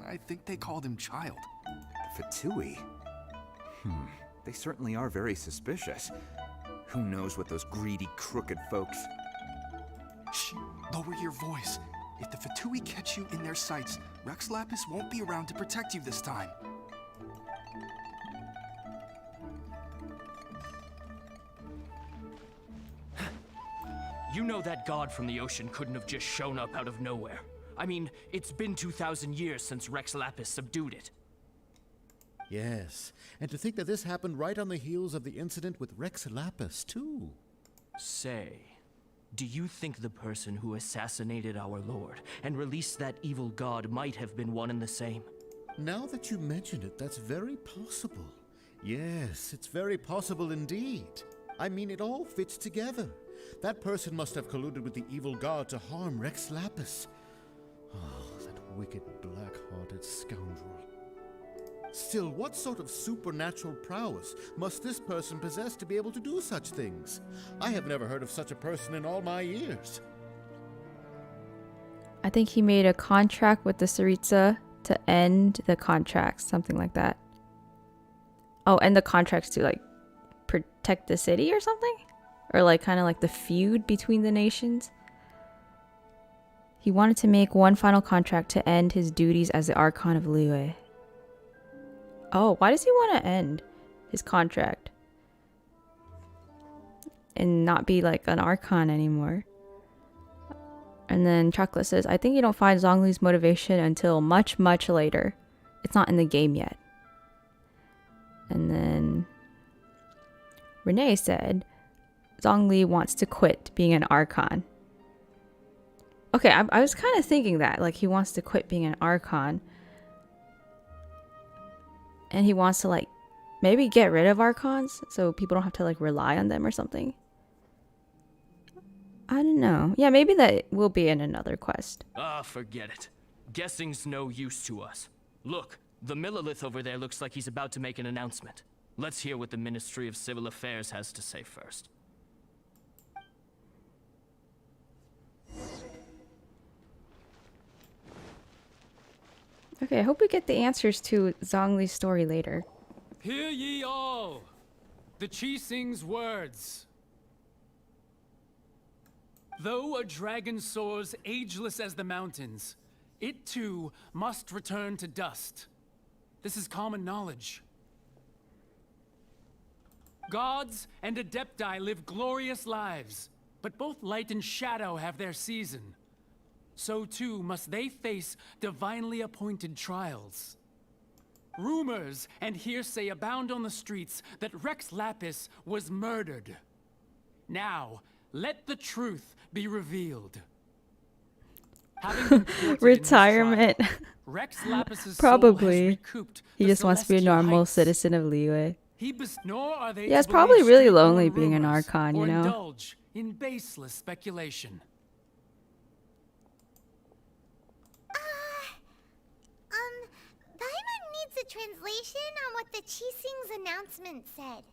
I think they called him Childe. 𝒂💂? They certainly are very suspicious. Who knows what those greedy, crooked folks... Shh! Lower your voice. If the 𝒂💂 catch you in their sights, 𝒂💄💄 won't be around to protect you this time. You know that god from the ocean couldn't have just shown up out of nowhere. I mean, it's been 2,000 years since 𝑰𝒔𝒊𝒄 subdued it. Yes, and to think that this happened right on the heels of the incident with 𝑰𝒔𝒊𝒄, too. Say, do you think the person who assassinated our lord and released that evil god might have been one and the same? Now that you mention it, that's very possible. Yes, it's very possible indeed. I mean, it all fits together. That person must have colluded with the evil god to harm 𝑰𝒔𝒊𝒄. Oh, that wicked, black-hearted scoundrel. Still, what sort of supernatural prowess must this person possess to be able to do such things? I have never heard of such a person in all my years. I think he made a contract with the 𝑠ariza to end the contracts, something like that. Oh, end the contracts to like protect the city or something? Or like kind of like the feud between the nations? He wanted to make one final contract to end his duties as the Archon of Liyue. Oh, why does he want to end his contract? And not be like an Archon anymore? And then Chocolate says, I think you don't find Zhongli's motivation until much, much later. It's not in the game yet. And then Renee said, Zhongli wants to quit being an Archon. Okay, I was kind of thinking that. Like, he wants to quit being an Archon. And he wants to, like, maybe get rid of Archons so people don't have to, like, rely on them or something. I don't know. Yeah, maybe that will be in another quest. Ah, forget it. Guessing's no use to us. Look, the Millelith over there looks like he's about to make an announcement. Let's hear what the Ministry of Civil Affairs has to say first. Okay, I hope we get the answers to Zhongli's story later. Hear ye all, the Qixing's words. Though a dragon soars ageless as the mountains, it too must return to dust. This is common knowledge. Gods and Adepti live glorious lives, but both light and shadow have their season. So too must they face divinely appointed trials. Rumors and hearsay abound on the streets that 𝒔𝒊𝒄 was murdered. Now, let the truth be revealed. Retirement. 𝒔𝒊𝒄's Probably. He just wants to be a normal citizen of Liyue. Yeah, it's probably really lonely being an Archon, you know? Indulge in baseless speculation. Paimon needs a translation on what the Qixing's announcement said.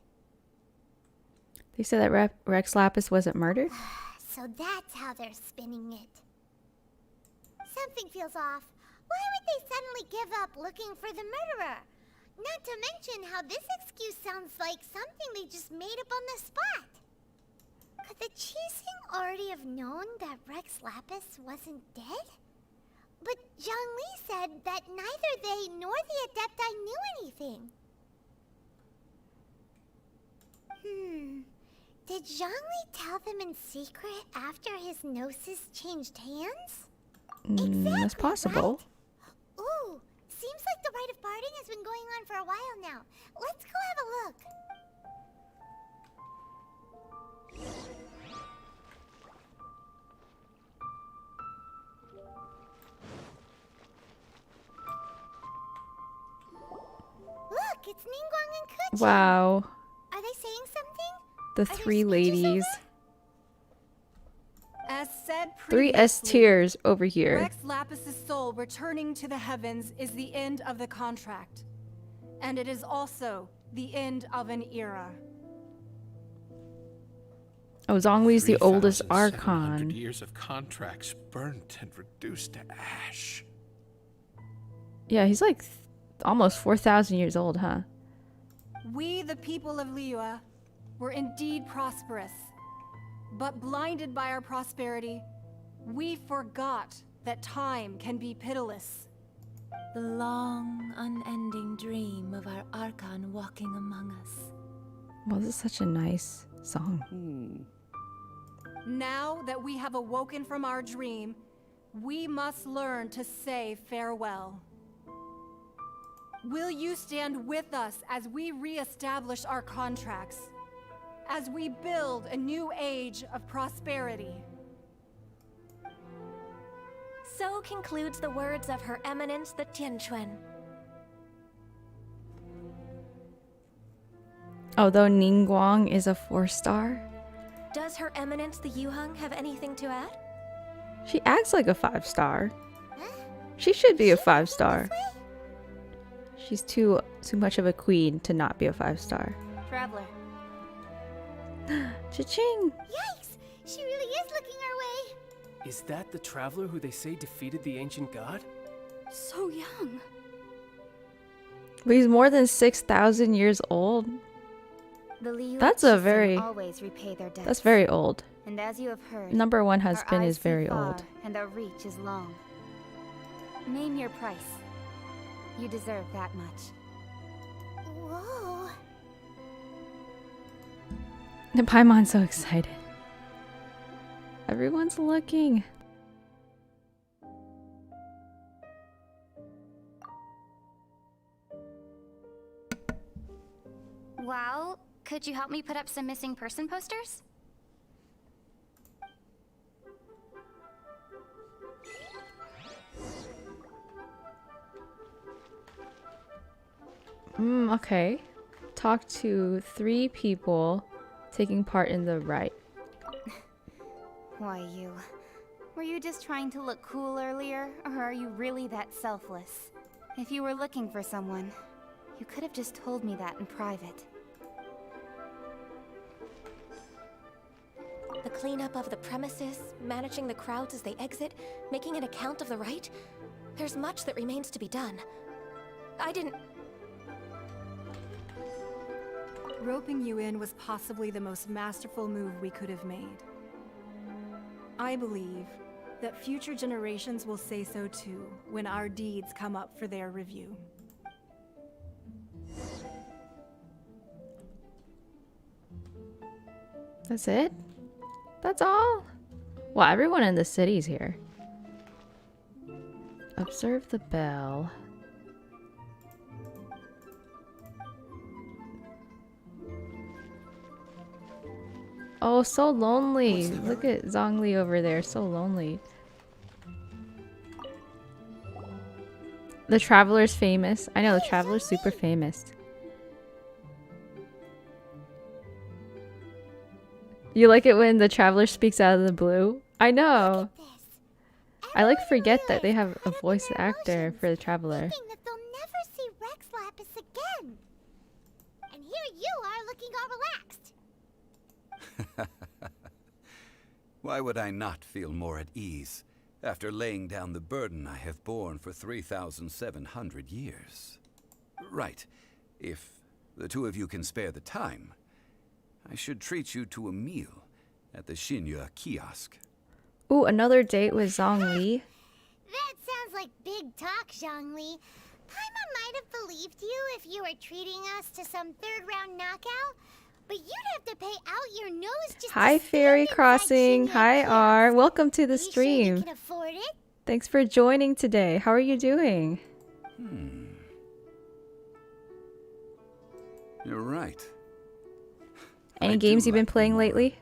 They said that 𝒔𝒊𝒄 wasn't murdered? So that's how they're spinning it. Something feels off. Why would they suddenly give up looking for the murderer? Not to mention how this excuse sounds like something they just made up on the spot. Could the Qixing already have known that 𝒔𝒊𝒄 wasn't dead? But Zhongli said that neither they nor the Adepti knew anything. Did Zhongli tell them in secret after his gnosis changed hands? That's possible. Right? Ooh, seems like the rite of parting has been going on for a while now. Let's go have a look. Look, it's Ningguang and Keqing. Wow. Are they saying something? The three ladies. As said Three S tiers over here. 𝒔𝒊𝒄's soul returning to the heavens is the end of the contract. And it is also the end of an era. Oh, Zhongli's the oldest 3,700 Archon. years of contracts burnt and reduced to ash. Yeah, he's like almost 4,000 years old, huh? We, the people of Liyue, were indeed prosperous. But blinded by our prosperity, we forgot that time can be pitiless. The long, unending dream of our Archon walking among us. Well, this is such a nice song. Now that we have awoken from our dream, we must learn to say farewell. Will you stand with us as we re-establish our contracts? As we build a new age of prosperity? So concludes the words of Her Eminence the Tianquan. Although Ningguang is a 4-star, Does Her Eminence the Yuheng have anything to add? she acts like a 5-star. She should be a 5-star. She's too much of a queen to not be a 5-star. Traveler. Cha-ching! Yikes! She really is looking our way. Is that the traveler who they say defeated the ancient god? So young. But he's more than 6,000 years old. The Liyue That's a Qixing very... always repay their debts. That's very old. And as you have heard, Number 1 our husband eyes is see very far, old. and our reach is long. Name your price. You deserve that much. Whoa. And Paimon's so excited. Everyone's looking. Well, could you help me put up some missing person posters? Okay. Talk to 3 people taking part in the rite. Why you? Were you just trying to look cool earlier, or are you really that selfless? If you were looking for someone, you could have just told me that in private. The cleanup of the premises, managing the crowds as they exit, making an account of the rite? There's much that remains to be done. I didn't... Roping you in was possibly the most masterful move we could have made. I believe that future generations will say so too when our deeds come up for their review. That's it? That's all? Well, everyone in the city's here. Observe the bell. Oh, so lonely. Look at Zhongli over there, so lonely. The Traveler's famous. I know, the Traveler's super famous. You like it when the Traveler speaks out of the blue? I know. I like forget that they have a voice actor for the Traveler. Thinking that they'll never see 𝑰𝒔𝒊𝒄 again. And here you are looking all relaxed. Why would I not feel more at ease after laying down the burden I have borne for 3,700 years? Right. If the 2 of you can spare the time, I should treat you to a meal at the Xinye kiosk. Ooh, another date with Zhongli. That sounds like big talk, Zhongli. Paimon might have believed you if you were treating us to some 3rd-round knockout, but you'd have to pay out your nose just Hi, to Fairy stand Crossing. inside Hi, Xinye R. Welcome to the kiosk. You sure you stream. can afford it? Thanks for joining today. How are you doing? You're right. Any games you've been playing lately?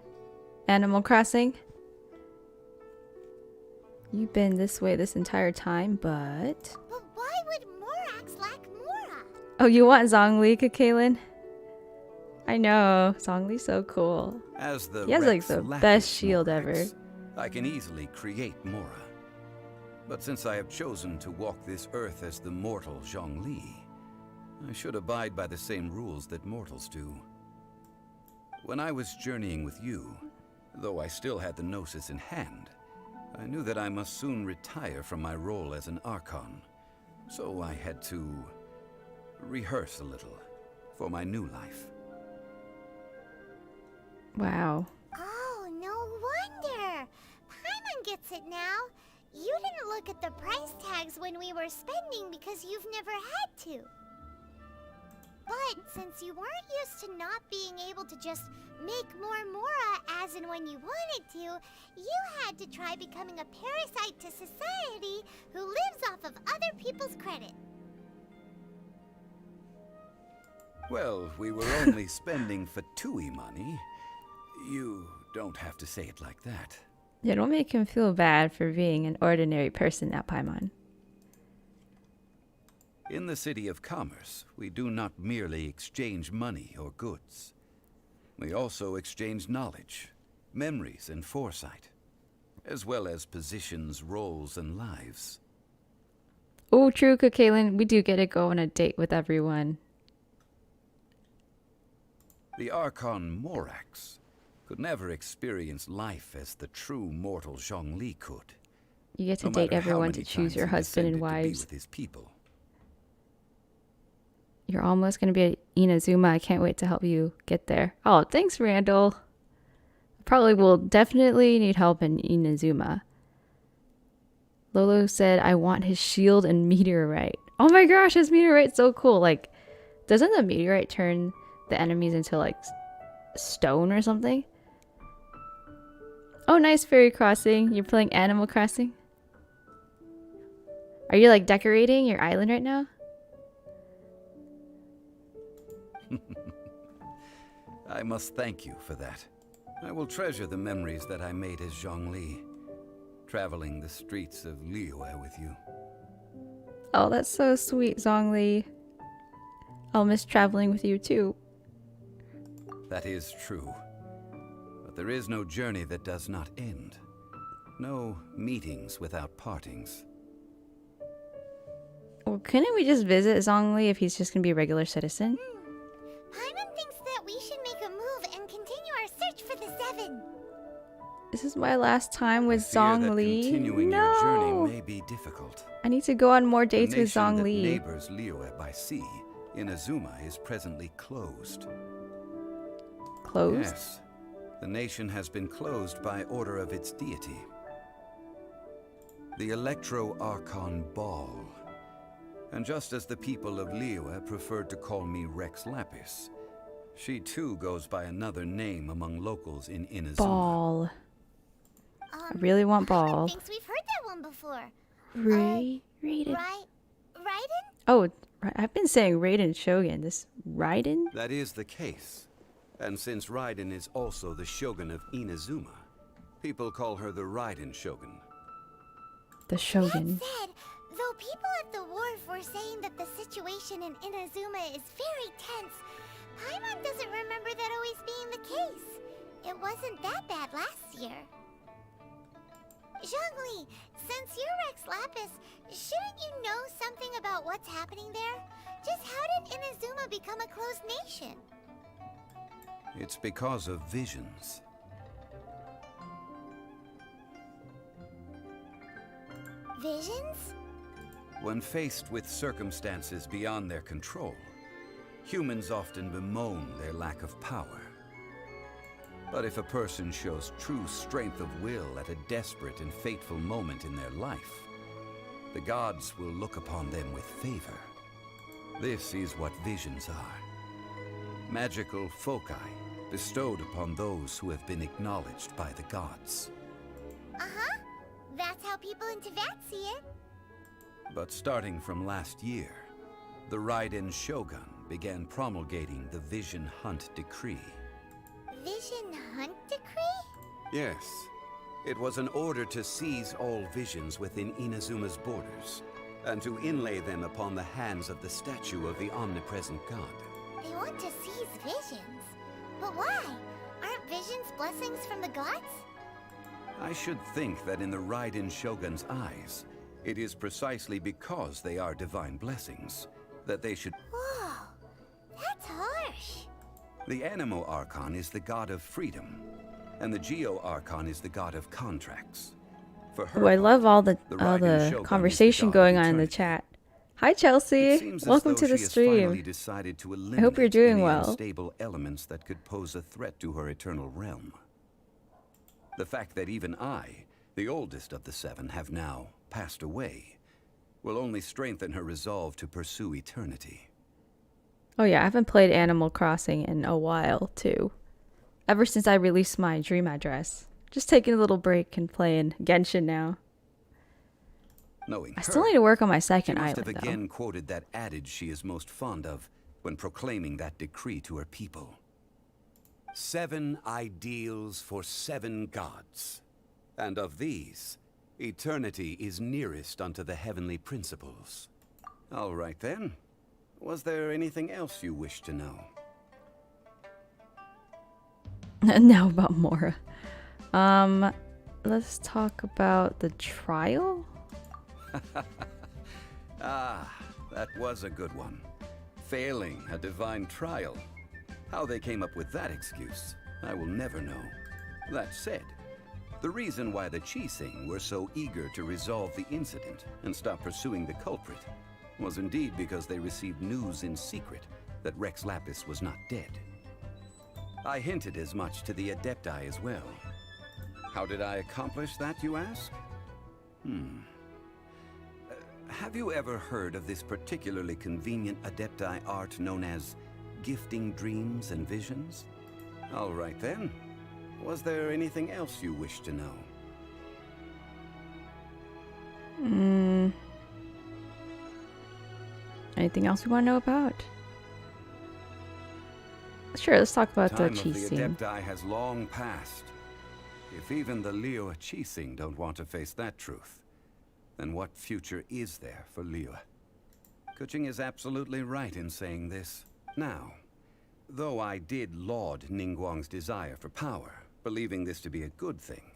Animal Crossing? You've been this way this entire time, but... But why would Morax lack Mora? Oh, you want Zhongli, Kaylin? I know. Zhongli's so cool. As the He has like Rex the Lapis best shield Morax, ever. I can easily create Mora. But since I have chosen to walk this earth as the mortal Zhongli, I should abide by the same rules that mortals do. When I was journeying with you, though I still had the Gnosis in hand, I knew that I must soon retire from my role as an Archon. So I had to rehearse a little for my new life. Wow. Oh, no wonder. Paimon gets it now. You didn't look at the price tags when we were spending because you've never had to. But since you weren't used to not being able to just make more Mora as and when you wanted to, you had to try becoming a parasite to society who lives off of other people's credit. Well, we were only spending Fatui money. You don't have to say it like that. Yeah, don't make him feel bad for being an ordinary person now, Paimon. In the City of Commerce, we do not merely exchange money or goods. We also exchange knowledge, memories, and foresight, as well as positions, roles, and lives. Oh, true, Kaelin. We do get to go on a date with everyone. The Archon Morax could never experience life as the true mortal Zhongli could. You get to no date matter how everyone many to choose times your he husband and descended to be wives. with his people. You're almost going to be at Inazuma. I can't wait to help you get there. Oh, thanks, Randall. Probably will definitely need help in Inazuma. Lolo said, I want his shield and meteorite. Oh my gosh, his meteorite's so cool. Like, doesn't the meteorite turn the enemies into, like, stone or something? Oh, nice, Fairy Crossing. You're playing Animal Crossing? Are you, like, decorating your island right now? I must thank you for that. I will treasure the memories that I made as Zhongli, traveling the streets of Liyue with you. Oh, that's so sweet, Zhongli. I'll miss traveling with you too. That is true. But there is no journey that does not end. No meetings without partings. Well, couldn't we just visit Zhongli if he's just gonna be a regular citizen? Paimon thinks that we should make a move and continue our search for the Seven. This is my last time with Fear that Zhongli. continuing No! your journey may be difficult. I need to go on more dates The with nation that Zhongli. neighbors Liyue by sea, Inazuma, is presently closed. Closed? Yes. The nation has been closed by order of its deity. The Electro-Archon Ball. And just as the people of Liyue preferred to call me 𝑰𝒔𝒊𝒄, she too goes by another name among locals in Inazuma. Ball. I really want Ball. I think we've heard that one before. Raiden. Raiden? Oh, I've been saying Raiden Shogun. This Raiden? That is the case. And since Raiden is also the shogun of Inazuma, people call her the Raiden Shogun. The Shogun. That said, though people at the wharf were saying that the situation in Inazuma is very tense, Paimon doesn't remember that always being the case. It wasn't that bad last year. Zhongli, since you're 𝑰𝒔𝒊𝒄, shouldn't you know something about what's happening there? Just how did Inazuma become a closed nation? It's because of visions. Visions? When faced with circumstances beyond their control, humans often bemoan their lack of power. But if a person shows true strength of will at a desperate and fateful moment in their life, the gods will look upon them with favor. This is what visions are. Magical foci bestowed upon those who have been acknowledged by the gods. Uh-huh. That's how people in Teyvat see it. But starting from last year, the Raiden Shogun began promulgating the Vision Hunt Decree. Vision Hunt Decree? Yes. It was an order to seize all visions within Inazuma's borders, and to inlay them upon the hands of the statue of the omnipresent god. They want to seize visions. But why? Aren't visions blessings from the gods? I should think that in the Raiden Shogun's eyes, it is precisely because they are divine blessings that they should... Whoa, that's harsh. The Anemo Archon is the god of freedom, and the Geo Archon is the god of contracts. For her, Oh, I love all the Raiden Shogun conversation is the god of going on in the eternity. chat. Hi, Chelsea. Welcome to the stream. Decided to I hope you're doing any well. unstable elements that could pose a threat to her eternal realm. The fact that even I, the oldest of the seven, have now passed away, will only strengthen her resolve to pursue eternity. Oh yeah, I haven't played Animal Crossing in a while too. ever since I released my dream address. Just taking a little break and playing Genshin now. Knowing I still need to work on my second she island, must have though. again quoted that adage she is most fond of when proclaiming that decree to her people. 7 ideals for 7 gods. And of these, eternity is nearest unto the heavenly principles. All right then. Was there anything else you wish to know? Now about Mora. Let's talk about the trial. Ah, that was a good one. Failing a divine trial. How they came up with that excuse, I will never know. That said, the reason why the Qixing were so eager to resolve the incident and stop pursuing the culprit was indeed because they received news in secret that Rex Lapis was not dead. I hinted as much to the Adepti as well. How did I accomplish that, you ask? Have you ever heard of this particularly convenient Adepti art known as gifting dreams and visions? All right then. Was there anything else you wish to know? Anything else we want to know about? Sure, let's talk about the Time of Qixing. the Adepti has long passed. If even the Liyue Qixing don't want to face that truth, then what future is there for Liyue? Kuching is absolutely right in saying this. Now, though I did laud Ningguang's desire for power, believing this to be a good thing,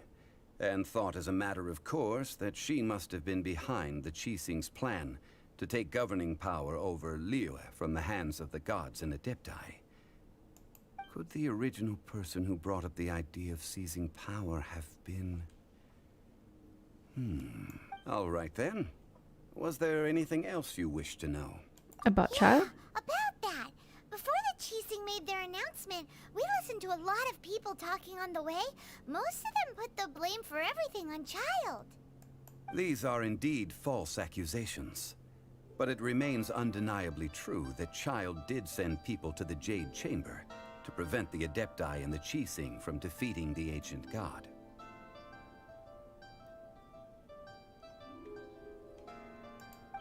and thought as a matter of course that she must have been behind the Qixing's plan to take governing power over Liyue from the hands of the gods and Adepti. Could the original person who brought up the idea of seizing power have been... All right then. Was there anything else you wish to know? About Childe? About that. Before the Qixing made their announcement, we listened to a lot of people talking on the way. Most of them put the blame for everything on Childe. These are indeed false accusations. But it remains undeniably true that Childe did send people to the Jade Chamber to prevent the Adepti and the Qixing from defeating the ancient god.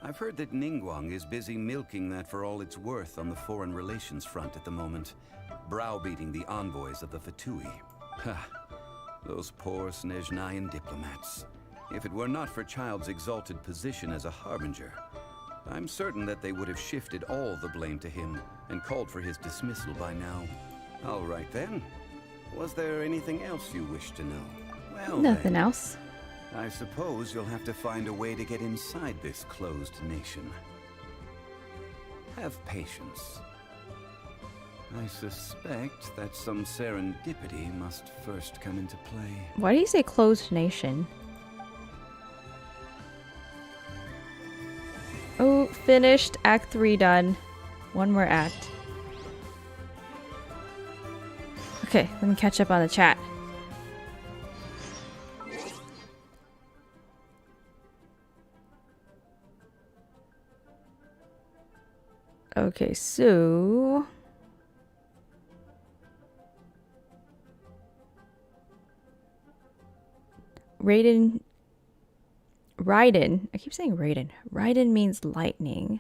I've heard that Ningguang is busy milking that for all it's worth on the foreign relations front at the moment, browbeating the envoys of the Fatui. Ha! Those poor Snezhnayan diplomats. If it were not for Childe's exalted position as a harbinger, I'm certain that they would have shifted all the blame to him and called for his dismissal by now. All right then. Was there anything else you wish to know? Well, Nothing then, else. I suppose you'll have to find a way to get inside this closed nation. Have patience. I suspect that some serendipity must first come into play. Why do you say closed nation? Oh, finished. Act 3 done. One more act. Okay, let me catch up on the chat. Okay, so... Raiden, I keep saying Raiden. Raiden means lightning.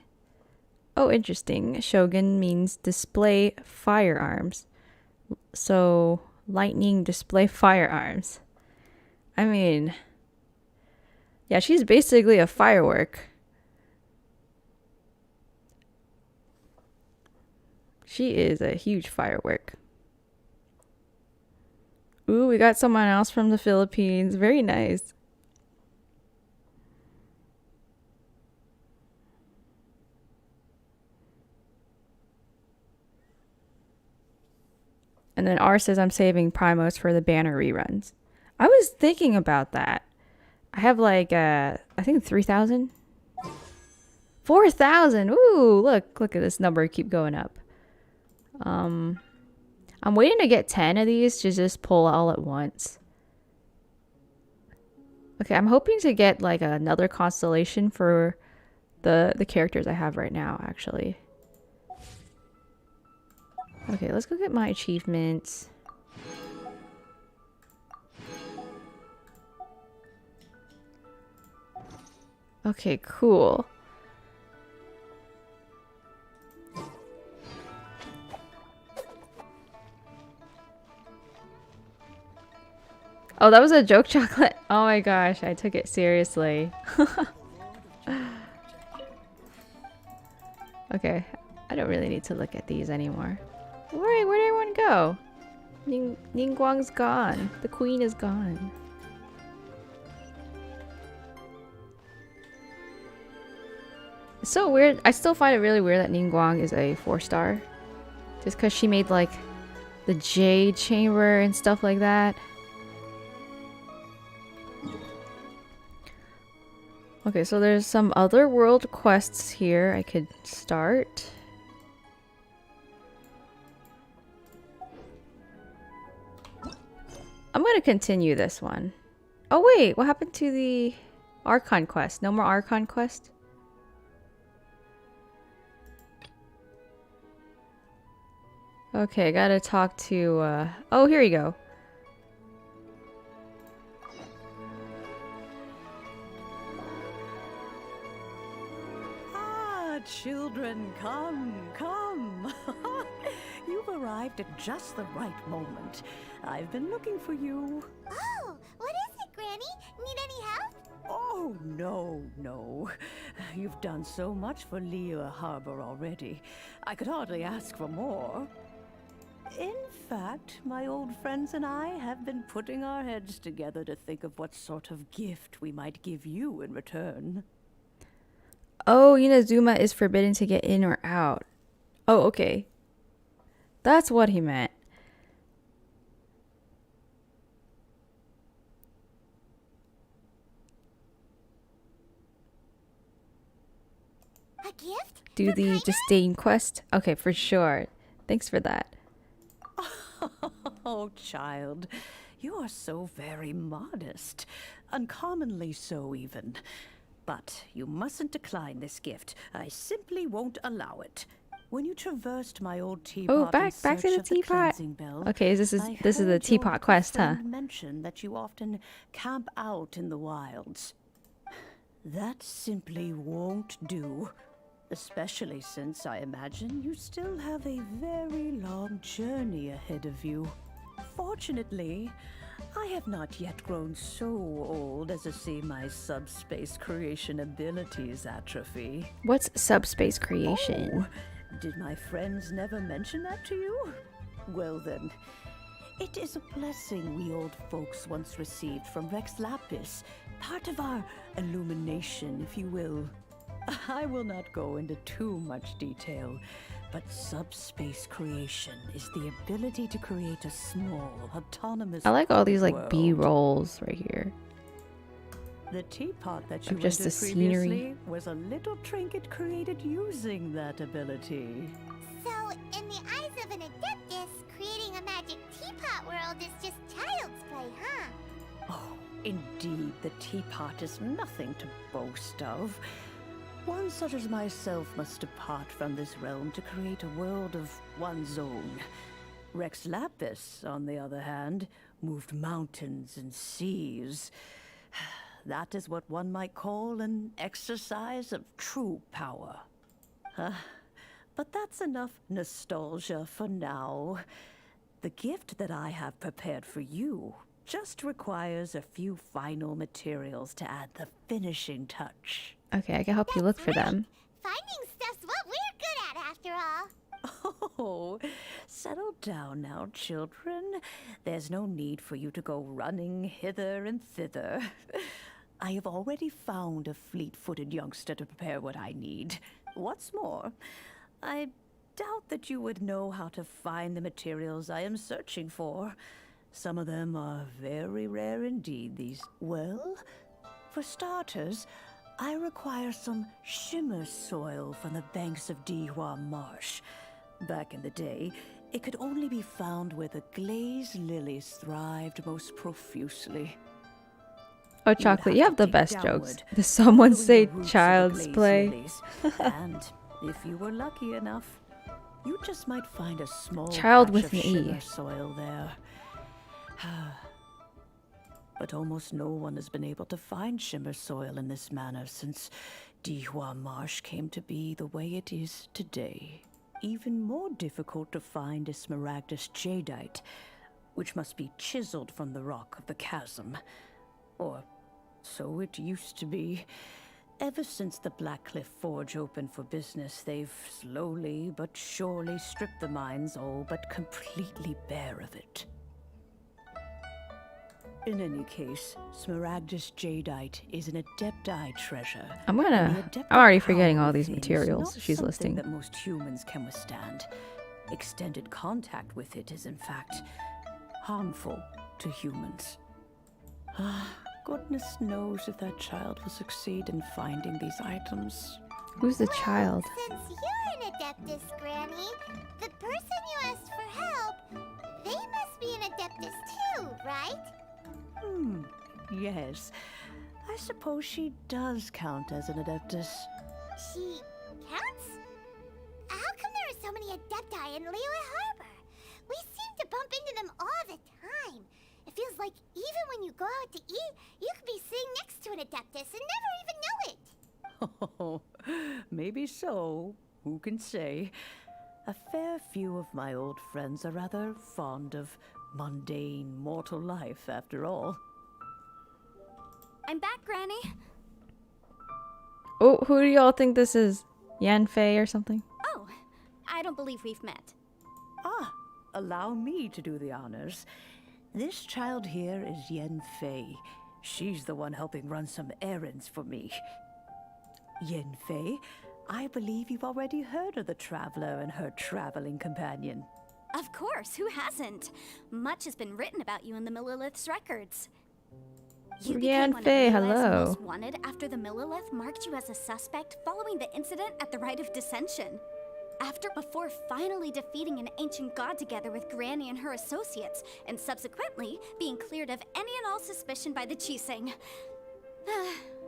Oh, interesting. Shogun means display firearms. So, lightning display firearms. I mean, yeah, she's basically a firework. She is a huge firework. Ooh, we got someone else from the Philippines. Very nice. And then R says I'm saving Primos for the banner reruns. I was thinking about that. I have like, I think 3,000? 4,000! Ooh, look at this number keep going up. I'm waiting to get 10 of these to just pull all at once. Okay, I'm hoping to get like another constellation for the characters I have right now, actually. Okay, let's go get my achievements. Okay, cool. Oh, that was a joke chocolate. Oh my gosh, I took it seriously. Okay, I don't really need to look at these anymore. Where did everyone go? Ningguang's gone. The queen is gone. It's so weird. I still find it really weird that Ningguang is a 4-star. Just because she made like the Jade Chamber and stuff like that. Okay, so there's some other world quests here I could start. I'm gonna continue this one. Oh wait, what happened to the Archon quest? No more Archon quest? Okay, I gotta talk to, oh, here you go. Children, come. You've arrived at just the right moment. I've been looking for you. Oh, what is it, Granny? Need any help? Oh, no. You've done so much for Liyue Harbor already. I could hardly ask for more. In fact, my old friends and I have been putting our heads together to think of what sort of gift we might give you in return. Oh, Inazuma is forbidden to get in or out. Oh, okay. That's what he meant. A gift? Do the disdain quest? Okay, for sure. Thanks for that. Oh, child, you are so very modest. Uncommonly so, even. But you mustn't decline this gift. I simply won't allow it. When you traversed my old teapot, Oh, back to the teapot. Okay, this is the teapot quest, huh? Mention that you often camp out in the wilds. That simply won't do. Especially since I imagine you still have a very long journey ahead of you. Fortunately, I have not yet grown so old as to see my subspace creation abilities atrophy. What's subspace creation? Oh, did my friends never mention that to you? Well then, it is a blessing we old folks once received from 𝒔𝒊𝒄, part of our illumination, if you will. I will not go into too much detail, but subspace creation is the ability to create a small, autonomous I like all these like world. B-rolls right here. The teapot that you Just the rendered scenery. previously was a little trinket created using that ability. So, in the eyes of an adeptus, creating a magic teapot world is just child's play, huh? Oh, indeed, the teapot is nothing to boast of. One such as myself must depart from this realm to create a world of one's own. 𝒔𝒊𝒄, on the other hand, moved mountains and seas. That is what one might call an exercise of true power. But that's enough nostalgia for now. The gift that I have prepared for you just requires a few final materials to add the finishing touch. Okay, I can help you look for them. Finding stuff's what we're good at, after all. Oh, settle down now, children. There's no need for you to go running hither and thither. I have already found a fleet-footed youngster to prepare what I need. What's more, I doubt that you would know how to find the materials I am searching for. Some of them are very rare indeed, these... Well, for starters, I require some shimmer soil from the banks of Dihua Marsh. Back in the day, it could only be found where the glazed lilies thrived most profusely. Oh, Chocolate, you have the best jokes. Does someone say child's play? And if you were lucky enough, you just might find a small Child patch with of an E. shimmer soil there. but almost no one has been able to find Shimmer soil in this manner since Dihua Marsh came to be the way it is today. Even more difficult to find is Smaragdus jadeite, which must be chiseled from the rock of the chasm. Or so it used to be. Ever since the Blackcliff Forge opened for business, they've slowly but surely stripped the mines all but completely bare of it. In any case, Smaragdus jadeite is an Adepti treasure. I'm already forgetting all these materials she's listing. That most humans can withstand. Extended contact with it is in fact harmful to humans. Goodness knows if that child will succeed in finding these items. Who's the child? Since you're an Adeptus, Granny, the person you asked for help, they must be an Adeptus too, right? Yes. I suppose she does count as an Adeptus. She counts? How come there are so many Adepti in Liyue Harbor? We seem to bump into them all the time. It feels like even when you go out to eat, you could be sitting next to an Adeptus and never even know it. Oh, maybe so. Who can say? A fair few of my old friends are rather fond of mundane mortal life, after all. I'm back, Granny. Oh, who do y'all think this is? Yanfei or something? Oh, I don't believe we've met. Allow me to do the honors. This child here is Yanfei. She's the one helping run some errands for me. Yanfei, I believe you've already heard of the Traveler and her traveling companion. Of course, who hasn't? Much has been written about you in the Millilith's records. You became one of Yanfei, Liyue's hello. most wanted after the Millilith marked you as a suspect following the incident at the Rite of Dissension. Before finally defeating an ancient god together with Granny and her associates, and subsequently being cleared of any and all suspicion by the Qixing.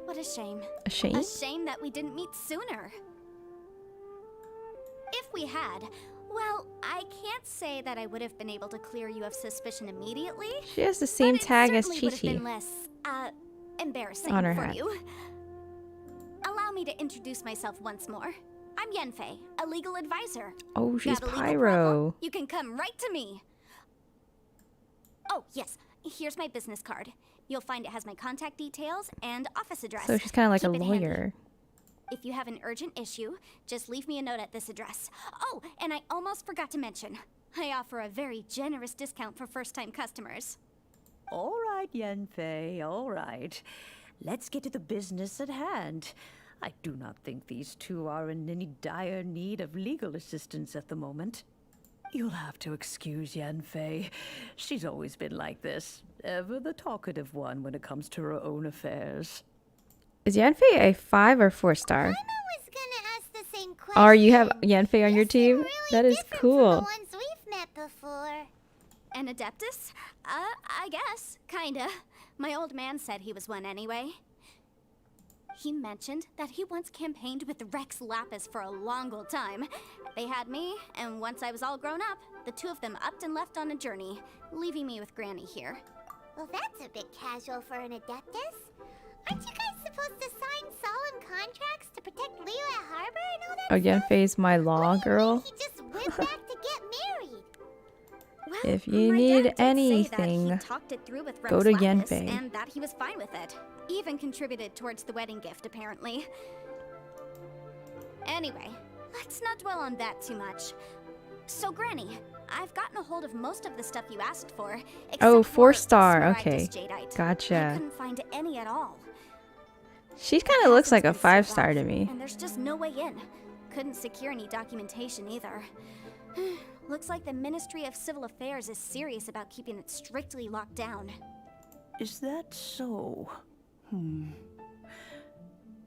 What a shame. A shame? A shame that we didn't meet sooner. If we had, well, I can't say that I would have been able to clear you of suspicion immediately. She has the same tag as It would have been Chi-Chi less, embarrassing on her for hat. you. Allow me to introduce myself once more. I'm Yanfei, a legal advisor. Oh, she's Got a legal Pyro. problem? You can come right to me. Oh, yes. Here's my business card. You'll find it has my contact details and office address. So she's kind of like Keep a it handy. lawyer. If you have an urgent issue, just leave me a note at this address. Oh, and I almost forgot to mention, I offer a very generous discount for first-time customers. All right, Yanfei, all right. Let's get to the business at hand. I do not think these two are in any dire need of legal assistance at the moment. You'll have to excuse Yanfei. She's always been like this, ever the talkative one when it comes to her own affairs. Is Yanfei a 5 or 4 star? I'm always gonna ask the same question. Or you have Yanfei on your team? That is From the cool. ones we've met before. An Adeptus? I guess. Kinda. My old man said he was one anyway. He mentioned that he once campaigned with Rex Lapis for a long old time. They had me, and once I was all grown up, the two of them upped and left on a journey, leaving me with Granny here. Well, that's a bit casual for an Adeptus. Aren't you guys supposed to sign solemn contracts to protect Liyue Harbor and all that? Oh, Yanfei's my law girl. He just went back to get married. Well, If you my need dad did say that anything, he talked it through with go Rex to Lapis, Yanfei. and that he was fine with it. Even contributed towards the wedding gift, apparently. Anyway, let's not dwell on that too much. So, Granny, I've gotten a hold of most of the stuff you asked for. Oh, except 4 for star. Smaragdus Okay. jadeite. I Gotcha. couldn't find any at all. She kind of looks like a 5 star to me. And there's just no way in. Couldn't secure any documentation either. Looks like the Ministry of Civil Affairs is serious about keeping it strictly locked down. Is that so?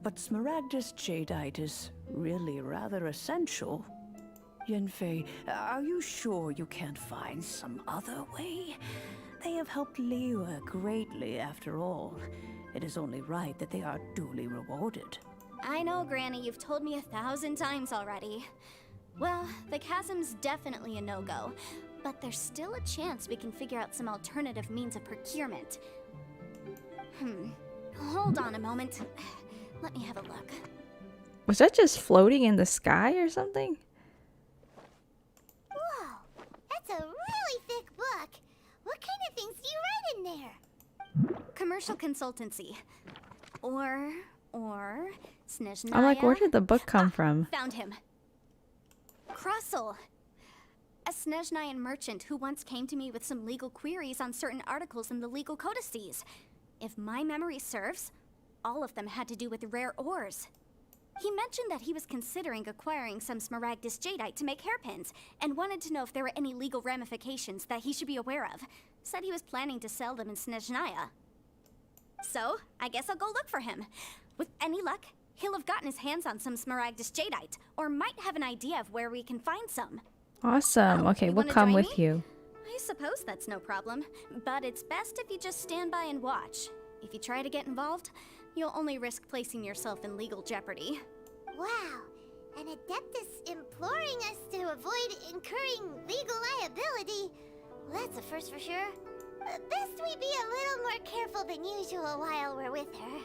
But Smaragdus jadeite is really rather essential. Yanfei, are you sure you can't find some other way? They have helped Liyue greatly, after all. It is only right that they are duly rewarded. I know, Granny, you've told me 1,000 times already. Well, the chasm's definitely a no-go, but there's still a chance we can figure out some alternative means of procurement. Hold on a moment. Let me have a look. Was that just floating in the sky or something? Whoa, that's a really thick book. What kind of things do you write in there? Commercial consultancy. Or Snezhnaya. I'm like, where did the book come from? Found him. Crossel. A Snezhnayan merchant who once came to me with some legal queries on certain articles in the legal codices. If my memory serves, all of them had to do with rare ores. He mentioned that he was considering acquiring some Smaragdus jadeite to make hairpins, and wanted to know if there were any legal ramifications that he should be aware of. Said he was planning to sell them in Snezhnaya. So, I guess I'll go look for him. With any luck, he'll have gotten his hands on some Smaragdus jadeite, or might have an idea of where we can find some. Awesome. Okay, we'll come with you. I suppose that's no problem, but it's best if you just stand by and watch. If you try to get involved, you'll only risk placing yourself in legal jeopardy. Wow, an Adeptus imploring us to avoid incurring legal liability. Well, that's a first for sure. Best we be a little more careful than usual while we're with her.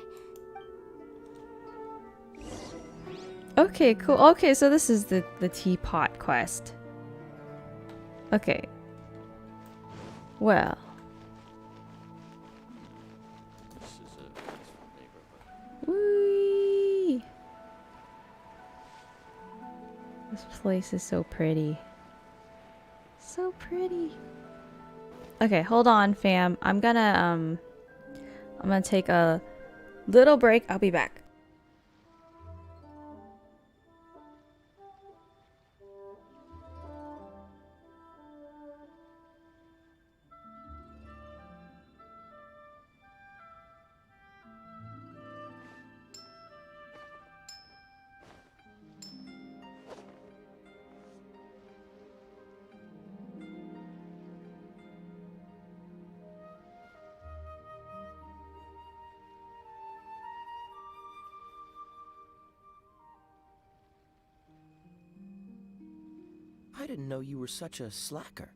Okay, cool. Okay, so this is the teapot quest. Okay. Well. Whee! This place is so pretty. So pretty. Okay, hold on, fam. I'm gonna take a little break. I'll be back. I didn't know you were such a slacker.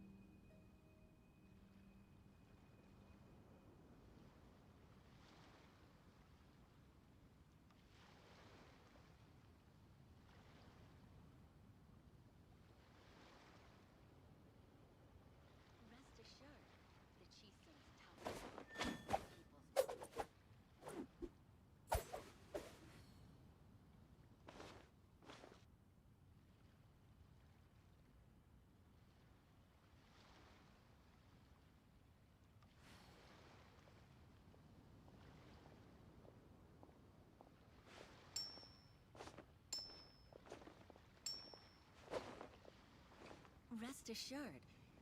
Rest assured,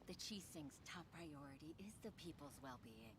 the Qixing's top priority is the people's well-being.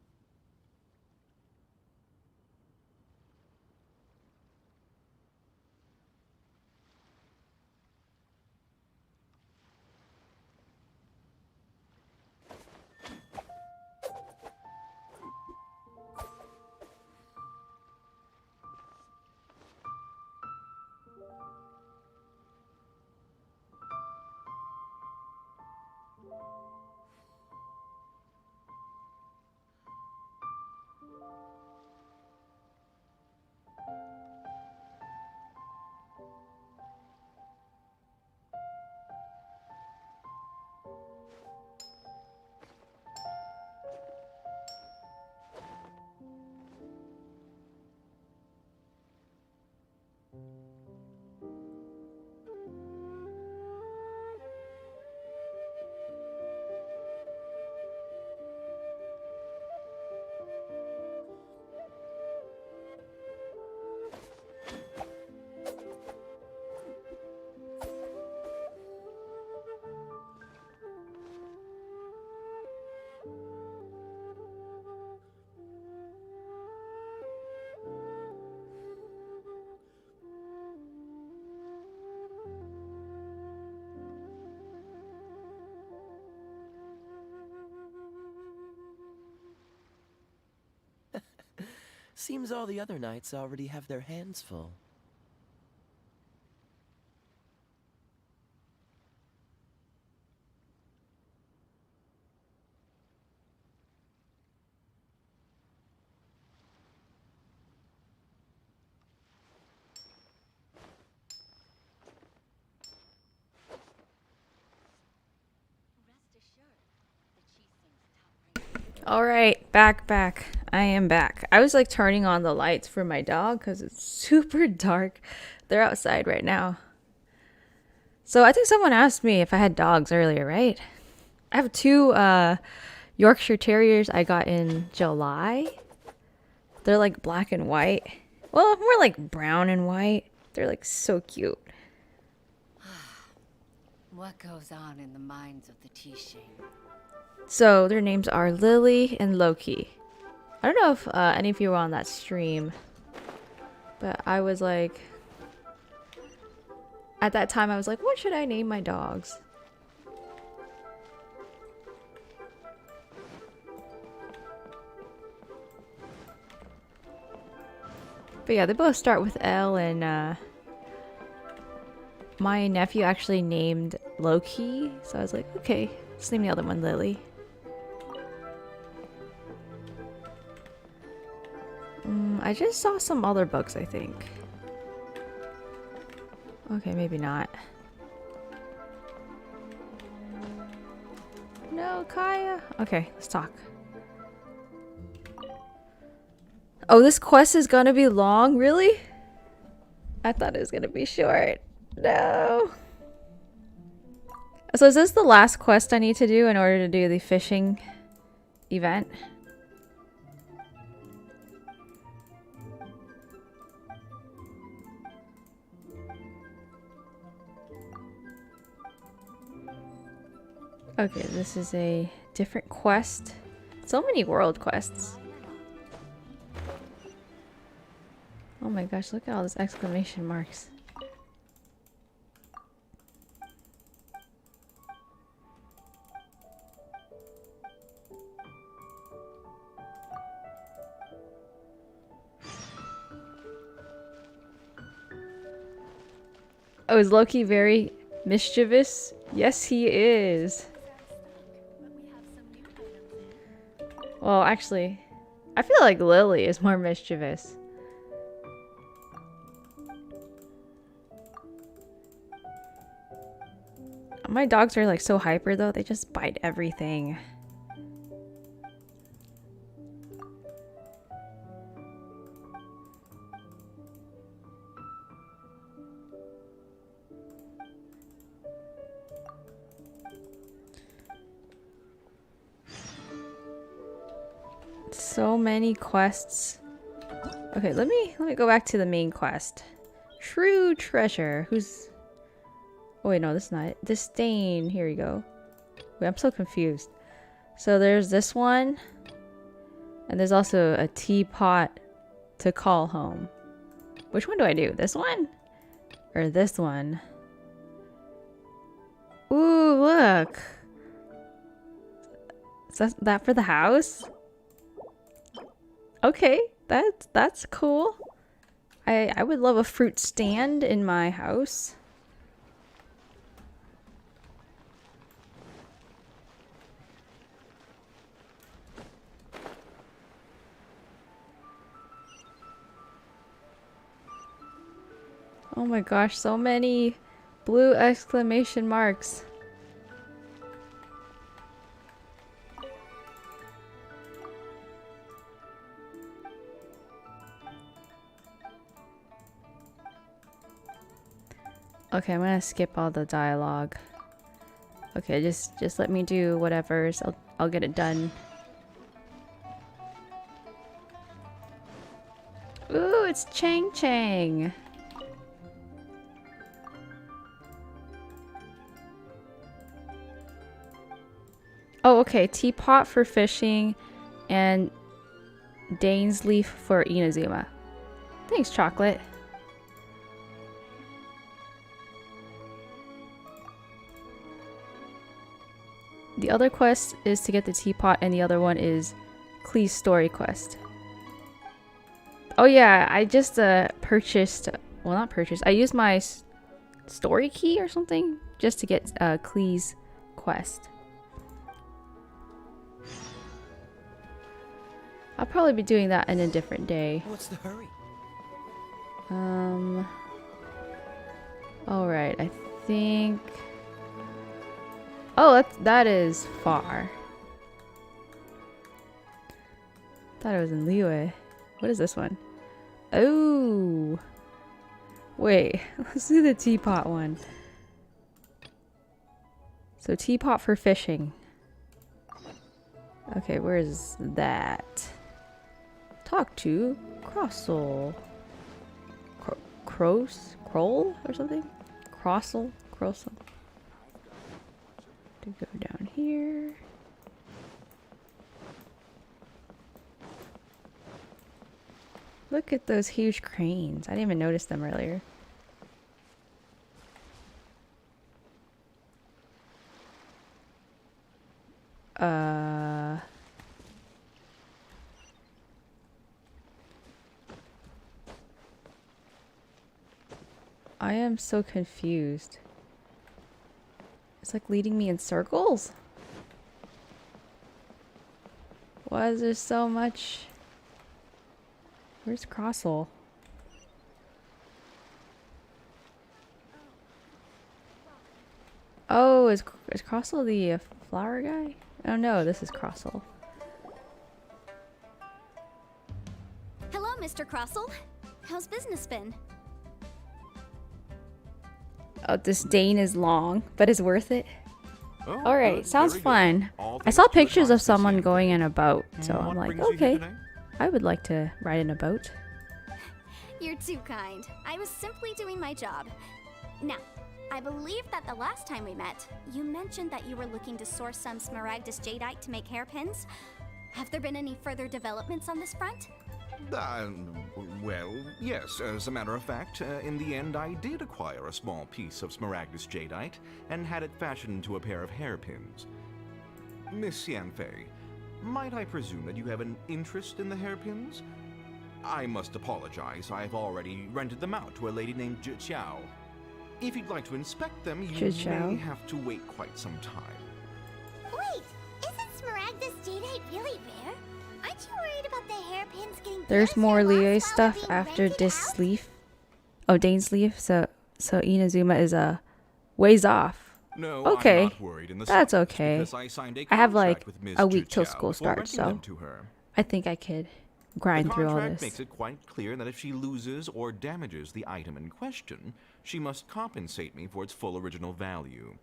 Seems all the other knights already have their hands full. Alright, back. I am back. I was like turning on the lights for my dog because it's super dark. They're outside right now. So I think someone asked me if I had dogs earlier, right? I have 2 Yorkshire Terriers I got in July. They're like black and white. Well, more like brown and white. They're like so cute. What goes on in the minds of the Qixing? So their names are Lily and Loki. I don't know if any of you were on that stream, but I was like, at that time I was like, what should I name my dogs? But yeah, they both start with L, and my nephew actually named Loki, so I was like, okay, let's name the other one Lily. I just saw some other books, I think. Okay, maybe not. No, Kaya. Okay, let's talk. Oh, this quest is gonna be long? Really? I thought it was gonna be short. No. So is this the last quest I need to do in order to do the fishing event? Okay, this is a different quest. So many world quests. Oh my gosh, look at all those exclamation marks. Oh, is Loki very mischievous? Yes, he is. Well, actually, I feel like Lily is more mischievous. My dogs are like so hyper though, they just bite everything. So many quests. Okay, let me go back to the main quest. True treasure. Who's... Oh wait, no, this is not it. Disdain. Here we go. Wait, I'm so confused. So there's this one. And there's also a teapot to call home. Which one do I do? This one? Or this one? Ooh, look. Is that for the house? Okay, that's cool. I would love a fruit stand in my house. Oh my gosh, so many blue exclamation marks. Okay, I'm gonna skip all the dialogue. Okay, just let me do whatever. So I'll get it done. Ooh, it's Chang Chang. Oh, okay. Teapot for fishing and Dane's leaf for Inazuma. Thanks, Chocolate. The other quest is to get the teapot, and the other one is Klee's story quest. Oh yeah, I just purchased... Well, not purchased. I used my story key or something just to get Klee's quest. I'll probably be doing that in a different day. What's the hurry? Alright, I think... Oh, that is far. Thought it was in Liyue. What is this one? Oh. Wait, let's do the teapot one. So teapot for fishing. Okay, where is that? Talk to Crossel. Kroll or something? Crossel? To go down here. Look at those huge cranes. I didn't even notice them earlier. I am so confused. It's like leading me in circles. Why is there so much? Where's Crossel? Oh, is Crossel the flower guy? Oh no, this is Crossel. Hello, Mr. Crossel. How's business been? Oh, this Dane is long, but is worth it. Oh, Alright, good, sounds very good. fun. All I saw thanks to the pictures of constancy someone and going in a boat, so I'm what like, brings you here okay, today? I would like to ride in a boat. You're too kind. I was simply doing my job. Now, I believe that the last time we met, you mentioned that you were looking to source some Smaragdus jadeite to make hairpins. Have there been any further developments on this front? Well, yes. As a matter of fact, in the end, I did acquire a small piece of Smaragdus jadeite and had it fashioned into a pair of hairpins. Miss Yanfei, might I presume that you have an interest in the hairpins? I must apologize. I've already rented them out to a lady named 𝒌𝒊𝒄. If you'd like to inspect them, you 𝒌𝒊𝒄. may have to wait quite some time. Wait, isn't Smaragdus jadeite really rare? Aren't you worried about the hairpins getting There's more Liyue stuff after this sleeve. Oh, Dane's sleeve. So Inazuma is a ways off. No, okay. I'm not worried in the That's slightest, okay. because I signed a I have like contract with Ms. a week till 𝒌𝒊𝒄 school before starts, renting them so to her. I think I could grind The through all contract this. makes it quite clear that if she loses or damages the item in question, she must compensate me for its full original value.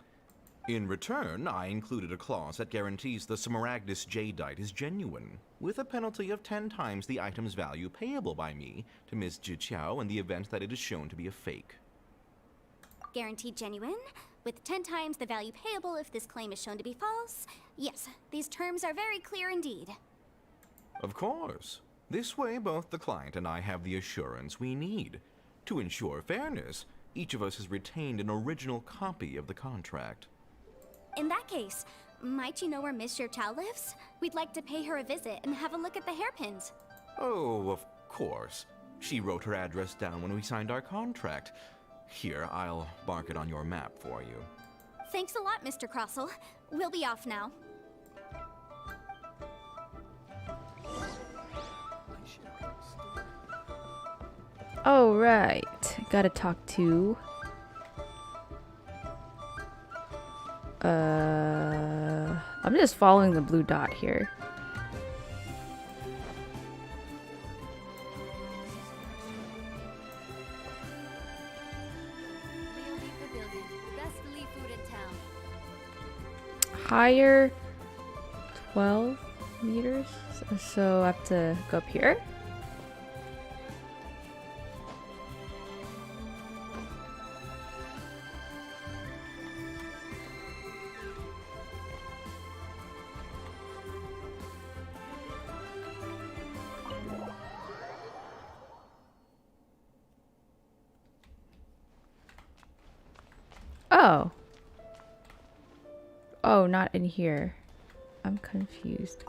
In return, I included a clause that guarantees the Smaragdus jadeite is genuine, with a penalty of 10 times the item's value payable by me to Ms. 𝒌𝒊𝒄 in the event that it is shown to be a fake. Guaranteed genuine, with 10 times the value payable if this claim is shown to be false. Yes, these terms are very clear indeed. Of course. This way, both the client and I have the assurance we need. To ensure fairness, each of us has retained an original copy of the contract. In that case, might you know where Miss 𝒌𝒊𝒄 lives? We'd like to pay her a visit and have a look at the hairpins. Oh, of course. She wrote her address down when we signed our contract. Here, I'll mark it on your map for you. Thanks a lot, Mr. Crossel. We'll be off now. Oh, right. Gotta talk to... I'm just following the blue dot here. Higher 12 meters. So I have to go up here. Oh. Oh, not in here. I'm confused.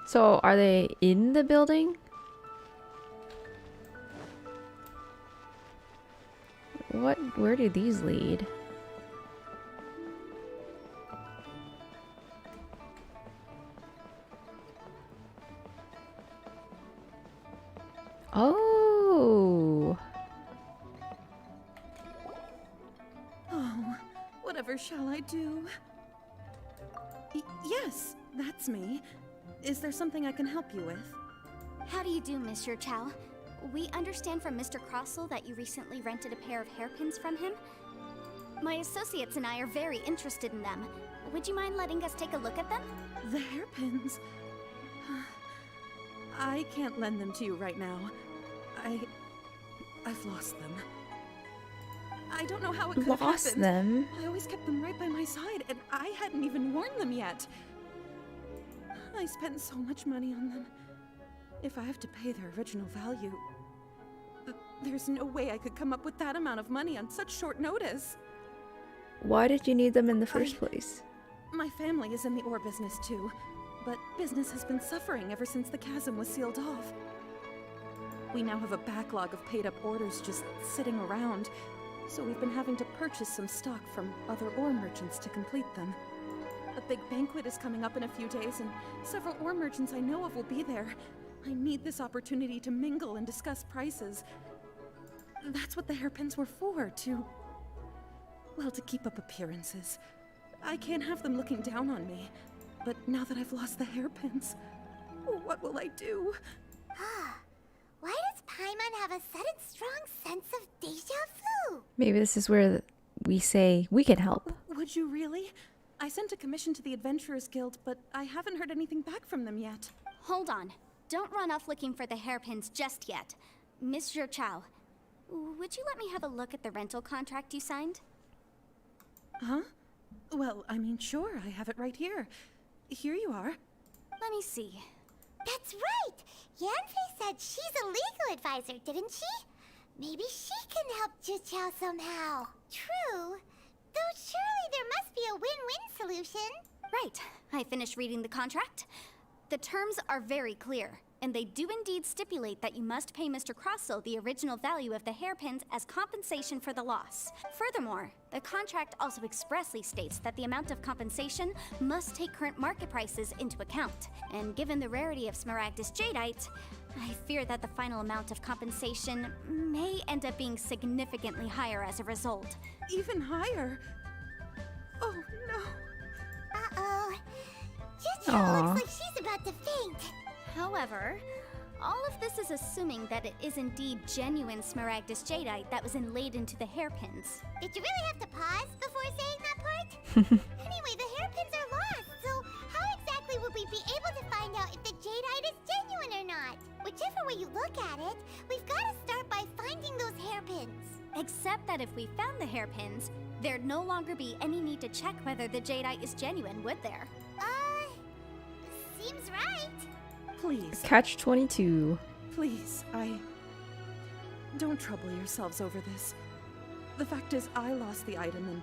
So, are they in the building? Where do these lead? Oh. Whatever shall I do? Yes, that's me. Is there something I can help you with? How do you do, Monsieur Chow? We understand from Mr. Crossell that you recently rented a pair of hairpins from him. My associates and I are very interested in them. Would you mind letting us take a look at them? The hairpins? I can't lend them to you right now. I've lost them. I don't know how it could have Lost happened. them? I always kept them right by my side, and I hadn't even worn them yet. I spent so much money on them. If I have to pay their original value, there's no way I could come up with that amount of money on such short notice. Why did you need them in the first place? My family is in the ore business too, but business has been suffering ever since the chasm was sealed off. We now have a backlog of paid-up orders just sitting around, so we've been having to purchase some stock from other ore merchants to complete them. A big banquet is coming up in a few days, and several ore merchants I know of will be there. I need this opportunity to mingle and discuss prices. That's what the hairpins were for, well, to keep up appearances. I can't have them looking down on me. But now that I've lost the hairpins, what will I do? Why does Paimon have a sudden strong sense of déjà vu? Maybe this is where we say we can help. Would you really? I sent a commission to the Adventurers Guild, but I haven't heard anything back from them yet. Hold on. Don't run off looking for the hairpins just yet. Monsieur Chow, would you let me have a look at the rental contract you signed? Huh? Well, I mean, sure, I have it right here. Here you are. Let me see. That's right! Yanfei said she's a legal advisor, didn't she? Maybe she can help Zhiqiao somehow. True. Though surely there must be a win-win solution. Right. I finished reading the contract. The terms are very clear, and they do indeed stipulate that you must pay Mr. Crossell the original value of the hairpins as compensation for the loss. Furthermore, the contract also expressly states that the amount of compensation must take current market prices into account. And given the rarity of Smaragdus Jadeite, I fear that the final amount of compensation may end up being significantly higher as a result. Even higher? Oh, no. Uh-oh. Zhiqiao looks like she's about to faint. However, all of this is assuming that it is indeed genuine Smaragdus Jadeite that was inlaid into the hairpins. Did you really have to pause before saying that part? Anyway, the hairpins are lost, so how exactly would we be able to find out if the Jadeite is genuine or not? Whichever way you look at it, we've got to start by finding those hairpins. Except that if we found the hairpins, there'd no longer be any need to check whether the Jadeite is genuine, would there? Seems right. Please. Catch-22. Please, don't trouble yourselves over this. The fact is, I lost the item and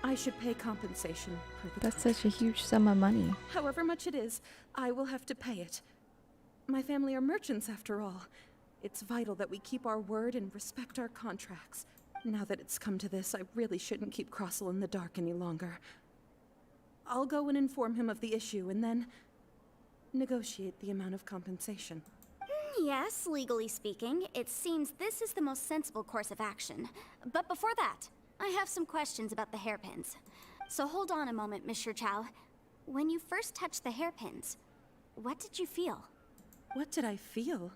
I should pay compensation for the That's such a huge sum of money. However much it is, I will have to pay it. My family are merchants after all. It's vital that we keep our word and respect our contracts. Now that it's come to this, I really shouldn't keep Crossell in the dark any longer. I'll go and inform him of the issue and then negotiate the amount of compensation. Yes, legally speaking, it seems this is the most sensible course of action. But before that, I have some questions about the hairpins. So hold on a moment, Monsieur Chow. When you first touched the hairpins, what did you feel? What did I feel?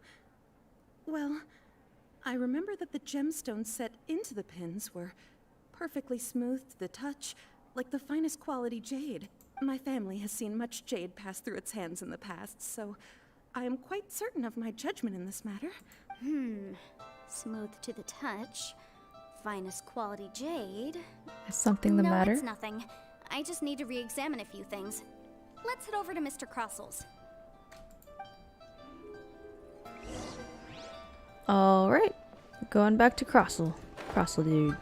Well, I remember that the gemstones set into the pins were perfectly smooth to the touch, like the finest quality jade. My family has seen much jade pass through its hands in the past, so I am quite certain of my judgment in this matter. Smooth to the touch, finest quality jade. Is something the matter? No, it's nothing. I just need to re-examine a few things. Let's head over to Mr. Crossell's. Alright. Going back to Crossell. Crossell dude.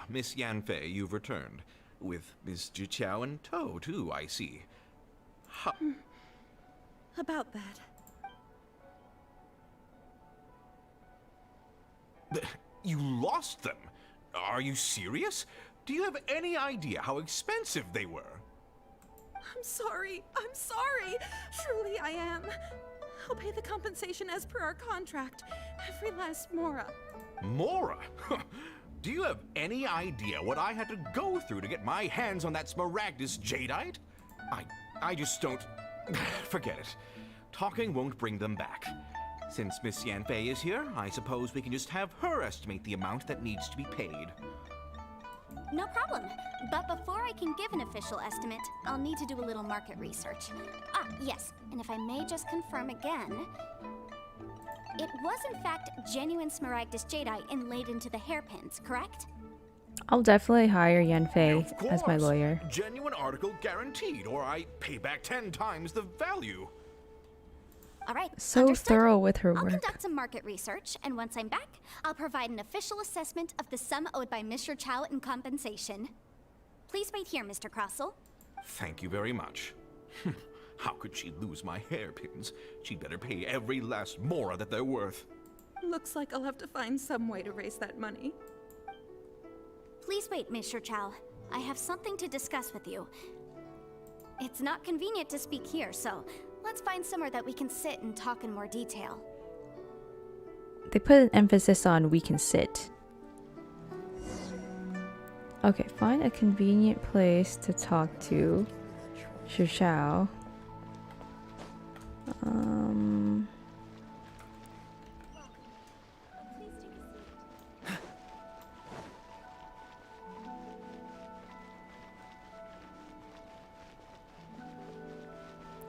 Miss Yanfei, you've returned. With Miss Zhiqiao in tow, too, I see. About that. You lost them? Are you serious? Do you have any idea how expensive they were? I'm sorry. I'm sorry. Truly I am. I'll pay the compensation as per our contract. Every last mora. Mora? Do you have any idea what I had to go through to get my hands on that Smaragdus jadeite? I just don't... Forget it. Talking won't bring them back. Since Miss Yanfei is here, I suppose we can just have her estimate the amount that needs to be paid. No problem. But before I can give an official estimate, I'll need to do a little market research. Ah, yes. And if I may just confirm again, it was in fact genuine Smaragdus jadeite inlaid into the hairpins, correct? I'll definitely hire Yanfei as my lawyer. Genuine article guaranteed, or I pay back 10 times the value. All right. So understood. thorough with her I'll work. conduct some market research, and once I'm back, I'll provide an official assessment of the sum owed by Mr. Chow in compensation. Please wait here, Mr. Crossell. Thank you very much. How could she lose my hairpins? She'd better pay every last mora that they're worth. Looks like I'll have to find some way to raise that money. Please wait, Mr. Chow. I have something to discuss with you. It's not convenient to speak here, so let's find somewhere that we can sit and talk in more detail. They put an emphasis on we can sit. Okay, find a convenient place to talk to Shishao.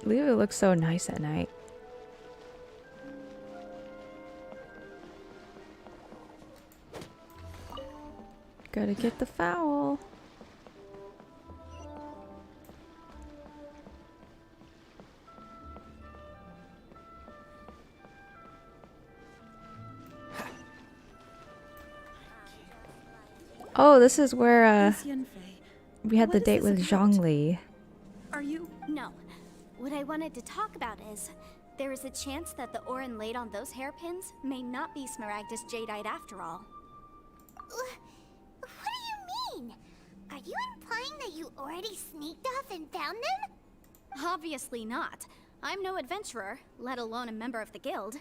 Liyue looks so nice at night. Gotta get the fowl. Oh, this is where we had the date with Zhongli. Are you? No. What I wanted to talk about is, there is a chance that the ore inlaid on those hairpins may not be Smaragdus jadeite after all. What do you mean? Are you implying that you already sneaked off and found them? Obviously not. I'm no adventurer, let alone a member of the guild.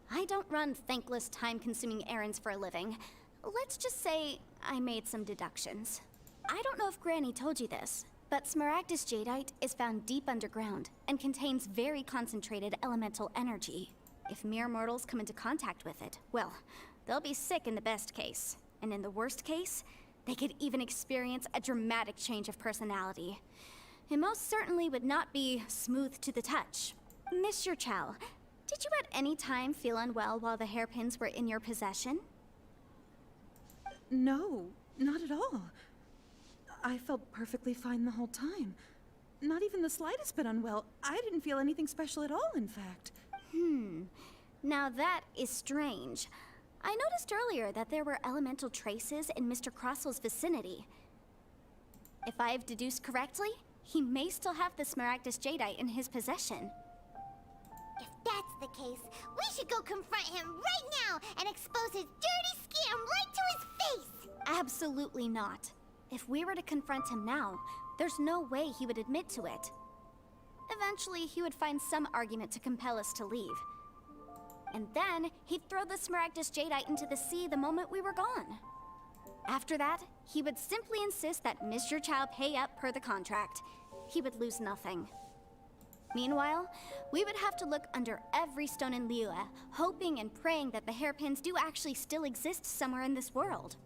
I don't run thankless, time-consuming errands for a living. Let's just say I made some deductions. I don't know if Granny told you this, but Smaragdus jadeite is found deep underground and contains very concentrated elemental energy. If mere mortals come into contact with it, well, they'll be sick in the best case. And in the worst case, they could even experience a dramatic change of personality. It most certainly would not be smooth to the touch. Mr. Chow, did you at any time feel unwell while the hairpins were in your possession? No, not at all. I felt perfectly fine the whole time. Not even the slightest bit unwell. I didn't feel anything special at all, in fact. Now that is strange. I noticed earlier that there were elemental traces in Mr. Crossell's vicinity. If I have deduced correctly, he may still have the Smaragdus jadeite in his possession. If that's the case, we should go confront him right now and expose his dirty scam right to his face! Absolutely not. If we were to confront him now, there's no way he would admit to it. Eventually, he would find some argument to compel us to leave. And then, he'd throw the Smaragdus jadeite into the sea the moment we were gone. After that, he would simply insist that Mr. Chow pay up per the contract. He would lose nothing. Meanwhile, we would have to look under every stone in Liyue, hoping and praying that the hairpins do actually still exist somewhere in this world.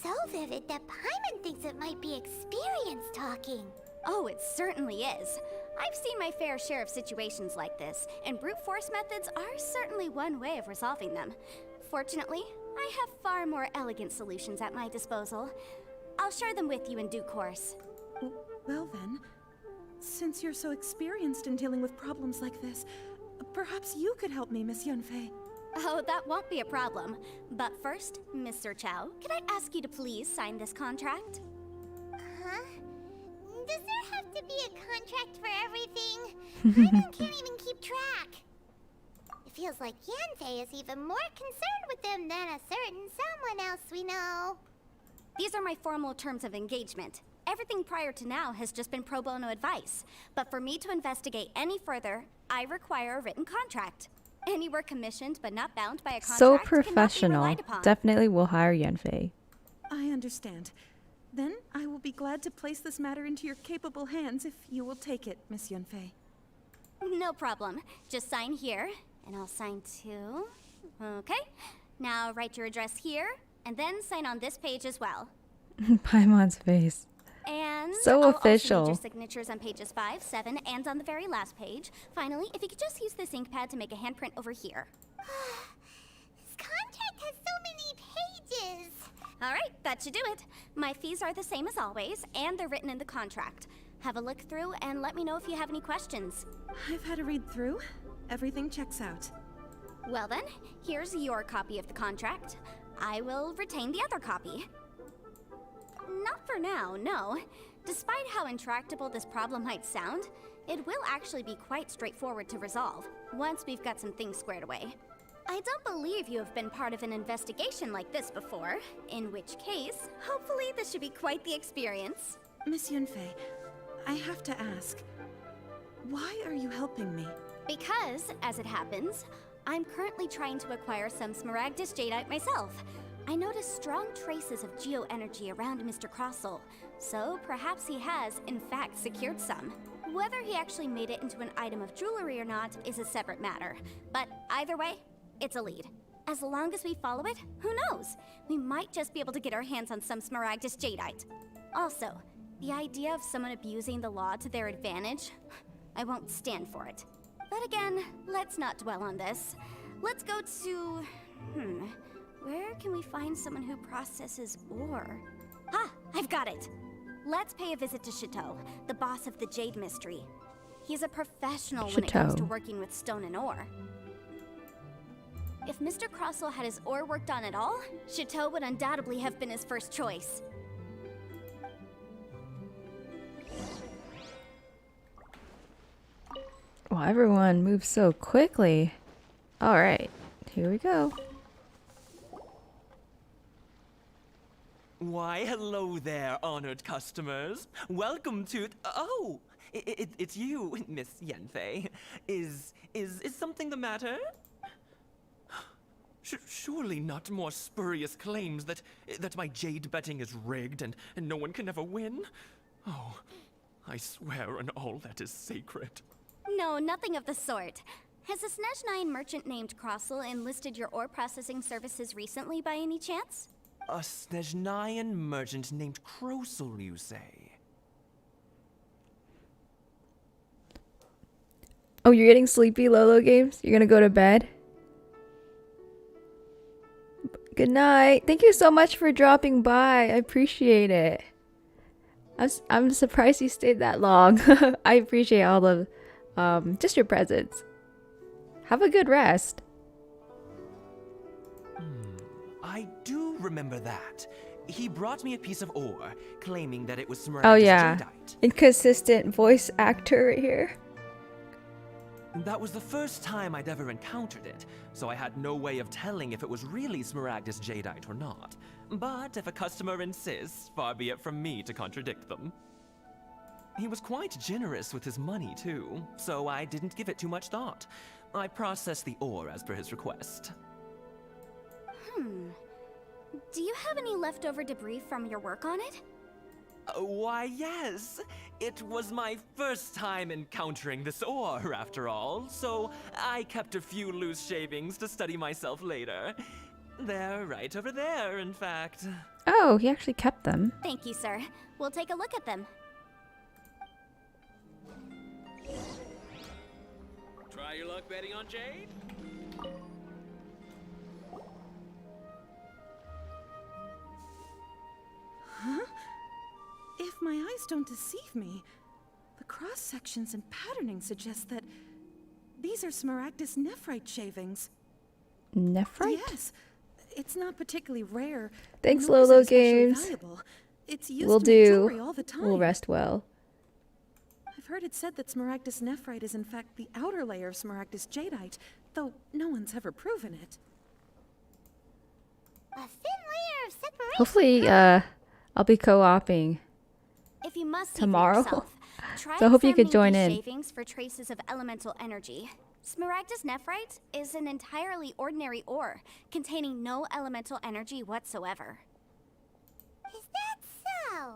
So vivid that Paimon thinks it might be experience talking. Oh, it certainly is. I've seen my fair share of situations like this, and brute force methods are certainly one way of resolving them. Fortunately, I have far more elegant solutions at my disposal. I'll share them with you in due course. Well then, since you're so experienced in dealing with problems like this, perhaps you could help me, Miss Yanfei. Oh, that won't be a problem. But first, Mr. Chow, could I ask you to please sign this contract? Huh? Does there have to be a contract for everything? Paimon can't even keep track. It feels like Yanfei is even more concerned with them than a certain someone else we know. These are my formal terms of engagement. Everything prior to now has just been pro bono advice. But for me to investigate any further, I require a written contract. Any work commissioned but not bound by a contract So cannot be professional. relied upon. Definitely will hire Yanfei. I understand. Then I will be glad to place this matter into your capable hands if you will take it, Miss Yanfei. No problem. Just sign here, and I'll sign too. Okay. Now write your address here, and then sign on this page as well. Paimon's face. And So I'll also official. need your signatures on pages 5, 7, and on the very last page. Finally, if you could just use this ink pad to make a handprint over here. This contract has so many pages. All right, that should do it. My fees are the same as always, and they're written in the contract. Have a look through and let me know if you have any questions. I've had a read through. Everything checks out. Well then, here's your copy of the contract. I will retain the other copy. Not for now, no. Despite how intractable this problem might sound, it will actually be quite straightforward to resolve, once we've got some things squared away. I don't believe you have been part of an investigation like this before, in which case, hopefully this should be quite the experience. Miss Yunfei, I have to ask, why are you helping me? Because, as it happens, I'm currently trying to acquire some Smaragdus Jadeite myself. I noticed strong traces of geo-energy around Mr. Crossel, so perhaps he has, in fact, secured some. Whether he actually made it into an item of jewelry or not is a separate matter, but either way, it's a lead. As long as we follow it, who knows? We might just be able to get our hands on some Smaragdus Jadeite. Also, the idea of someone abusing the law to their advantage, I won't stand for it. But again, let's not dwell on this. Let's go to... where can we find someone who processes ore? Ah, I've got it! Let's pay a visit to Chateau, the boss of the Jade Mystery. He's a professional when it comes to working with stone and ore. If Mr. Crossel had his ore worked on at all, Chateau would undoubtedly have been his first choice. Wow, everyone moves so quickly. Alright, here we go. Why, hello there, honored customers. Welcome to... Oh, it's you, Miss Yanfei. Is something the matter? Surely not more spurious claims that my jade betting is rigged and no one can ever win? Oh, I swear on all that is sacred. No, nothing of the sort. Has a Snezhnayan merchant named Crossel enlisted your ore processing services recently by any chance? A Snezhnayan merchant named Crossel, you say? Oh, you're getting sleepy, Lolo Games? You're gonna go to bed? Good night. Thank you so much for dropping by. I appreciate it. I'm surprised you stayed that long. I appreciate all of just your presence. Have a good rest. I do remember that. He brought me a piece of ore, claiming that it was Smaragdus Oh yeah, Jadeite. inconsistent voice actor right here. That was the first time I'd ever encountered it, so I had no way of telling if it was really Smaragdus Jadeite or not. But if a customer insists, far be it from me to contradict them. He was quite generous with his money too, so I didn't give it too much thought. I processed the ore as per his request. Do you have any leftover debris from your work on it? Why, yes. It was my first time encountering this ore, after all, so I kept a few loose shavings to study myself later. They're right over there, in fact. Oh, he actually kept them. Thank you, sir. We'll take a look at them. Try your luck betting on Jade? Huh? If my eyes don't deceive me, the cross-sections and patterning suggest that these are Smaragdus nephrite shavings. Nephrite? Yes. It's not particularly rare. Thanks, nor is it Lolo especially Games. valuable. It's used We'll to make jewelry do. all the time. We'll rest well. I've heard it said that Smaragdus nephrite is in fact the outer layer of Smaragdus jadeite, though no one's ever proven it. A thin layer of separation. Hopefully, I'll be co-oping If you must see for tomorrow. yourself, try So I hope you could examining join these in. shavings for traces of elemental energy. Smaragdus nephrite is an entirely ordinary ore, containing no elemental energy whatsoever. Is that so?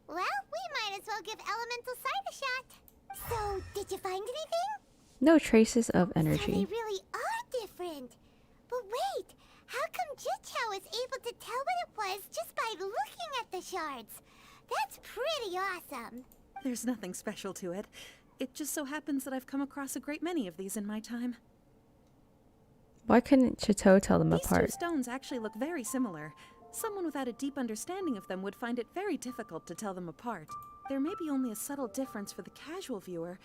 Well, we might as well give elemental sight a shot. So, did you find anything? No traces of So energy. they really are different. But wait, how come Jichao was able to tell what it was just by looking at the shards? That's pretty awesome. There's nothing special to it. It just so happens that I've come across a great many of these in my time. Why couldn't Chiteau tell them These apart? two stones actually look very similar. Someone without a deep understanding of them would find it very difficult to tell them apart. There may be only a subtle difference for the casual viewer,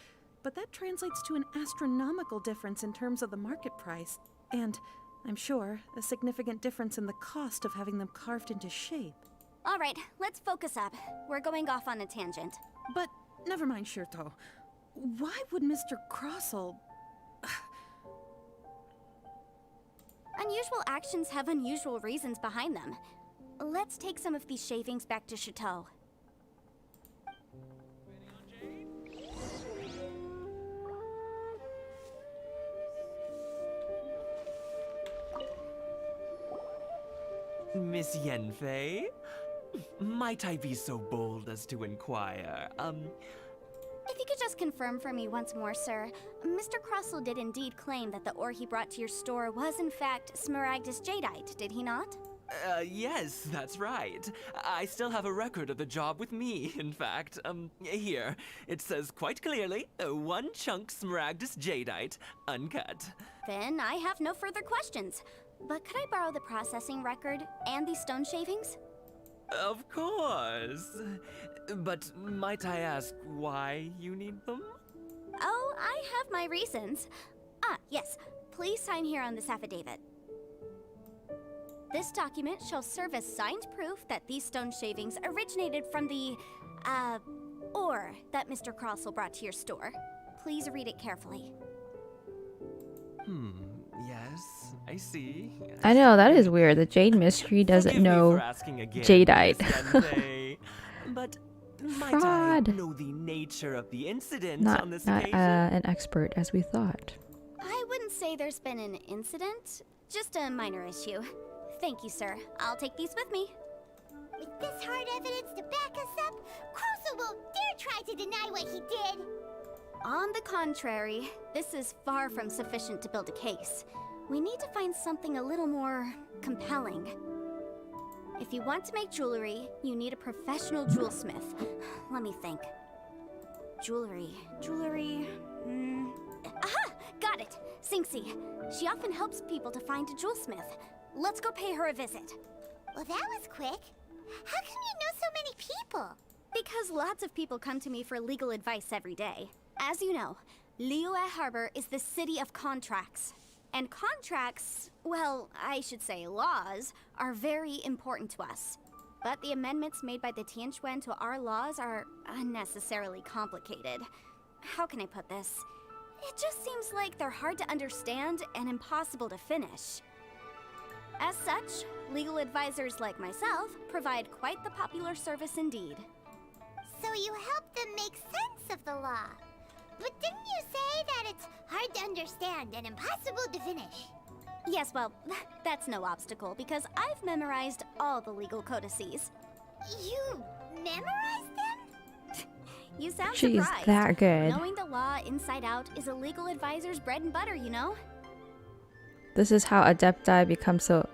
but that translates to an astronomical difference in terms of the market price. And, I'm sure, a significant difference in the cost of having them carved into shape. All right, let's focus up. We're going off on a tangent. But, never mind, Shirto. Why would Mr. Crossell... Unusual actions have unusual reasons behind them. Let's take some of these shavings back to Chateau. Miss Yanfei? Might I be so bold as to inquire, If you could just confirm for me once more, sir. Mr. Crossell did indeed claim that the ore he brought to your store was in fact Smaragdus jadeite, did he not? Yes, that's right. I still have a record of the job with me, in fact. Here. It says quite clearly, 1 chunk Smaragdus jadeite, uncut. Then I have no further questions. But could I borrow the processing record and these stone shavings? Of course. But might I ask why you need them? Oh, I have my reasons. Ah, yes. Please sign here on this affidavit. This document shall serve as signed proof that these stone shavings originated from the, ore that Mr. Crossell brought to your store. Please read it carefully. Yes, I see. I know, that is weird. The Jade Mystery doesn't know jadeite. But might I know the nature of the incident on this Not occasion? an expert as we thought. I wouldn't say there's been an incident, just a minor issue. Thank you, sir. I'll take these with me. With this hard evidence to back us up, Crossell won't dare try to deny what he did. On the contrary, this is far from sufficient to build a case. We need to find something a little more compelling. If you want to make jewelry, you need a professional jewelsmith. Let me think. Jewelry. Aha! Got it! Xingxi. She often helps people to find a jewelsmith. Let's go pay her a visit. Well, that was quick. How come you know so many people? Because lots of people come to me for legal advice every day. As you know, Liyue Harbor is the city of contracts. And contracts, well, I should say laws, are very important to us. But the amendments made by the Tianquan to our laws are unnecessarily complicated. How can I put this? It just seems like they're hard to understand and impossible to finish. As such, legal advisors like myself provide quite the popular service indeed. So you help them make sense of the law. But didn't you say that it's hard to understand and impossible to finish? Yes, well, that's no obstacle because I've memorized all the legal codices. You memorized them? You sound She's surprised. that good. Knowing the law inside out is a legal advisor's bread and butter, you know? This is how Adepti become so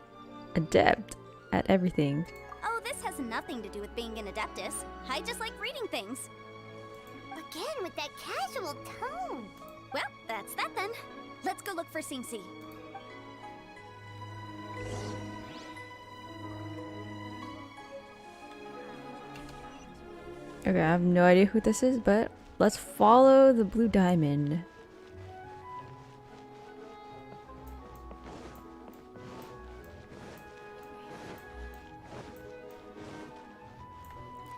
adept at everything. Oh, this has nothing to do with being an adeptus. I just like reading things. Again, with that casual tone. Well, that's that then. Let's go look for Xingxi. Okay, I have no idea who this is, but let's follow the blue diamond.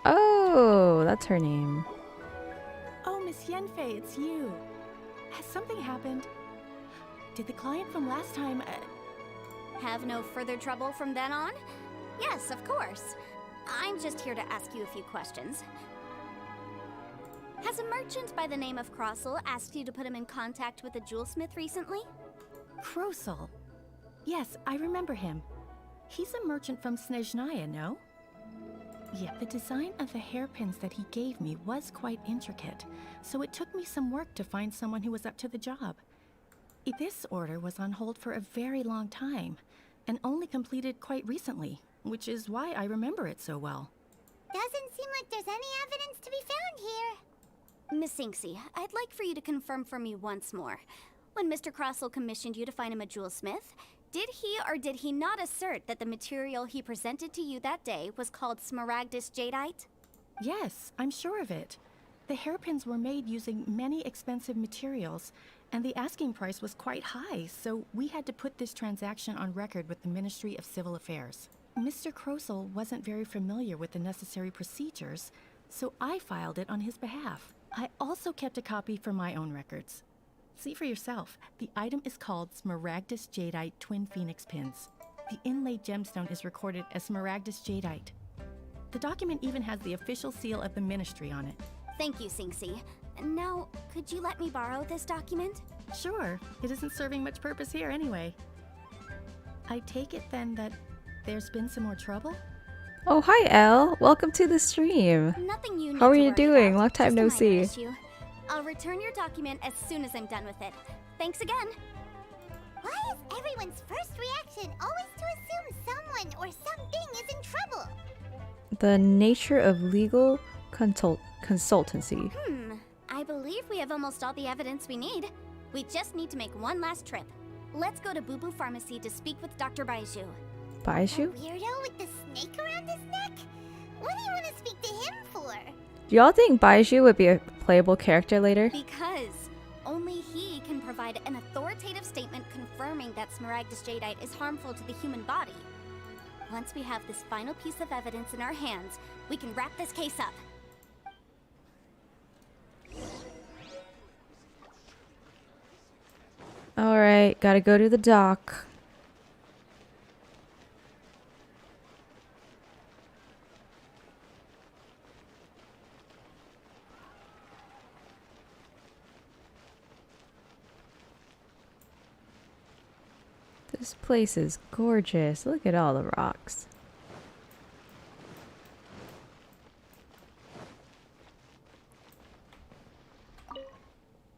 Oh, that's her name. Oh, Miss Yanfei, it's you. Has something happened? Did the client from last time, Have no further trouble from then on? Yes, of course. I'm just here to ask you a few questions. Has a merchant by the name of Crossel asked you to put him in contact with a jewelsmith recently? Crossel. Yes, I remember him. He's a merchant from Snezhnaya, no? Yeah, the design of the hairpins that he gave me was quite intricate, so it took me some work to find someone who was up to the job. This order was on hold for a very long time, and only completed quite recently, which is why I remember it so well. Doesn't seem like there's any evidence to be found here. Miss Inksy, I'd like for you to confirm for me once more. When Mr. Crossel commissioned you to find him a jewelsmith, did he or did he not assert that the material he presented to you that day was called Smaragdus Jadeite? Yes, I'm sure of it. The hairpins were made using many expensive materials, and the asking price was quite high, so we had to put this transaction on record with the Ministry of Civil Affairs. Mr. Crossel wasn't very familiar with the necessary procedures, so I filed it on his behalf. I also kept a copy for my own records. See for yourself, the item is called Smaragdus Jadeite Twin Phoenix Pins. The inlaid gemstone is recorded as Smaragdus Jadeite. The document even has the official seal of the ministry on it. Thank you, Sinksy. Now, could you let me borrow this document? Sure, it isn't serving much purpose here anyway. I take it then that there's been some more trouble? Oh, hi, Elle. Welcome to the stream. Nothing you need How are to you worry doing? about, Long time just no a minor see. issue. I'll return your document as soon as I'm done with it. Thanks again. Why is everyone's first reaction always to assume someone or something is in trouble? The nature of legal consultancy. I believe we have almost all the evidence we need. We just need to make one last trip. Let's go to Boo Boo Pharmacy to speak with Dr. 𝑰𝒔𝒍. 𝑰𝒔𝒍? Weirdo with the snake around his neck? What do you want to speak to him for? Do y'all think 𝑰𝒔𝒍 would be a playable character later? Because only he can provide an authoritative statement confirming that Smaragdus Jadeite is harmful to the human body. Once we have this final piece of evidence in our hands, we can wrap this case up. Alright, gotta go to the dock. This place is gorgeous. Look at all the rocks.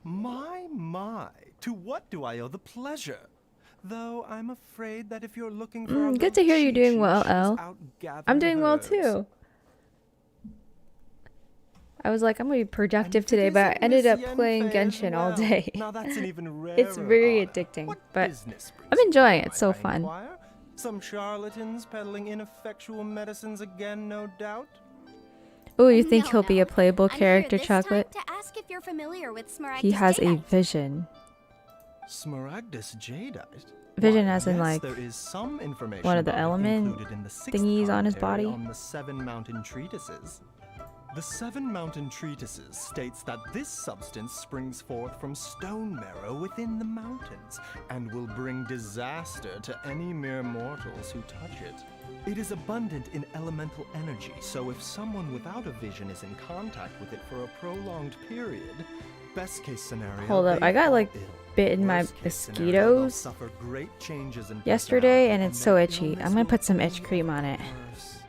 My, to what do I owe the pleasure? Though I'm afraid that if you're looking for Good to hear you're doing well, she's Elle. out I'm doing well gathering too. I was like, I'm gonna be productive today, but I ended up playing Genshin all day. Now that's an even It's rarer very honor. addicting, What but business brings I'm enjoying you it. It's so I fun. inquire? Some charlatans peddling ineffectual medicines again, no doubt. Oh, you think he'll be a playable character, This time Chocolate? to ask if you're familiar with Smaragdus He has a Jadeite. vision. Smaragdus Jadeite? Vision Why, as in yes, like there is some information one of the about it element included in the sixth thingies on his commentary body. On the Seven Mountain Treatises. The Seven Mountain Treatises states that this substance springs forth from stone marrow within the mountains and will bring disaster to any mere mortals who touch it. It is abundant in elemental energy, so if someone without a vision is in contact with it for a prolonged period, best case scenario. Hold up, they I got fall like ill. bitten by Worst case scenario, they'll mosquitoes suffer great changes in yesterday, and personality, it's so their itchy. illness I'm gonna will put some only itch cream on it. get worse.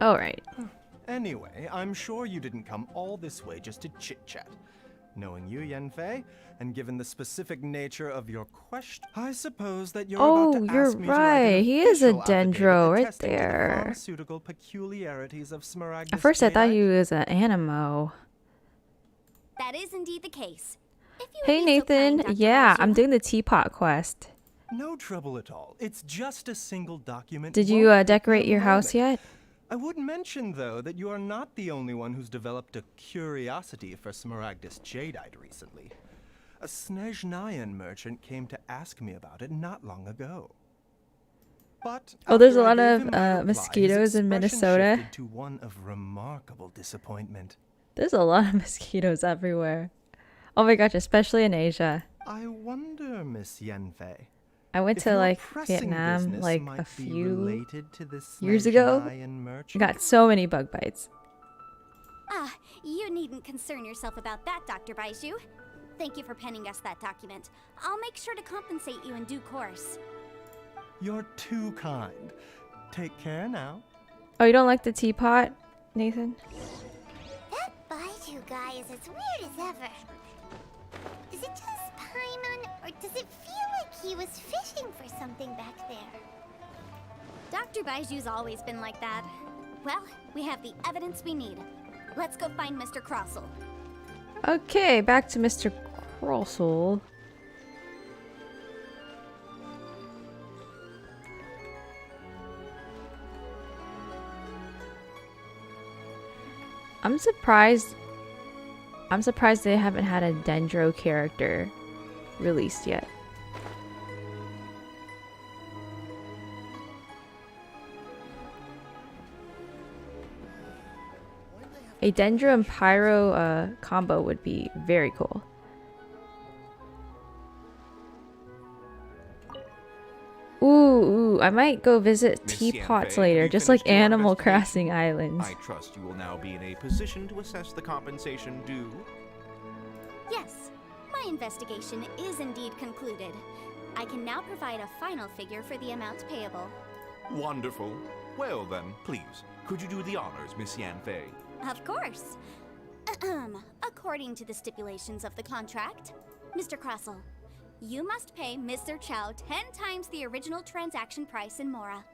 Alright. Anyway, I'm sure you didn't come all this way just to chit-chat. Knowing you, Yanfei, and given the specific nature of your question, I suppose that you're about to You're ask me to write right. an He is a official affidavit dendro right attesting to the there. pharmaceutical peculiarities of Smaragdus At first I thought Jadeite. he was an animo. That is indeed the case. If you would Hey be so kind, Nathan, Dr. yeah, 𝑰𝒑𝒍. I'm doing the teapot quest. No trouble at all. It's just a single document. Did you Won't take decorate a your house moment. yet? I would mention, though, that you are not the only one who's developed a curiosity for Smaragdus Jadeite recently. A Snezhnayan merchant came to ask me about it not long ago. But Oh, there's a after I lot gave of him my reply, mosquitoes his in expression Minnesota. shifted to one of remarkable disappointment. There's a lot of mosquitoes everywhere. Oh my gosh, especially in Asia. I wonder, Miss Yanfei. I went if to your like pressing Vietnam business like might a be few related to this years ago. Snezhnayan I merchant. got so many bug bites. Ah, you needn't concern yourself about that, Dr. 𝒂𝒏𝒄. Thank you for penning us that document. I'll make sure to compensate you in due course. You're too kind. Take care now. Oh, you don't like the teapot, Nathan? That 𝒂💑 guy is as weird as ever. Is it just Paimon, or does it feel like he was fishing for something back there? Dr. 𝒂💑's always been like that. Well, we have the evidence we need. Let's go find Mr. Crossell. Okay, back to Mr. Crossell. I'm surprised they haven't had a Dendro character released yet. A Dendro and Pyro combo would be very cool. Ooh, I might go visit Miss teapots Yanfei, later, have you just like finished your Animal investigation? Crossing Islands. I trust you will now be in a position to assess the compensation due. Yes, my investigation is indeed concluded. I can now provide a final figure for the amount payable. Wonderful. Well then, please, could you do the honors, Miss Yanfei? Of course. According to the stipulations of the contract, Mr. Crossell, you must pay Ms. Zhongli 10 times the original transaction price in Mora.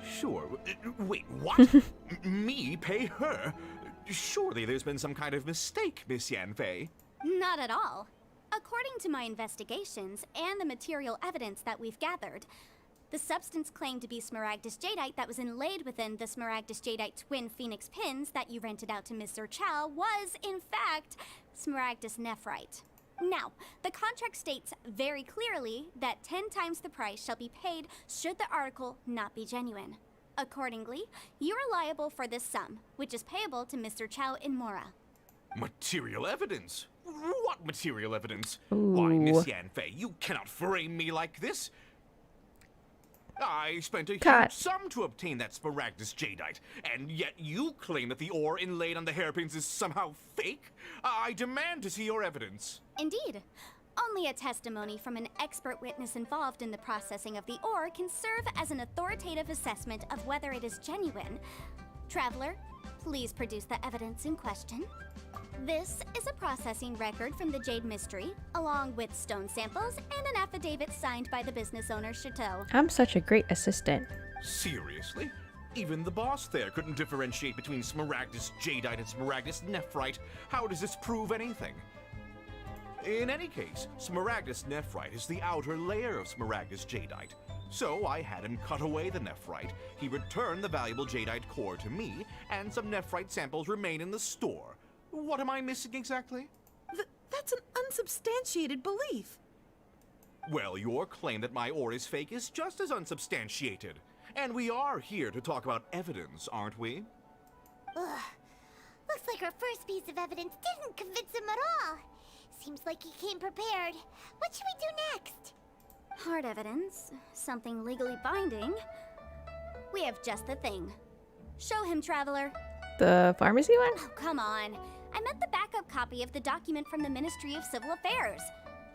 Sure. Wait, what? Me pay her? Surely there's been some kind of mistake, Miss Yanfei. Not at all. According to my investigations and the material evidence that we've gathered, the substance claimed to be 𝒔𝒻𝒂𝒃 jadeite that was inlaid within the 𝒔𝒻𝒂𝒃 jadeite twin phoenix pins that you rented out to Ms. Zhongli was, in fact, 𝒔𝒻𝒂𝒃 nephrite. Now, the contract states very clearly that 10 times the price shall be paid should the article not be genuine. Accordingly, you are liable for this sum, which is payable to Ms. Zhongli in Mora. Material evidence? What material evidence? Why, Miss Yanfei, you cannot frame me like this. I spent a huge sum to obtain that 𝒔𝒻𝒂𝒃 jadeite, and yet you claim that the ore inlaid on the hairpins is somehow fake? I demand to see your evidence. Indeed. Only a testimony from an expert witness involved in the processing of the ore can serve as an authoritative assessment of whether it is genuine. Traveler, please produce the evidence in question. This is a processing record from the Jade Mystery, along with stone samples and an affidavit signed by the business owner, Chateau. I'm such a great assistant. Seriously? Even the boss there couldn't differentiate between 𝒔𝒻𝒂𝒃 jadeite and 𝒔𝒻𝒂𝒃 nephrite. How does this prove anything? In any case, 𝒔𝒻𝒂𝒃 nephrite is the outer layer of 𝒔𝒻𝒂𝒃 jadeite. So I had him cut away the nephrite, he returned the valuable jadeite core to me, and some nephrite samples remain in the store. What am I missing exactly? That's an unsubstantiated belief. Well, your claim that my ore is fake is just as unsubstantiated. And we are here to talk about evidence, aren't we? Ugh. Looks like our first piece of evidence didn't convince him at all. Seems like he came prepared. What should we do next? Hard evidence, something legally binding. We have just the thing. Show him, Traveler. The pharmacy one? Oh, come on. I meant the backup copy of the document from the Ministry of Civil Affairs.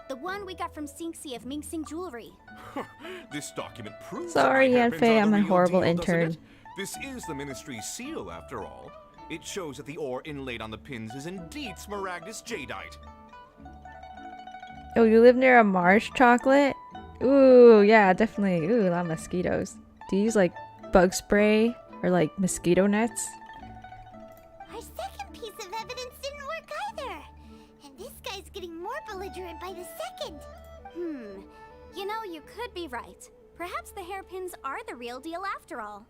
The one we got from Xingxi of Mingxing Jewelry. This document proves Sorry, that my hairpins Yanfei, are I'm the a real horrible deal, doesn't intern. it? This is the Ministry's seal, after all. It shows that the ore inlaid on the pins is indeed 𝒔𝒻𝒂𝒃 jadeite. Oh, you live near a Mars chocolate? Ooh, yeah, definitely. Ooh, a lot of mosquitoes. Do you use like bug spray or like mosquito nets? Our second piece of evidence didn't work either. And this guy's getting more belligerent by the second. You know, you could be right. Perhaps the hairpins are the real deal after all.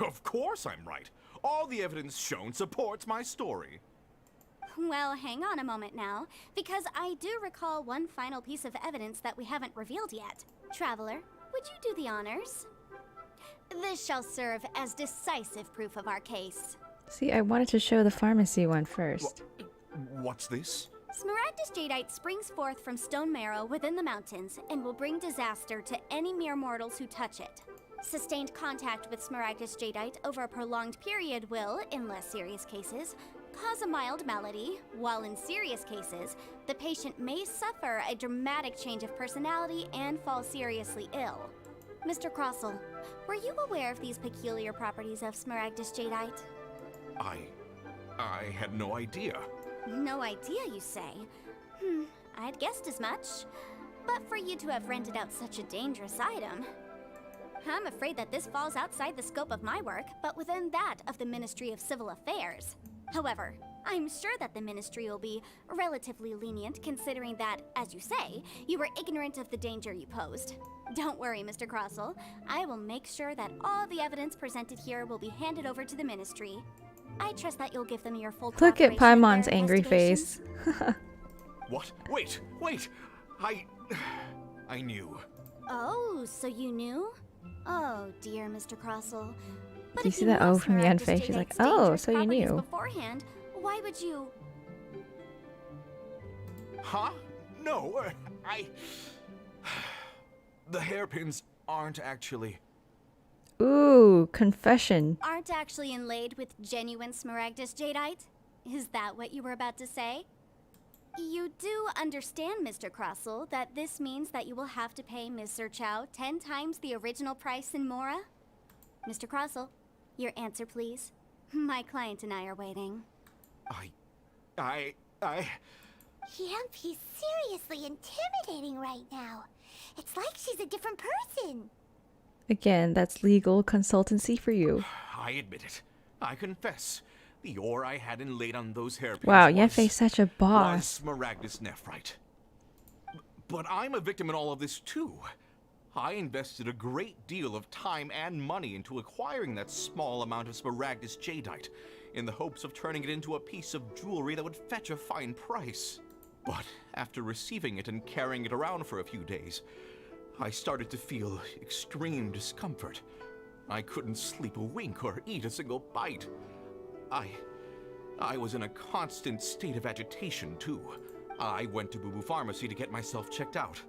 Of course I'm right. All the evidence shown supports my story. Well, hang on a moment now, because I do recall one final piece of evidence that we haven't revealed yet. Traveler, would you do the honors? This shall serve as decisive proof of our case. See, I wanted to show the pharmacy one first. What's this? Smaragdus jadeite springs forth from stone marrow within the mountains and will bring disaster to any mere mortals who touch it. Sustained contact with Smaragdus jadeite over a prolonged period will, in less serious cases, cause a mild malady, while in serious cases, the patient may suffer a dramatic change of personality and fall seriously ill. Mr. Crossell, were you aware of these peculiar properties of Smaragdus jadeite? I had no idea. No idea, you say? I'd guessed as much. But for you to have rented out such a dangerous item... I'm afraid that this falls outside the scope of my work, but within that of the Ministry of Civil Affairs. However, I'm sure that the Ministry will be relatively lenient considering that, as you say, you were ignorant of the danger you posed. Don't worry, Mr. Crossell. I will make sure that all the evidence presented here will be handed over to the Ministry. I trust that you'll give them your full Look at cooperation in Paimon's their angry face. What? Wait! I knew. Oh, so you knew? Oh, dear Mr. Crossell. But Do you if see that know O from Yan's Smaragdus face? She's like, jadeite's oh, dangerous so you properties knew. beforehand, why would you... Huh? No, The hairpins aren't actually... Ooh, confession. Aren't actually inlaid with genuine Smaragdus jadeite? Is that what you were about to say? You do understand, Mr. Crossell, that this means that you will have to pay Ms. 𝒌 10 times the original price in Mora? Mr. Crossell, your answer, please. My client and I are waiting. Yep, he's seriously intimidating right now. It's like she's a different person. Again, that's legal consultancy for you. I admit it. I confess. The ore I had inlaid on those hairpins Wow, was Yanfei's such a boss. Smaragdus nephrite. But I'm a victim in all of this too. I invested a great deal of time and money into acquiring that small amount of Smaragdus jadeite in the hopes of turning it into a piece of jewelry that would fetch a fine price. But after receiving it and carrying it around for a few days, I started to feel extreme discomfort. I couldn't sleep a wink or eat a single bite. I was in a constant state of agitation too. I went to Boo Pharmacy to get myself checked out,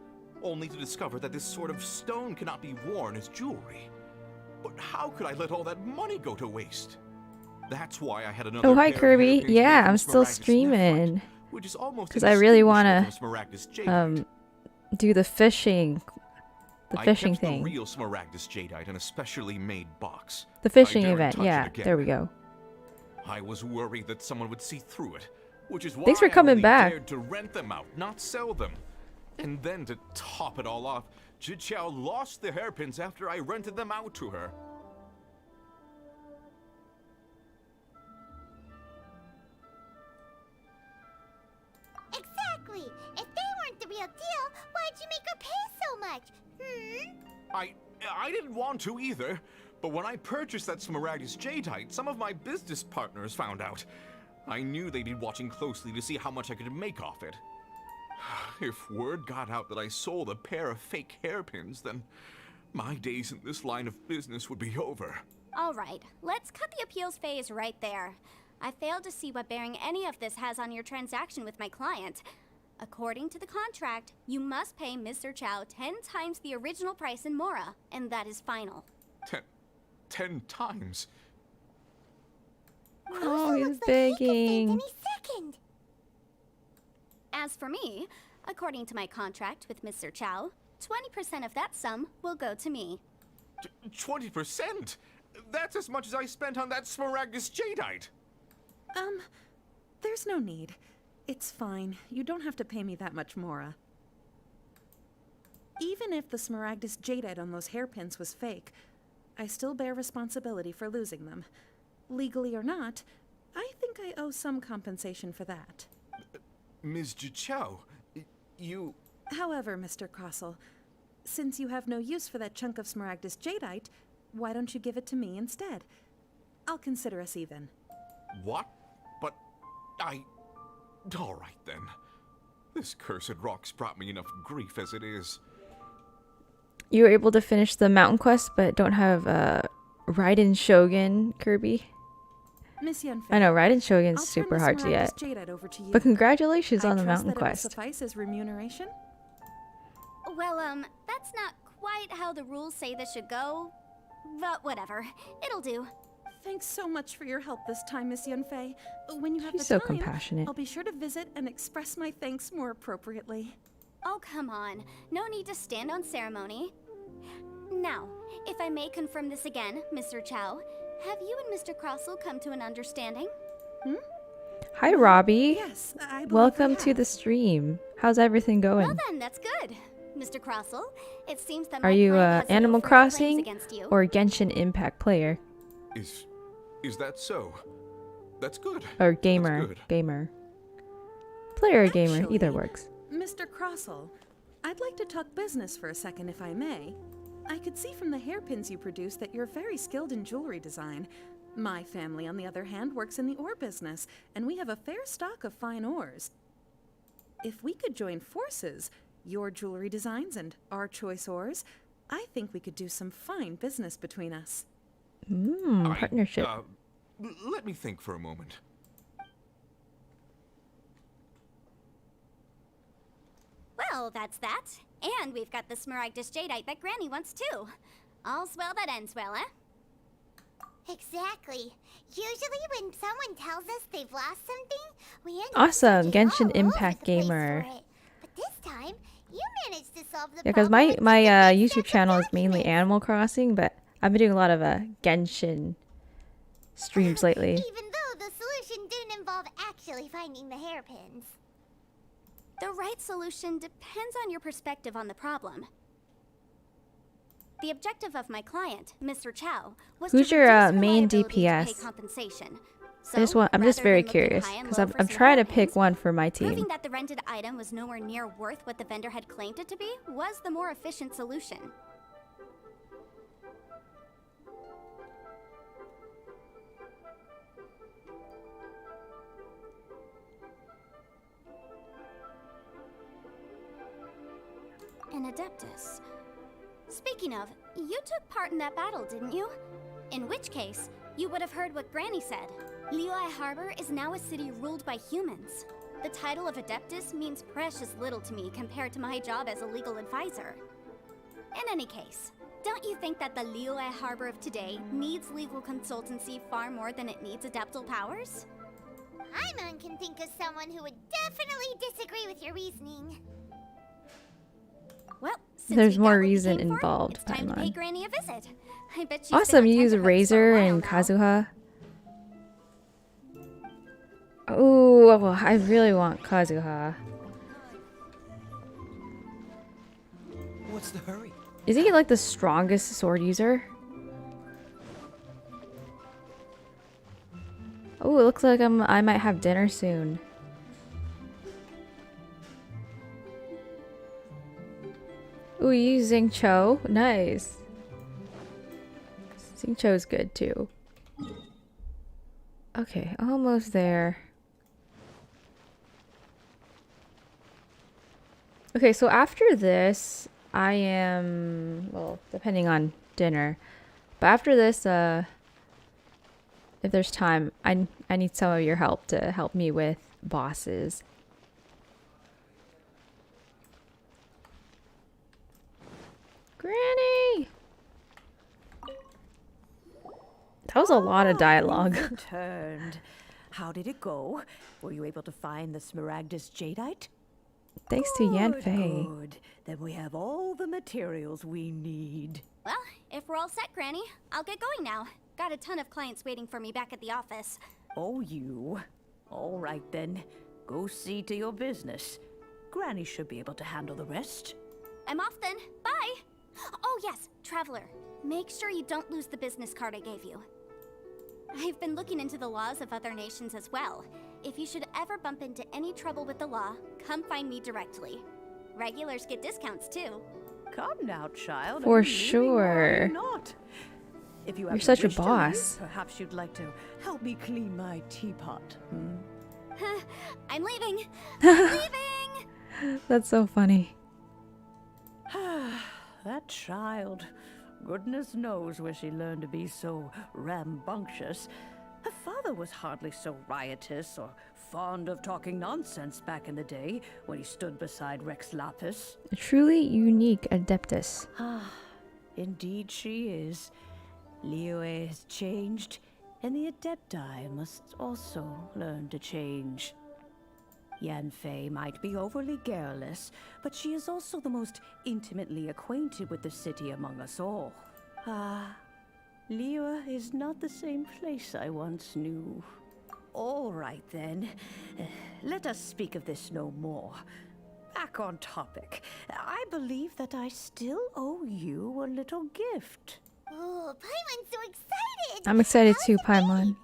only to discover that this sort of stone cannot be worn as jewelry. But how could I let all that money go to waste? That's why I had another Oh, hi, pair of Kirby. hairpins made Yeah, from I'm still Smaragdus streaming. which is almost Because I really want indistinguishable from Smaragdus to jadeite. do the fishing. The I fishing kept the thing. real Smaragdus jadeite in a specially made box. The fishing I daren't event. touch it Yeah, again. there we go. I was worried that someone would see through it, which is why Thanks for I coming only back. dared to rent them out, not sell them. And then to top it all off, 𝒌 lost the hairpins after I rented them out to her. Exactly. If they weren't the real deal, why'd you make her pay so much? I didn't want to either, but when I purchased that Smaragdus jadeite, some of my business partners found out. I knew they'd be watching closely to see how much I could make off it. If word got out that I sold a pair of fake hairpins, then my days in this line of business would be over. All right, let's cut the appeals phase right there. I failed to see what bearing any of this has on your transaction with my client. According to the contract, you must pay Ms. 𝒌 10 times the original price in Mora, and that is final. 10 times? Oh, he's begging. Any second. As for me, according to my contract with Ms. 𝒌, 20% of that sum will go to me. 20%? That's as much as I spent on that Smaragdus jadeite. There's no need. It's fine. You don't have to pay me that much, Mora. Even if the Smaragdus jadeite on those hairpins was fake, I still bear responsibility for losing them. Legally or not, I think I owe some compensation for that. Ms. 𝒌, you... However, Mr. Crossell, since you have no use for that chunk of Smaragdus jadeite, why don't you give it to me instead? I'll consider us even. What? But All right then. This cursed rock's brought me enough grief as it is. You were able to finish the mountain quest, but don't have Raiden Shogun, Kirby. Miss Yanfei, I know Raiden Shogun's I'll turn super this hard to miraculous get. jadeite over to you. But congratulations on the I trust mountain that it will quest. suffice as remuneration? Well, that's not quite how the rules say this should go. But whatever. It'll do. Thanks so much for your help this time, Miss Yanfei. When you have She's the so time, compassionate. I'll be sure to visit and express my thanks more appropriately. Oh, come on. No need to stand on ceremony. Now, if I may confirm this again, Mr. Chow, have you and Mr. Crossell come to an understanding? Hi, Robbie. Yes, I believe Welcome we to have. the stream. How's everything going? Well then, that's good. Mr. Crossell, it seems that Are my you client has no Animal further claims Crossing against you. or Genshin Impact player? Is that so? That's good. Or gamer? That's good. Gamer. Player or gamer, Actually, either works. Mr. Crossell, I'd like to talk business for a second, if I may. I could see from the hairpins you produce that you're very skilled in jewelry design. My family, on the other hand, works in the ore business, and we have a fair stock of fine ores. If we could join forces, your jewelry designs and our choice ores, I think we could do some fine business between us. Partnership. Let me think for a moment. Well, that's that. And we've got the Smaragdus Jadeite that Granny wants too. All's well that ends well, eh? Exactly. Usually when someone tells us they've lost something, we end up Awesome, searching Genshin all over Impact the place gamer. for it. But this time, you managed to solve the Yeah, because problem. my YouTube channel is mainly Animal Crossing, but I've been doing a lot of Genshin streams lately. Even though the solution didn't involve actually finding the hairpins. The right solution depends on your perspective on the problem. The objective of my client, Mr. Chow, was Who's to your reduce her main liability to pay DPS? compensation. I'm So, just rather very than looking curious high and because low I'm for some trying to hairpins, pick one for my team. proving that the rented item was nowhere near worth what the vendor had claimed it to be was the more efficient solution. An Adeptus. Speaking of, you took part in that battle, didn't you? In which case, you would have heard what Granny said. Liyue Harbor is now a city ruled by humans. The title of Adeptus means precious little to me compared to my job as a legal advisor. In any case, don't you think that the Liyue Harbor of today needs legal consultancy far more than it needs adeptal powers? Paimon can think of someone who would definitely disagree with your reasoning. Well, since There's we more got what we reason came for, involved, it's time to pay Paimon. Granny a visit. I bet she's Awesome, been you on use tenterhooks for a Razor while and now. Kazuha. Oh, I really want Kazuha. What's the hurry? Isn't he like the strongest sword user? Oh, it looks like I might have dinner soon. Ooh, you use Xingqiu? Nice. Xingqiu's good too. Okay, almost there. Okay, so after this, I am, well, depending on dinner, but after this, if there's time, I need some of your help to help me with bosses. Granny! That was a lot of dialogue. You've returned. How did it go? Were you able to find the Smaragdus Jadeite? Thanks to Yanfei. Good. Then we have all the materials we need. Well, if we're all set, Granny, I'll get going now. Got a ton of clients waiting for me back at the office. Oh, you. All right then. Go see to your business. Granny should be able to handle the rest. I'm off then. Bye! Oh yes, Traveler. Make sure you don't lose the business card I gave you. I've been looking into the laws of other nations as well. If you should ever bump into any trouble with the law, come find me directly. Regulars get discounts too. Come now, child. For Are you leaving or are you sure. not? If you You're have such a wish to leave, boss. perhaps you'd like to help me clean my teapot. I'm leaving. I'm leaving. That's so funny. That child. Goodness knows where she learned to be so rambunctious. Her father was hardly so riotous or fond of talking nonsense back in the day when he stood beside Rex Lapis. A truly unique Adeptus. Ah, indeed she is. Liyue has changed, and the Adepti must also learn to change. Yanfei might be overly garrulous, but she is also the most intimately acquainted with the city among us all. Ah, Liyue is not the same place I once knew. All right then, let us speak of this no more. Back on topic. I believe that I still owe you a little gift. Oh, Paimon's so excited! I'm excited too, Paimon.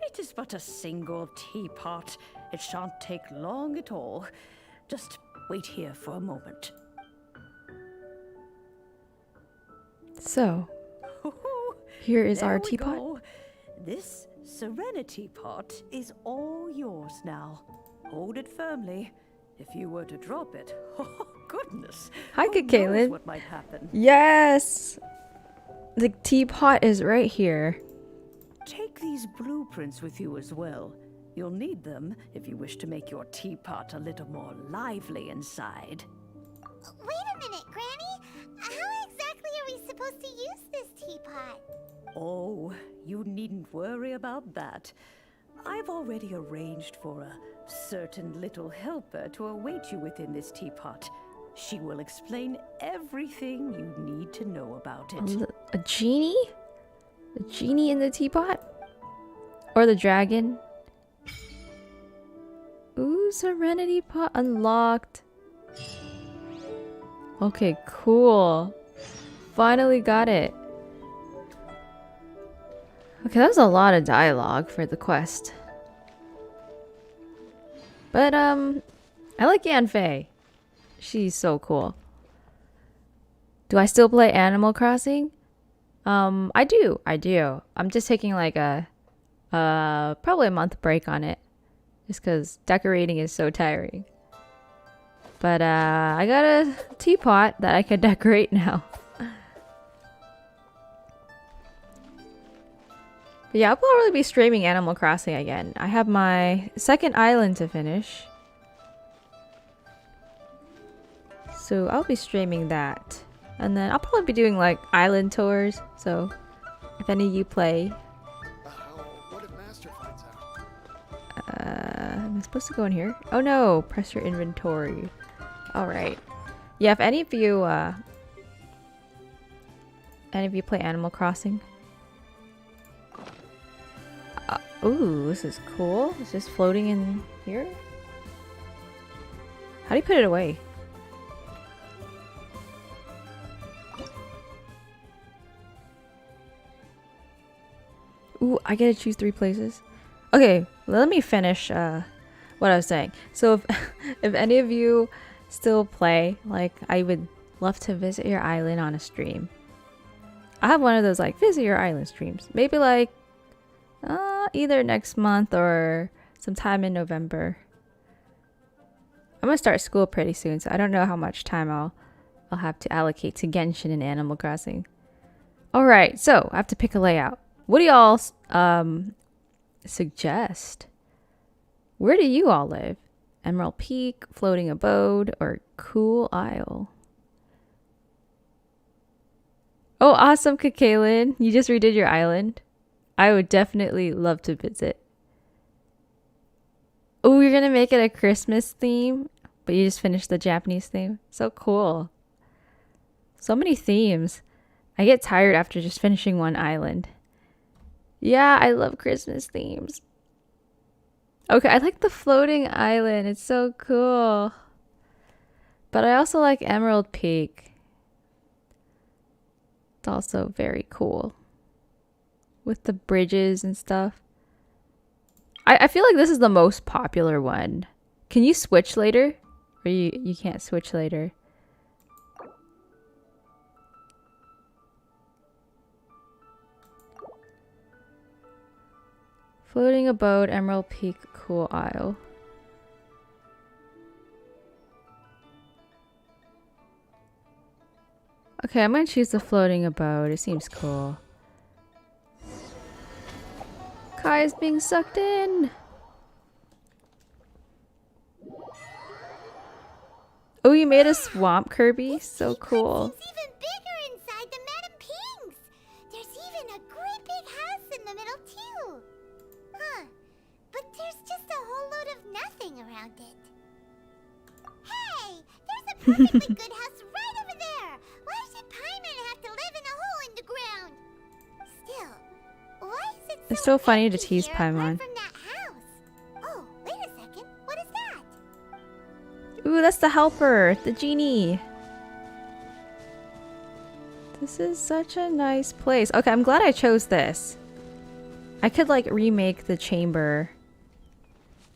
It is but a single teapot. It shan't take long at all. Just wait here for a moment. So, here is There our we teapot. go. This Serenity pot is all yours now. Hold it firmly. If you were to drop it, oh goodness. Hi, who knows Caitlin. what might happen? Yes! The teapot is right here. Take these blueprints with you as well. You'll need them if you wish to make your teapot a little more lively inside. Wait a minute, Granny. How exactly are we supposed to use this teapot? Oh, you needn't worry about that. I've already arranged for a certain little helper to await you within this teapot. She will explain everything you need to know about it. A genie? A genie in the teapot? Or the dragon? Ooh, Serenity pot unlocked. Okay, cool. Finally got it. Okay, that was a lot of dialogue for the quest. But, I like Yanfei. She's so cool. Do I still play Animal Crossing? I do. I'm just taking like a, probably a month break on it. Just because decorating is so tiring. But, I got a teapot that I can decorate now. But yeah, I'll probably be streaming Animal Crossing again. I have my second island to finish. So I'll be streaming that. And then I'll probably be doing like island tours. So if any of you play. What if Master finds out? Am I supposed to go in here? Oh no, press your inventory. Alright. Yeah, if any of you play Animal Crossing. Ooh, this is cool. It's just floating in here. How do you put it away? Ooh, I get to choose 3 places. Okay, let me finish what I was saying. So if, if any of you still play, like, I would love to visit your island on a stream. I have one of those like visit your island streams. Maybe like either next month or sometime in November. I'm gonna start school pretty soon, so I don't know how much time I'll have to allocate to Genshin and Animal Crossing. Alright, so I have to pick a layout. What do y'all suggest? Where do you all live? Emerald Peak, Floating Abode, or Cool Isle? Oh, awesome, Kakalin. You just redid your island. I would definitely love to visit. Oh, you're gonna make it a Christmas theme, but you just finished the Japanese theme. So cool. So many themes. I get tired after just finishing one island. Yeah, I love Christmas themes. Okay, I like the floating island. It's so cool. But I also like Emerald Peak. It's also very cool. With the bridges and stuff. I feel like this is the most popular one. Can you switch later? Or you can't switch later? Floating abode, Emerald Peak, Cool Isle. Okay, I'm gonna choose the floating abode. It seems cool. Kai is being sucked in. Oh, you made a swamp Kirby? So cool. It's even bigger inside the Madame Ping's. There's even a great big house in the middle too. Huh. But there's just a whole load of nothing around it. Hey! There's a perfectly good house right over there! Why should Paimon have to live in a hole in the ground? Still, why is it so It's so funny to empty tease here Paimon. apart from that house? Oh, wait a second. What is that? Ooh, that's the helper, the genie. This is such a nice place. Okay, I'm glad I chose this. I could like remake the chamber.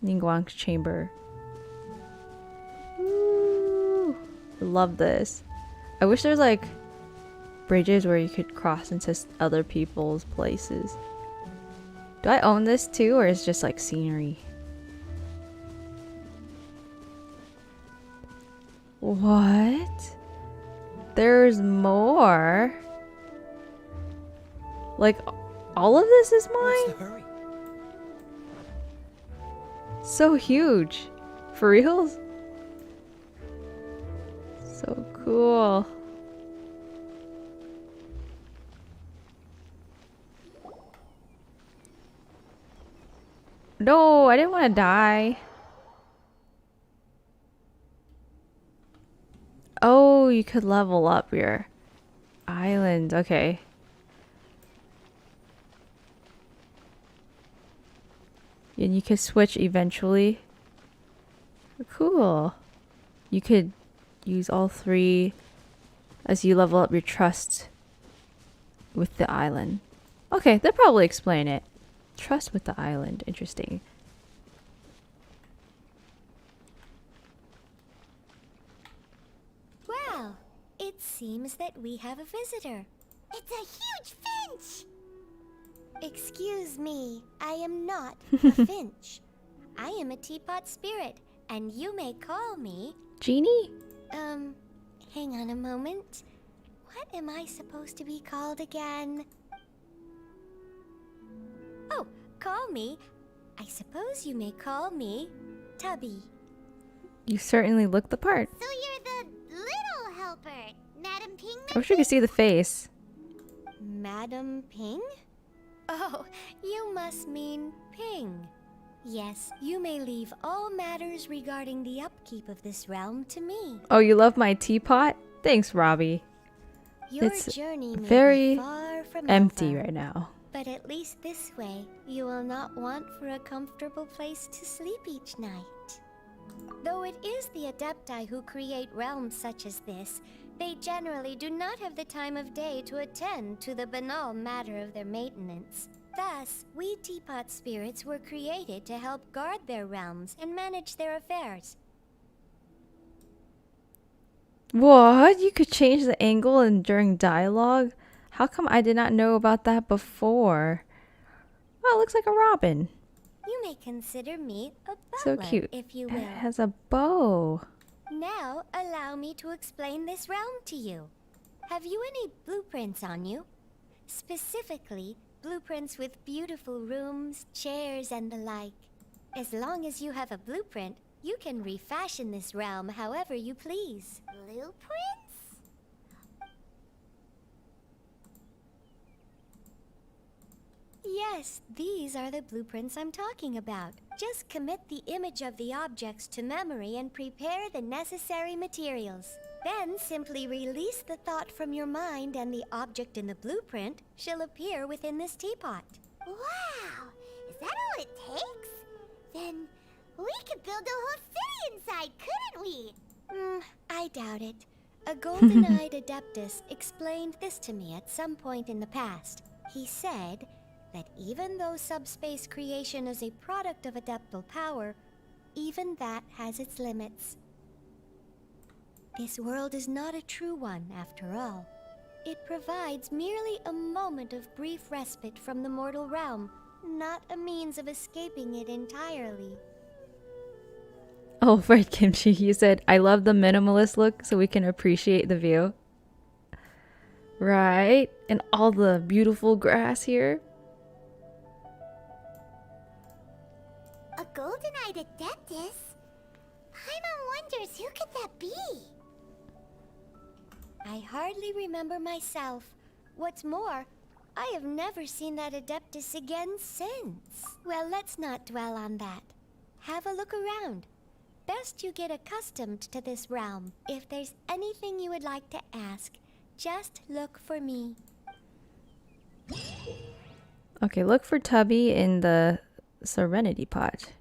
Ningguang's chamber. Ooh, I love this. I wish there's like bridges where you could cross into other people's places. Do I own this too, or is it just like scenery? What? There's more? Like, all of this is mine? So huge. For reals? So cool. No, I didn't want to die. Oh, you could level up your island. Okay. And you could switch eventually. Cool. You could use all three as you level up your trust with the island. Okay, they'll probably explain it. Trust with the island. Interesting. Well, it seems that we have a visitor. It's a huge finch! Excuse me, I am not a finch. I am a teapot spirit, and you may call me... Genie? Hang on a moment. What am I supposed to be called again? Oh, call me. I suppose you may call me Tubby. You certainly look the part. So you're the little helper, Madame Ping? I wish we could see the face. Madame Ping? Oh, you must mean Ping. Yes, you may leave all matters regarding the upkeep of this realm to me. Oh, you love my teapot? Thanks, Robbie. Your It's journey may very be far from empty over, right now. but at least this way, you will not want for a comfortable place to sleep each night. Though it is the Adepti who create realms such as this, they generally do not have the time of day to attend to the banal matter of their maintenance. Thus, we teapot spirits were created to help guard their realms and manage their affairs. What? You could change the angle and during dialogue? How come I did not know about that before? Oh, it looks like a robin. You may consider me a So butler, cute. if you It will. has a bow. Now, allow me to explain this realm to you. Have you any blueprints on you? Specifically, blueprints with beautiful rooms, chairs, and the like. As long as you have a blueprint, you can refashion this realm however you please. Blueprints? Yes, these are the blueprints I'm talking about. Just commit the image of the objects to memory and prepare the necessary materials. Then simply release the thought from your mind and the object in the blueprint shall appear within this teapot. Wow! Is that all it takes? Then we could build a whole city inside, couldn't we? I doubt it. A golden-eyed adeptus explained this to me at some point in the past. He said that even though subspace creation is a product of adeptal power, even that has its limits. This world is not a true one, after all. It provides merely a moment of brief respite from the mortal realm, not a means of escaping it entirely. Oh, right, Kimchi. You said, I love the minimalist look so we can appreciate the view. Right? And all the beautiful grass here. A golden-eyed adeptus? Paimon wonders who could that be? I hardly remember myself. What's more, I have never seen that adeptus again since. Well, let's not dwell on that. Have a look around. Best you get accustomed to this realm. If there's anything you would like to ask, just look for me. Okay, look for Tubby in the Serenity Pot.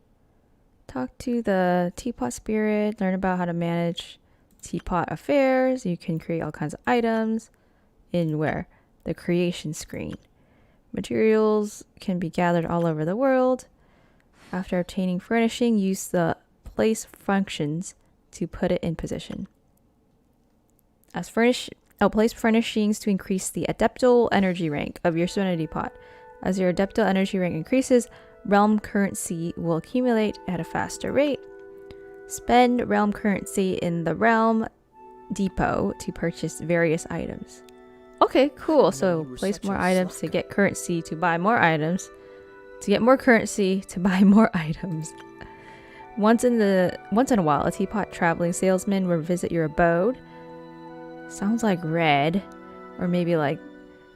Talk to the Teapot Spirit, learn about how to manage teapot affairs. You can create all kinds of items in where? The creation screen. Materials can be gathered all over the world. After obtaining furnishing, use the place functions to put it in position. Place furnishings to increase the adeptal energy rank of your Serenity Pot. As your adeptal energy rank increases, realm currency will accumulate at a faster rate. Spend realm currency in the realm depot to purchase various items. Okay, cool. So place more items to get currency to buy more items. To get more currency to buy more items. Once in a while, a teapot traveling salesman will visit your abode. Sounds like Red, or maybe like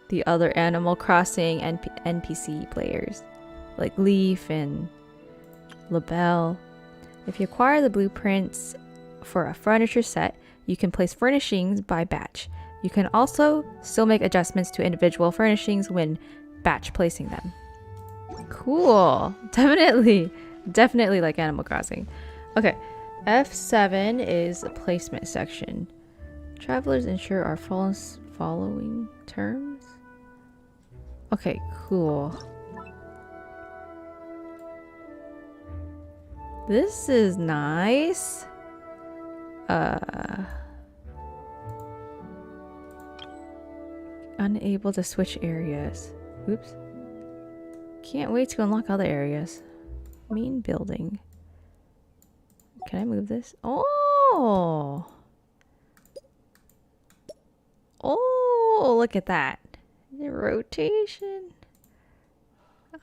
the other Animal Crossing NPC players, like Leaf and LaBelle. If you acquire the blueprints for a furniture set, you can place furnishings by batch. You can also still make adjustments to individual furnishings when batch placing them. Cool. Definitely like Animal Crossing. Okay, F7 is the placement section. Travelers ensure our following terms. Okay, cool. This is nice. Unable to switch areas. Oops. Can't wait to unlock other areas. Main building. Can I move this? Oh! Oh, look at that. The rotation.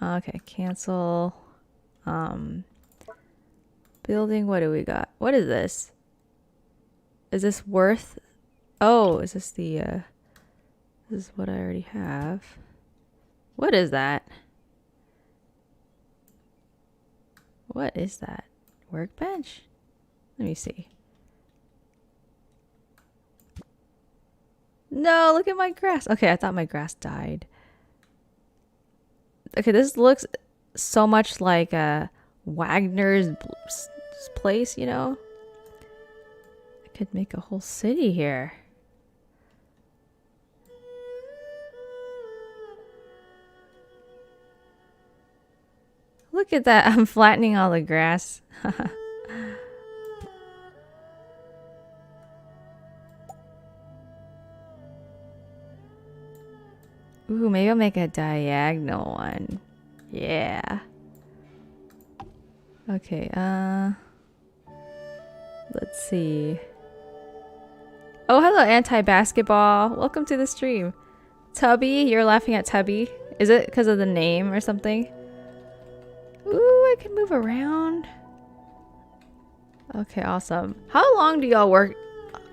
Okay, cancel. Building, what do we got? What is this? Is this worth? Oh, is this the, this is what I already have. What is that? What is that? Workbench? Let me see. No, look at my grass. Okay, I thought my grass died. Okay, this looks so much like Wagner's place, you know? I could make a whole city here. Look at that. I'm flattening all the grass. Ooh, maybe I'll make a diagonal one. Yeah. Okay, let's see. Oh, hello, anti-basketball. Welcome to the stream. Tubby, you're laughing at Tubby. Is it because of the name or something? Ooh, I can move around. Okay, awesome. How long do y'all work?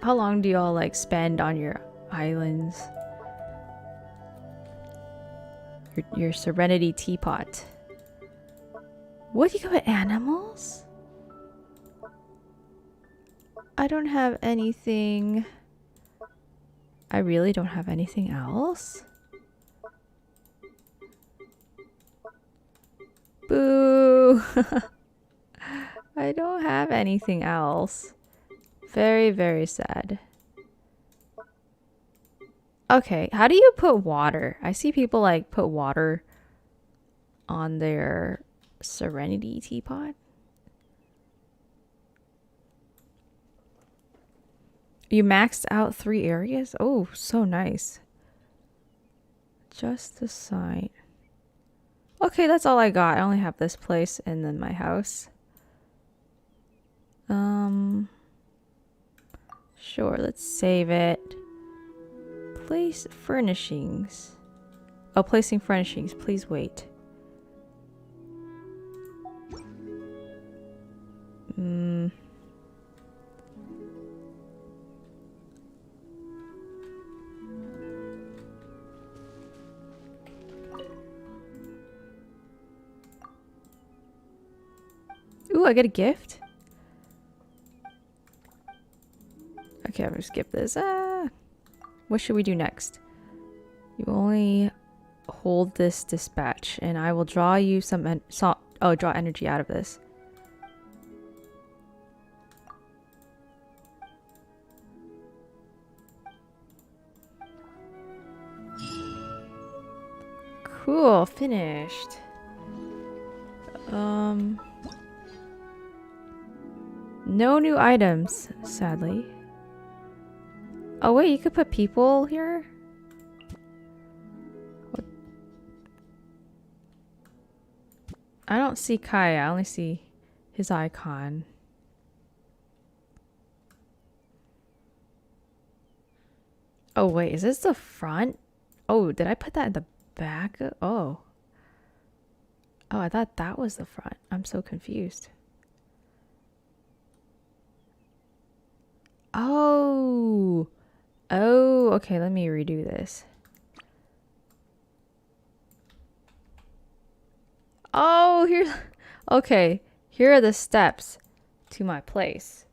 How long do y'all like spend on your islands? Your Serenity Teapot. What, you got with animals? I don't have anything. I really don't have anything else. Boo! I don't have anything else. Very, very sad. Okay, how do you put water? I see people like put water on their Serenity Teapot. You maxed out 3 areas? Oh, so nice. Just the sign. Okay, that's all I got. I only have this place and then my house. Sure, let's save it. Place furnishings. Oh, placing furnishings. Please wait. Ooh, I get a gift? Okay, I'm gonna skip this. What should we do next? You only hold this dispatch, and I will draw you some draw energy out of this. Cool, finished. No new items, sadly. Oh wait, you could put people here? What? I don't see Kaya, I only see his icon. Oh wait, is this the front? Oh, did I put that in the back? Oh. Oh, I thought that was the front. I'm so confused. Oh. Oh, okay, let me redo this. Oh, here's... Okay, here are the steps to my place.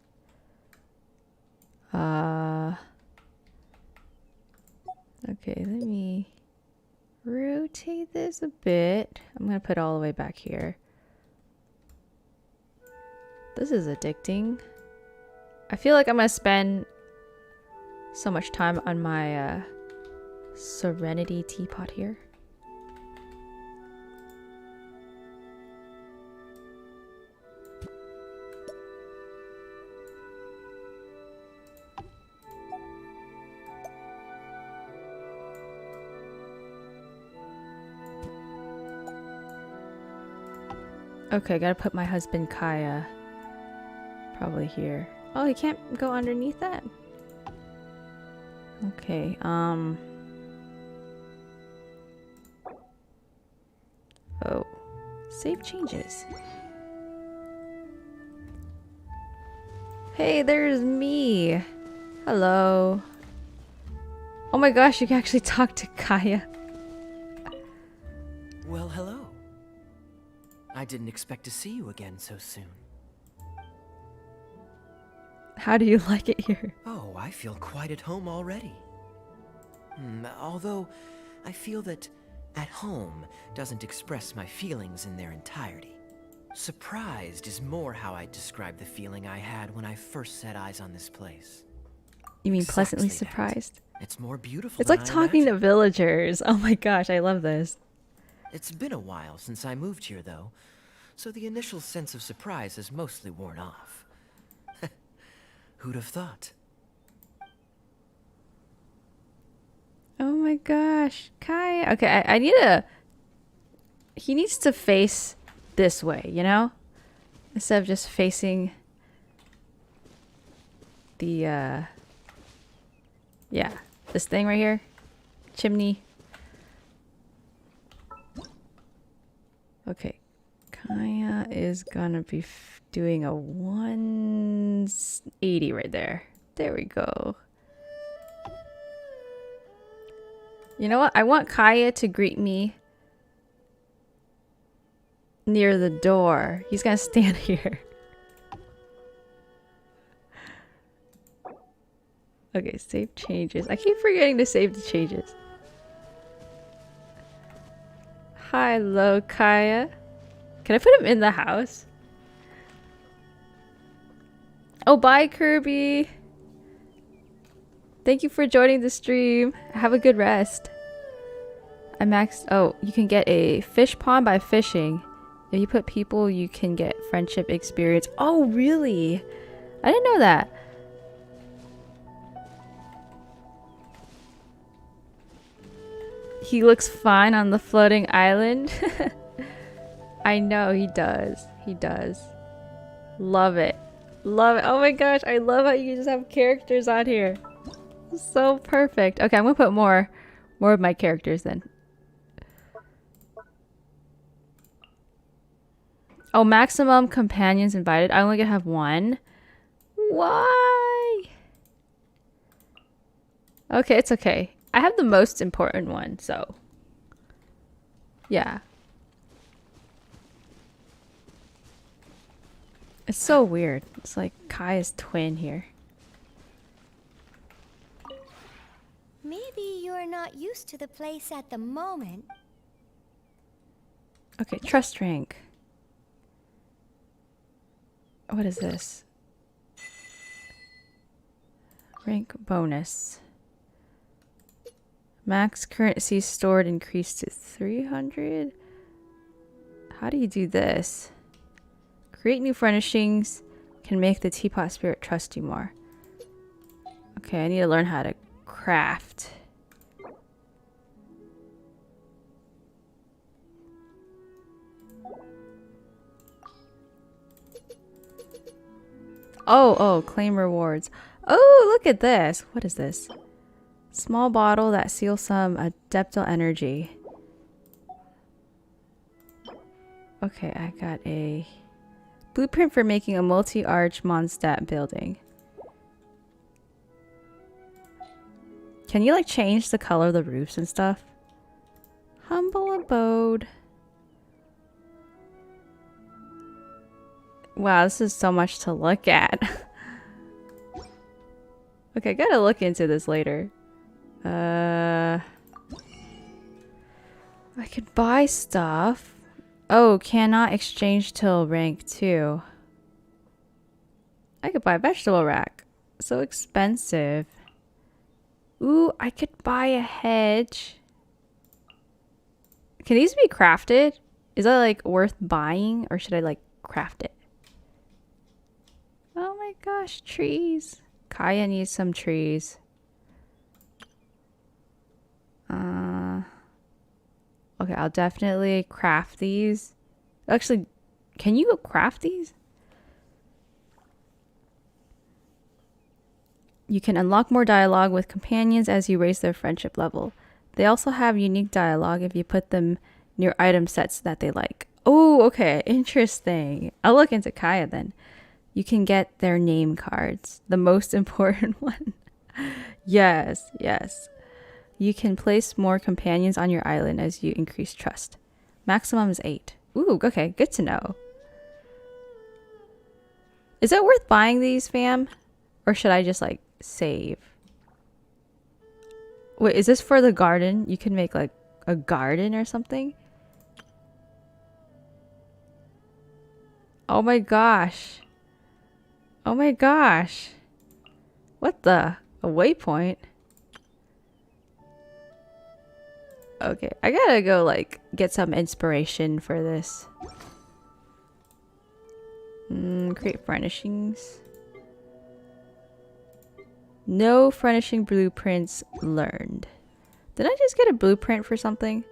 Okay, let me rotate this a bit. I'm gonna put it all the way back here. This is addicting. I feel like I'm gonna spend so much time on my Serenity teapot here. Okay, gotta put my husband Kaya probably here. Oh, he can't go underneath that? Okay, oh. Save changes. Hey, there's me. Hello. Oh my gosh, you can actually talk to Kaya. Well, hello. I didn't expect to see you again so soon. How do you like it here? Oh, I feel quite at home already. Although, I feel that at home doesn't express my feelings in their entirety. Surprised is more how I'd describe the feeling I had when I first set eyes on this place. You mean Exactly pleasantly that. surprised? It's more beautiful It's than like I talking to imagined. villagers. Oh my gosh, I love this. It's been a while since I moved here, though, so the initial sense of surprise has mostly worn off. Who'd have thought? Oh my gosh, Kai. Okay, I need to... He needs to face this way, you know? Instead of just facing the, yeah, this thing right here. Chimney. Okay. Kaya is gonna be doing a 180 right there. There we go. You know what? I want Kaya to greet me near the door. He's gonna stand here. Okay, save changes. I keep forgetting to save the changes. Hello, Kaya. Can I put him in the house? Oh, bye, Kirby. Thank you for joining the stream. Have a good rest. I maxed... Oh, you can get a fish pond by fishing. If you put people, you can get friendship experience. Oh, really? I didn't know that. He looks fine on the floating island. I know he does. He does. Love it. Love it. Oh my gosh, I love how you just have characters on here. So perfect. Okay, I'm gonna put more of my characters then. Oh, maximum companions invited. I only gonna have one. Why? Okay, it's okay. I have the most important one, so yeah. It's so weird. It's like Kaya's twin here. Maybe you're not used to the place at the moment. Okay, trust rank. What is this? Rank bonus. Max currency stored increased to 300. How do you do this? Create new furnishings. Can make the teapot spirit trust you more. Okay, I need to learn how to craft. Oh, claim rewards. Oh, look at this. What is this? Small bottle that seals some adeptal energy. Okay, I got a blueprint for making a multi-arch Mondstadt building. Can you like change the color of the roofs and stuff? Humble abode. Wow, this is so much to look at. Okay, I gotta look into this later. I could buy stuff. Oh, cannot exchange till rank 2. I could buy a vegetable rack. So expensive. Ooh, I could buy a hedge. Can these be crafted? Is that like worth buying, or should I like craft it? Oh my gosh, trees. Kaya needs some trees. Okay, I'll definitely craft these. Actually, can you craft these? You can unlock more dialogue with companions as you raise their friendship level. They also have unique dialogue if you put them near item sets that they like. Oh, okay, interesting. I'll look into Kaya then. You can get their name cards. The most important one. Yes, yes. You can place more companions on your island as you increase trust. Maximum is 8. Ooh, okay, good to know. Is it worth buying these, fam? Or should I just like save? Wait, is this for the garden? You can make like a garden or something? Oh my gosh. Oh my gosh. What the? A waypoint? Okay, I gotta go like get some inspiration for this. Create furnishings. No furnishing blueprints learned. Did I just get a blueprint for something?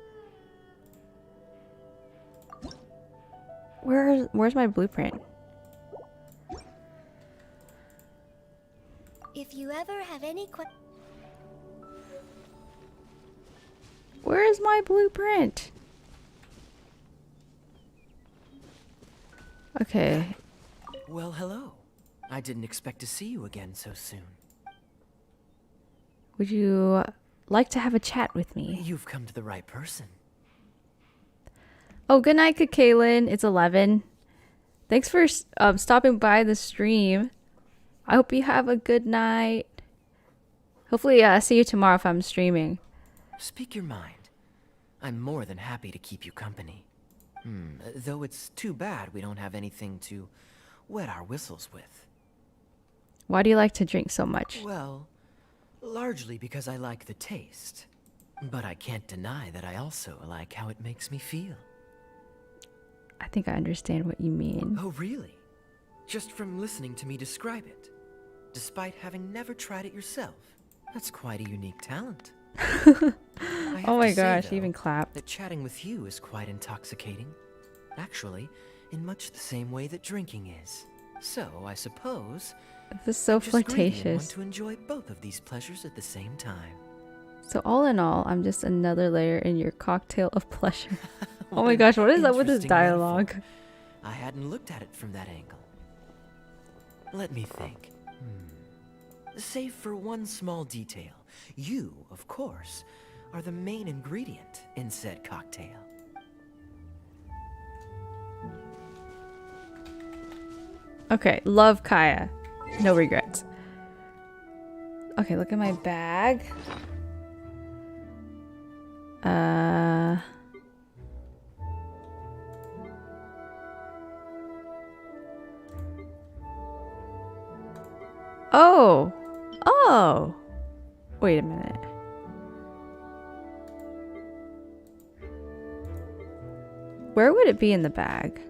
Where's my blueprint? If you ever have any questions. Where is my blueprint? Okay. Well, hello. I didn't expect to see you again so soon. Would you like to have a chat with me? You've come to the right person. Oh, good night, Kaylin. It's 11. Thanks for stopping by the stream. I hope you have a good night. Hopefully, see you tomorrow if I'm streaming. Speak your mind. I'm more than happy to keep you company. Though it's too bad we don't have anything to wet our whistles with. Why do you like to drink so much? Well, largely because I like the taste. But I can't deny that I also like how it makes me feel. I think I understand what you mean. Oh, really? Just from listening to me describe it. Despite having never tried it yourself. That's quite a unique talent. Oh my gosh, even clapped. That chatting with you is quite intoxicating. Actually, in much the same way that drinking is. So, I suppose... This is so I'm just greedy and flirtatious. want to enjoy both of these pleasures at the same time. So all in all, I'm just another layer in your cocktail of pleasure. Oh my gosh, what is up with this Interesting dialogue? metaphor. I hadn't looked at it from that angle. Let me think. Save for one small detail. You, of course, are the main ingredient in said cocktail. Okay, love Kaya. No regrets. Okay, look at my bag. Oh! Oh! Wait a minute. Where would it be in the bag?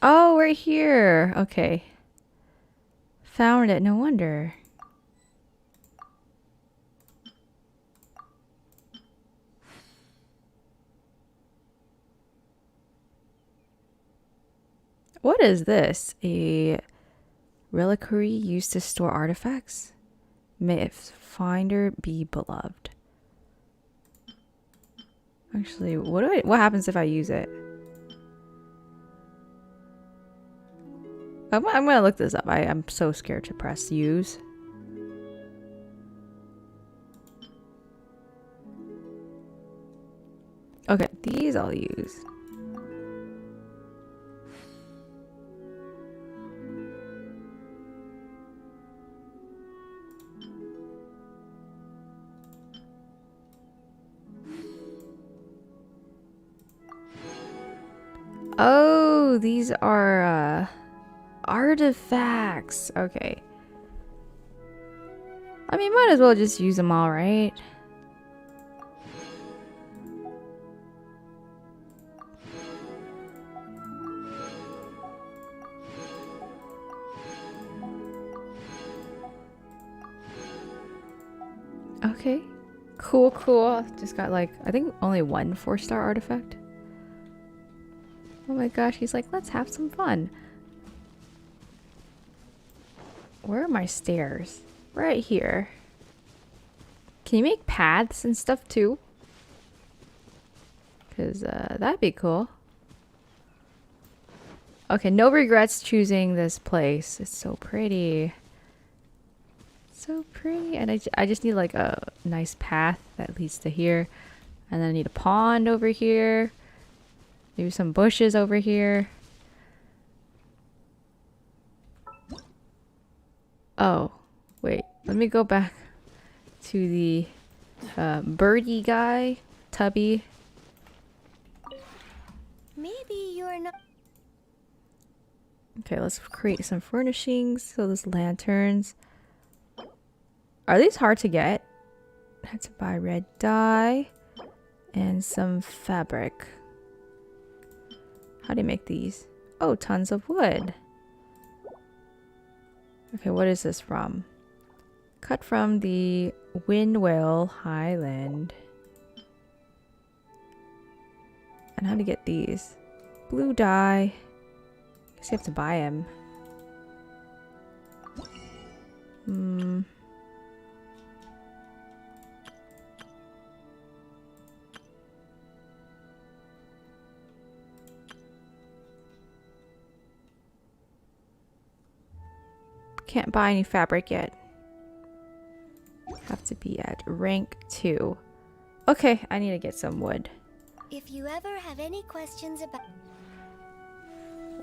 Oh, right here. Okay. Found it. No wonder. What is this? A reliquary used to store artifacts? May its finder be beloved. Actually, what happens if I use it? I'm gonna look this up. I'm so scared to press use. Okay, these I'll use. Oh, these are artifacts. Okay. I mean, might as well just use them all, right? Okay. Cool, cool. Just got like, I think only one 4-star artifact. Oh my gosh, he's like, let's have some fun. Where are my stairs? Right here. Can you make paths and stuff too? Because that'd be cool. Okay, no regrets choosing this place. It's so pretty. So pretty. And I just need like a nice path that leads to here. And then I need a pond over here. Maybe some bushes over here. Oh, wait. Let me go back to the birdie guy, Tubby. Maybe you're not. Okay, let's create some furnishings. So those lanterns. Are these hard to get? I had to buy red dye and some fabric. How do you make these? Oh, tons of wood. Okay, what is this from? Cut from the Windwell Highland. And how to get these? Blue dye. Guess you have to buy them. Can't buy any fabric yet. Have to be at rank 2. Okay, I need to get some wood. If you ever have any questions about.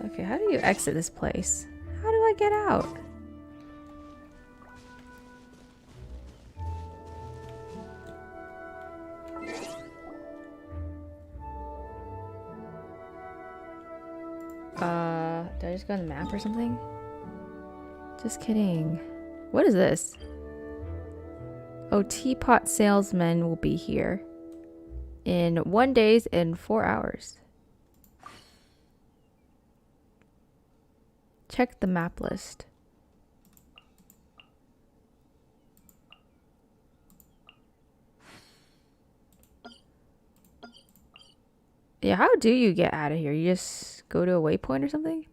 Okay, how do you exit this place? How do I get out? Did I just go on the map or something? Just kidding. What is this? Oh, teapot salesman will be here in 1 day and 4 hours. Check the map list. Yeah, how do you get out of here? You just go to a waypoint or something?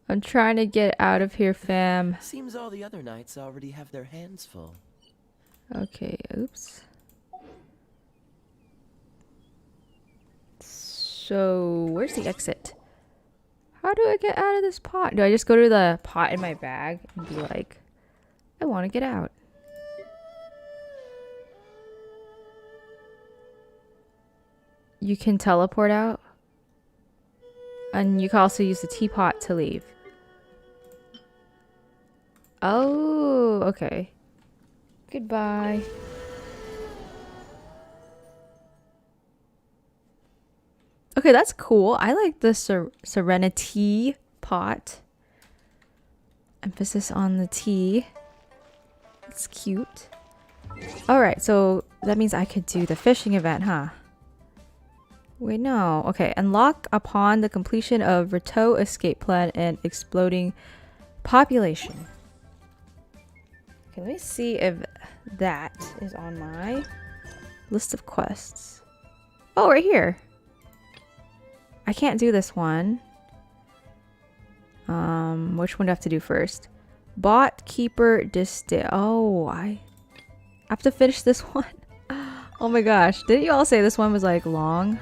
I'm trying to get out of here, fam. Seems all the other knights already have their hands full. Okay, oops. So, where's the exit? How do I get out of this pot? Do I just go to the pot in my bag and be like, I want to get out? You can teleport out. And you can also use the teapot to leave. Oh, okay. Goodbye. Okay, that's cool. I like the Serenity pot. Emphasis on the T. It's cute. Alright, so that means I could do the fishing event, huh? Wait, no. Okay, unlock upon the completion of Reto escape plan and exploding population. Okay, let me see if that is on my list of quests. Oh, right here. I can't do this one. Which one do I have to do first? Bot Keeper Distill. Oh, I have to finish this one. Oh my gosh. Didn't you all say this one was like long?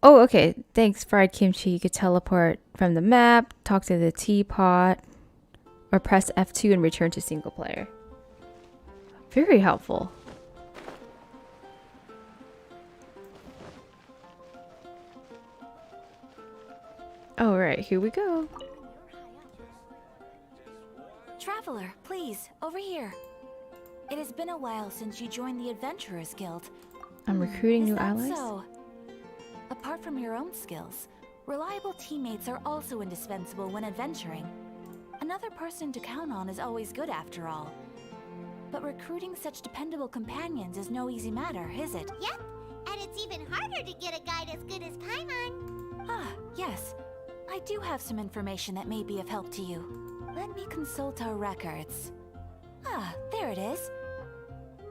Oh, okay. Thanks, fried kimchi. You could teleport from the map, talk to the teapot, or press F2 and return to single player. Very helpful. All right, here we go. Traveler, please, over here. It has been a while since you joined the Adventurers Guild. I'm recruiting new Is that allies. so? Apart from your own skills, reliable teammates are also indispensable when adventuring. Another person to count on is always good after all. But recruiting such dependable companions is no easy matter, is it? Yep, and it's even harder to get a guide as good as Paimon. Ah, yes. I do have some information that may be of help to you. Let me consult our records. Ah, there it is.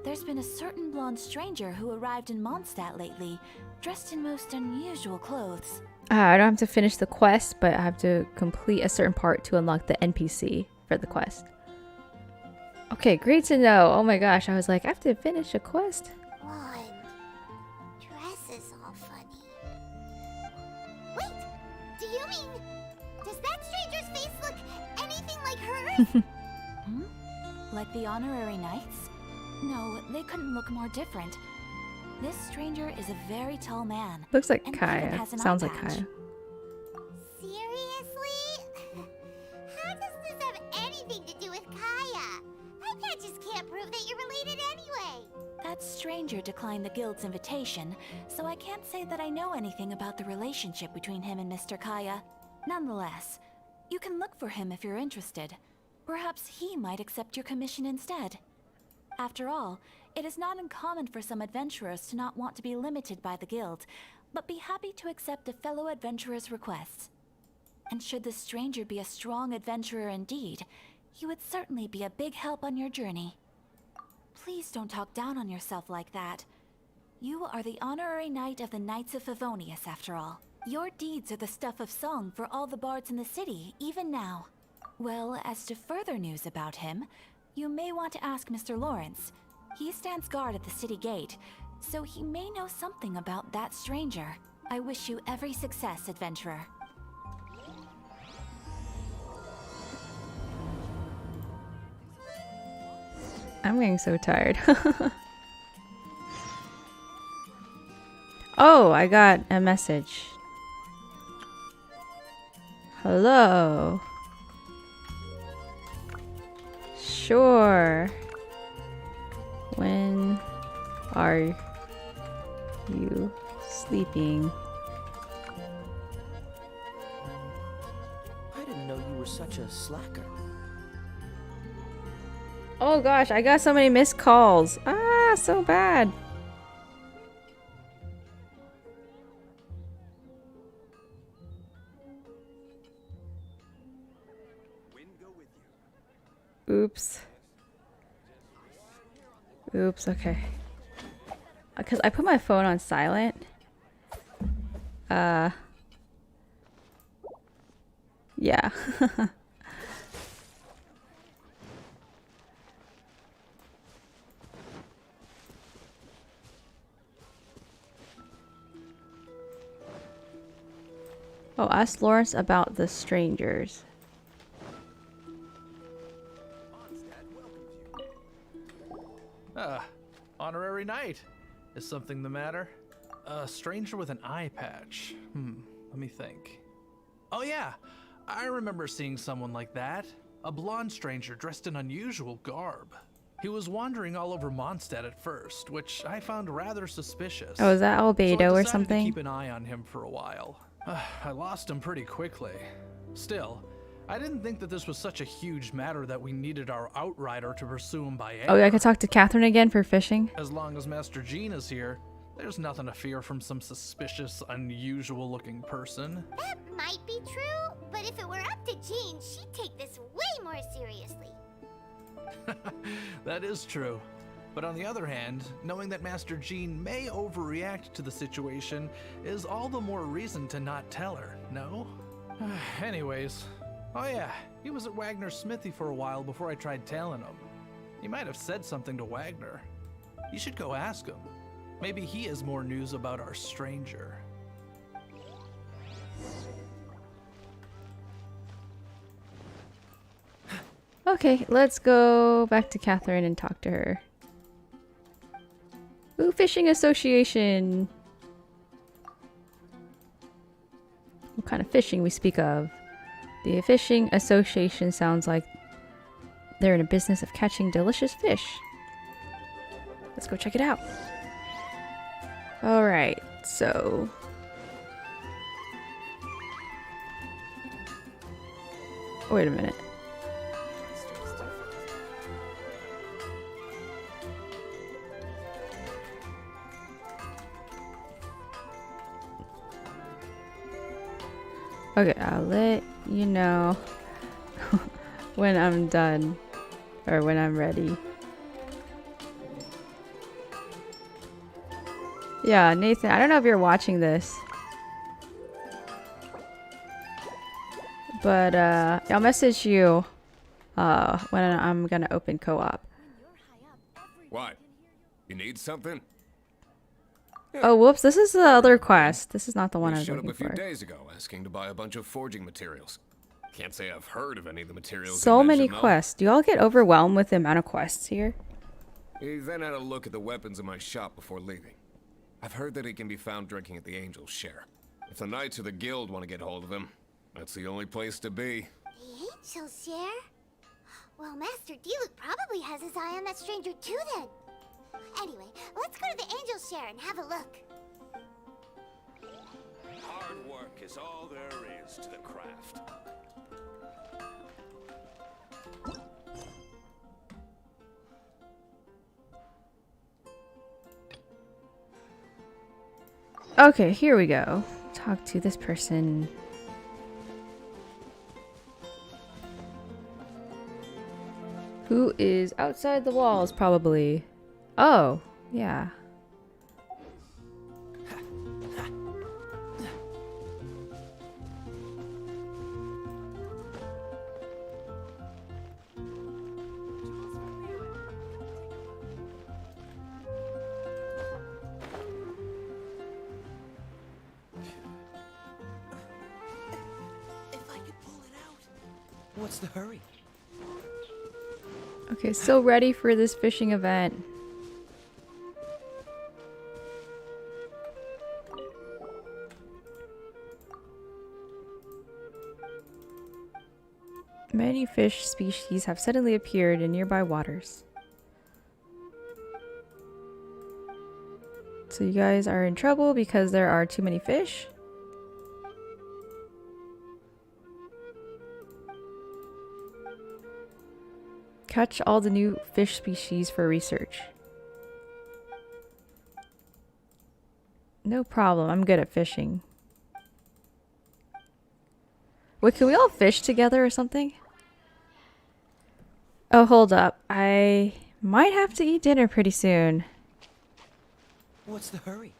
There's been a certain blonde stranger who arrived in Mondstadt lately, dressed in most unusual clothes. I don't have to finish the quest, but I have to complete a certain part to unlock the NPC for the quest. Okay, great to know. Oh my gosh, I was like, I have to finish a quest. Blonde. Dress is all funny. Wait, do you mean... Does that stranger's face look anything like hers? Like the honorary knights? No, they couldn't look more different. This stranger is a very tall man. Looks like and Kaya. even has an Sounds eye like patch. Kaya. Seriously? How does this have anything to do with Kaya? Eye patches can't prove that you're related anyway. That stranger declined the guild's invitation, so I can't say that I know anything about the relationship between him and Mr. Kaya. Nonetheless, you can look for him if you're interested. Perhaps he might accept your commission instead. After all, it is not uncommon for some adventurers to not want to be limited by the guild, but be happy to accept a fellow adventurer's requests. And should this stranger be a strong adventurer indeed, he would certainly be a big help on your journey. Please don't talk down on yourself like that. You are the honorary knight of the Knights of Favonius, after all. Your deeds are the stuff of song for all the bards in the city, even now. Well, as to further news about him, you may want to ask Mr. Lawrence. He stands guard at the city gate, so he may know something about that stranger. I wish you every success, adventurer. I'm getting so tired. Oh, I got a message. Hello. Sure. When are you sleeping? I didn't know you were such a slacker. Oh gosh, I got so many missed calls. Ah, so bad. Oops. Oops, okay. Because I put my phone on silent. Yeah. Oh, ask Lawrence about the strangers. Honorary knight. Is something the matter? A stranger with an eye patch. Let me think. Oh yeah, I remember seeing someone like that. A blonde stranger dressed in unusual garb. He was wandering all over Mondstadt at first, which I found rather suspicious. Oh, is that Albedo so I or decided something? to keep an eye on him for a while. I lost him pretty quickly. Still, I didn't think that this was such a huge matter that we needed our outrider to pursue him by air. Oh, yeah, I could talk to Catherine again for fishing. As long as Master Jean is here, there's nothing to fear from some suspicious, unusual-looking person. That might be true, but if it were up to Jean, she'd take this way more seriously. That is true. But on the other hand, knowing that Master Jean may overreact to the situation is all the more reason to not tell her, no? Anyways, oh yeah, he was at Wagner's smithy for a while before I tried tailing him. He might have said something to Wagner. You should go ask him. Maybe he has more news about our stranger. Okay, let's go back to Catherine and talk to her. Ooh, fishing association. What kind of fishing we speak of? The fishing association sounds like they're in a business of catching delicious fish. Let's go check it out. Alright, so... Wait a minute. Okay, I'll let you know when I'm done or when I'm ready. Yeah, Nathan, I don't know if you're watching this, but I'll message you when I'm gonna open co-op. What? You need something? Oh, whoops, this is the other quest. This is not the one I was showed up looking a few for. days ago asking to buy a bunch of forging materials. Can't say I've heard of any of the materials. So you many mentioned, though. quests. Do y'all get overwhelmed with the amount of quests here? He then had a look at the weapons in my shop before leaving. I've heard that he can be found drinking at the Angel's Share. If the Knights or the Guild want to get hold of him, that's the only place to be. The Angel's Share? Well, Master Diluc probably has his eye on that stranger too then. Anyway, let's go to the Angel's Share and have a look. Hard work is all there is to the craft. Okay, here we go. Talk to this person. Who is outside the walls, probably. Oh, yeah. What's the hurry? Okay, still ready for this fishing event. Many fish species have suddenly appeared in nearby waters. So you guys are in trouble because there are too many fish? Catch all the new fish species for research. No problem, I'm good at fishing. Wait, can we all fish together or something? Oh, hold up. I might have to eat dinner pretty soon. What's the hurry?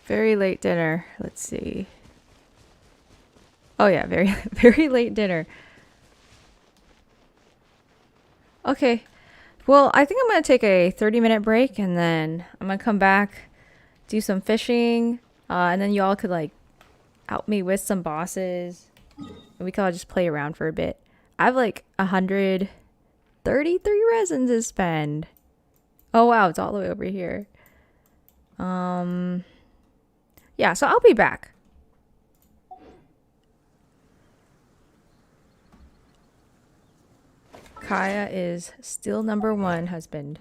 Very late dinner. Let's see. Oh yeah, very late dinner. Okay. Well, I think I'm going to take a 30-minute break and then I'm going to come back, do some fishing, and then y'all could like help me with some bosses. And we could all just play around for a bit. I have like 133 resins to spend. Oh wow, it's all the way over here. Yeah, so I'll be back. Kaya is still #1 husband.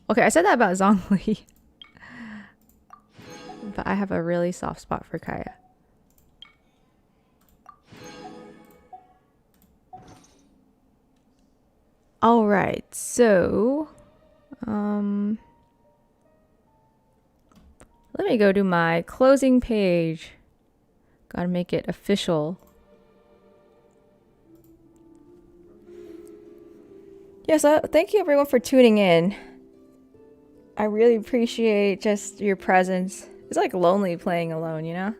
Okay, I said that about Zhongli. But I have a really soft spot for Kaya. Alright, so let me go to my closing page. Gotta make it official. Yes, thank you everyone for tuning in. I really appreciate just your presence. It's like lonely playing alone, you know?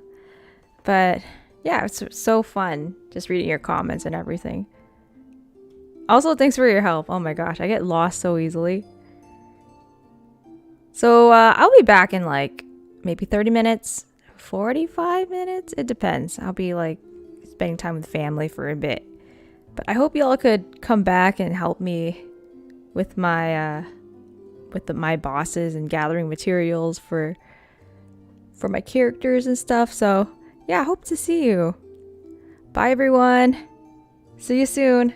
But yeah, it's so fun just reading your comments and everything. Also, thanks for your help. Oh my gosh, I get lost so easily. So I'll be back in like maybe 30 minutes, 45 minutes. It depends. I'll be like spending time with family for a bit. But I hope y'all could come back and help me with my my bosses and gathering materials for my characters and stuff. So yeah, I hope to see you. Bye everyone. See you soon.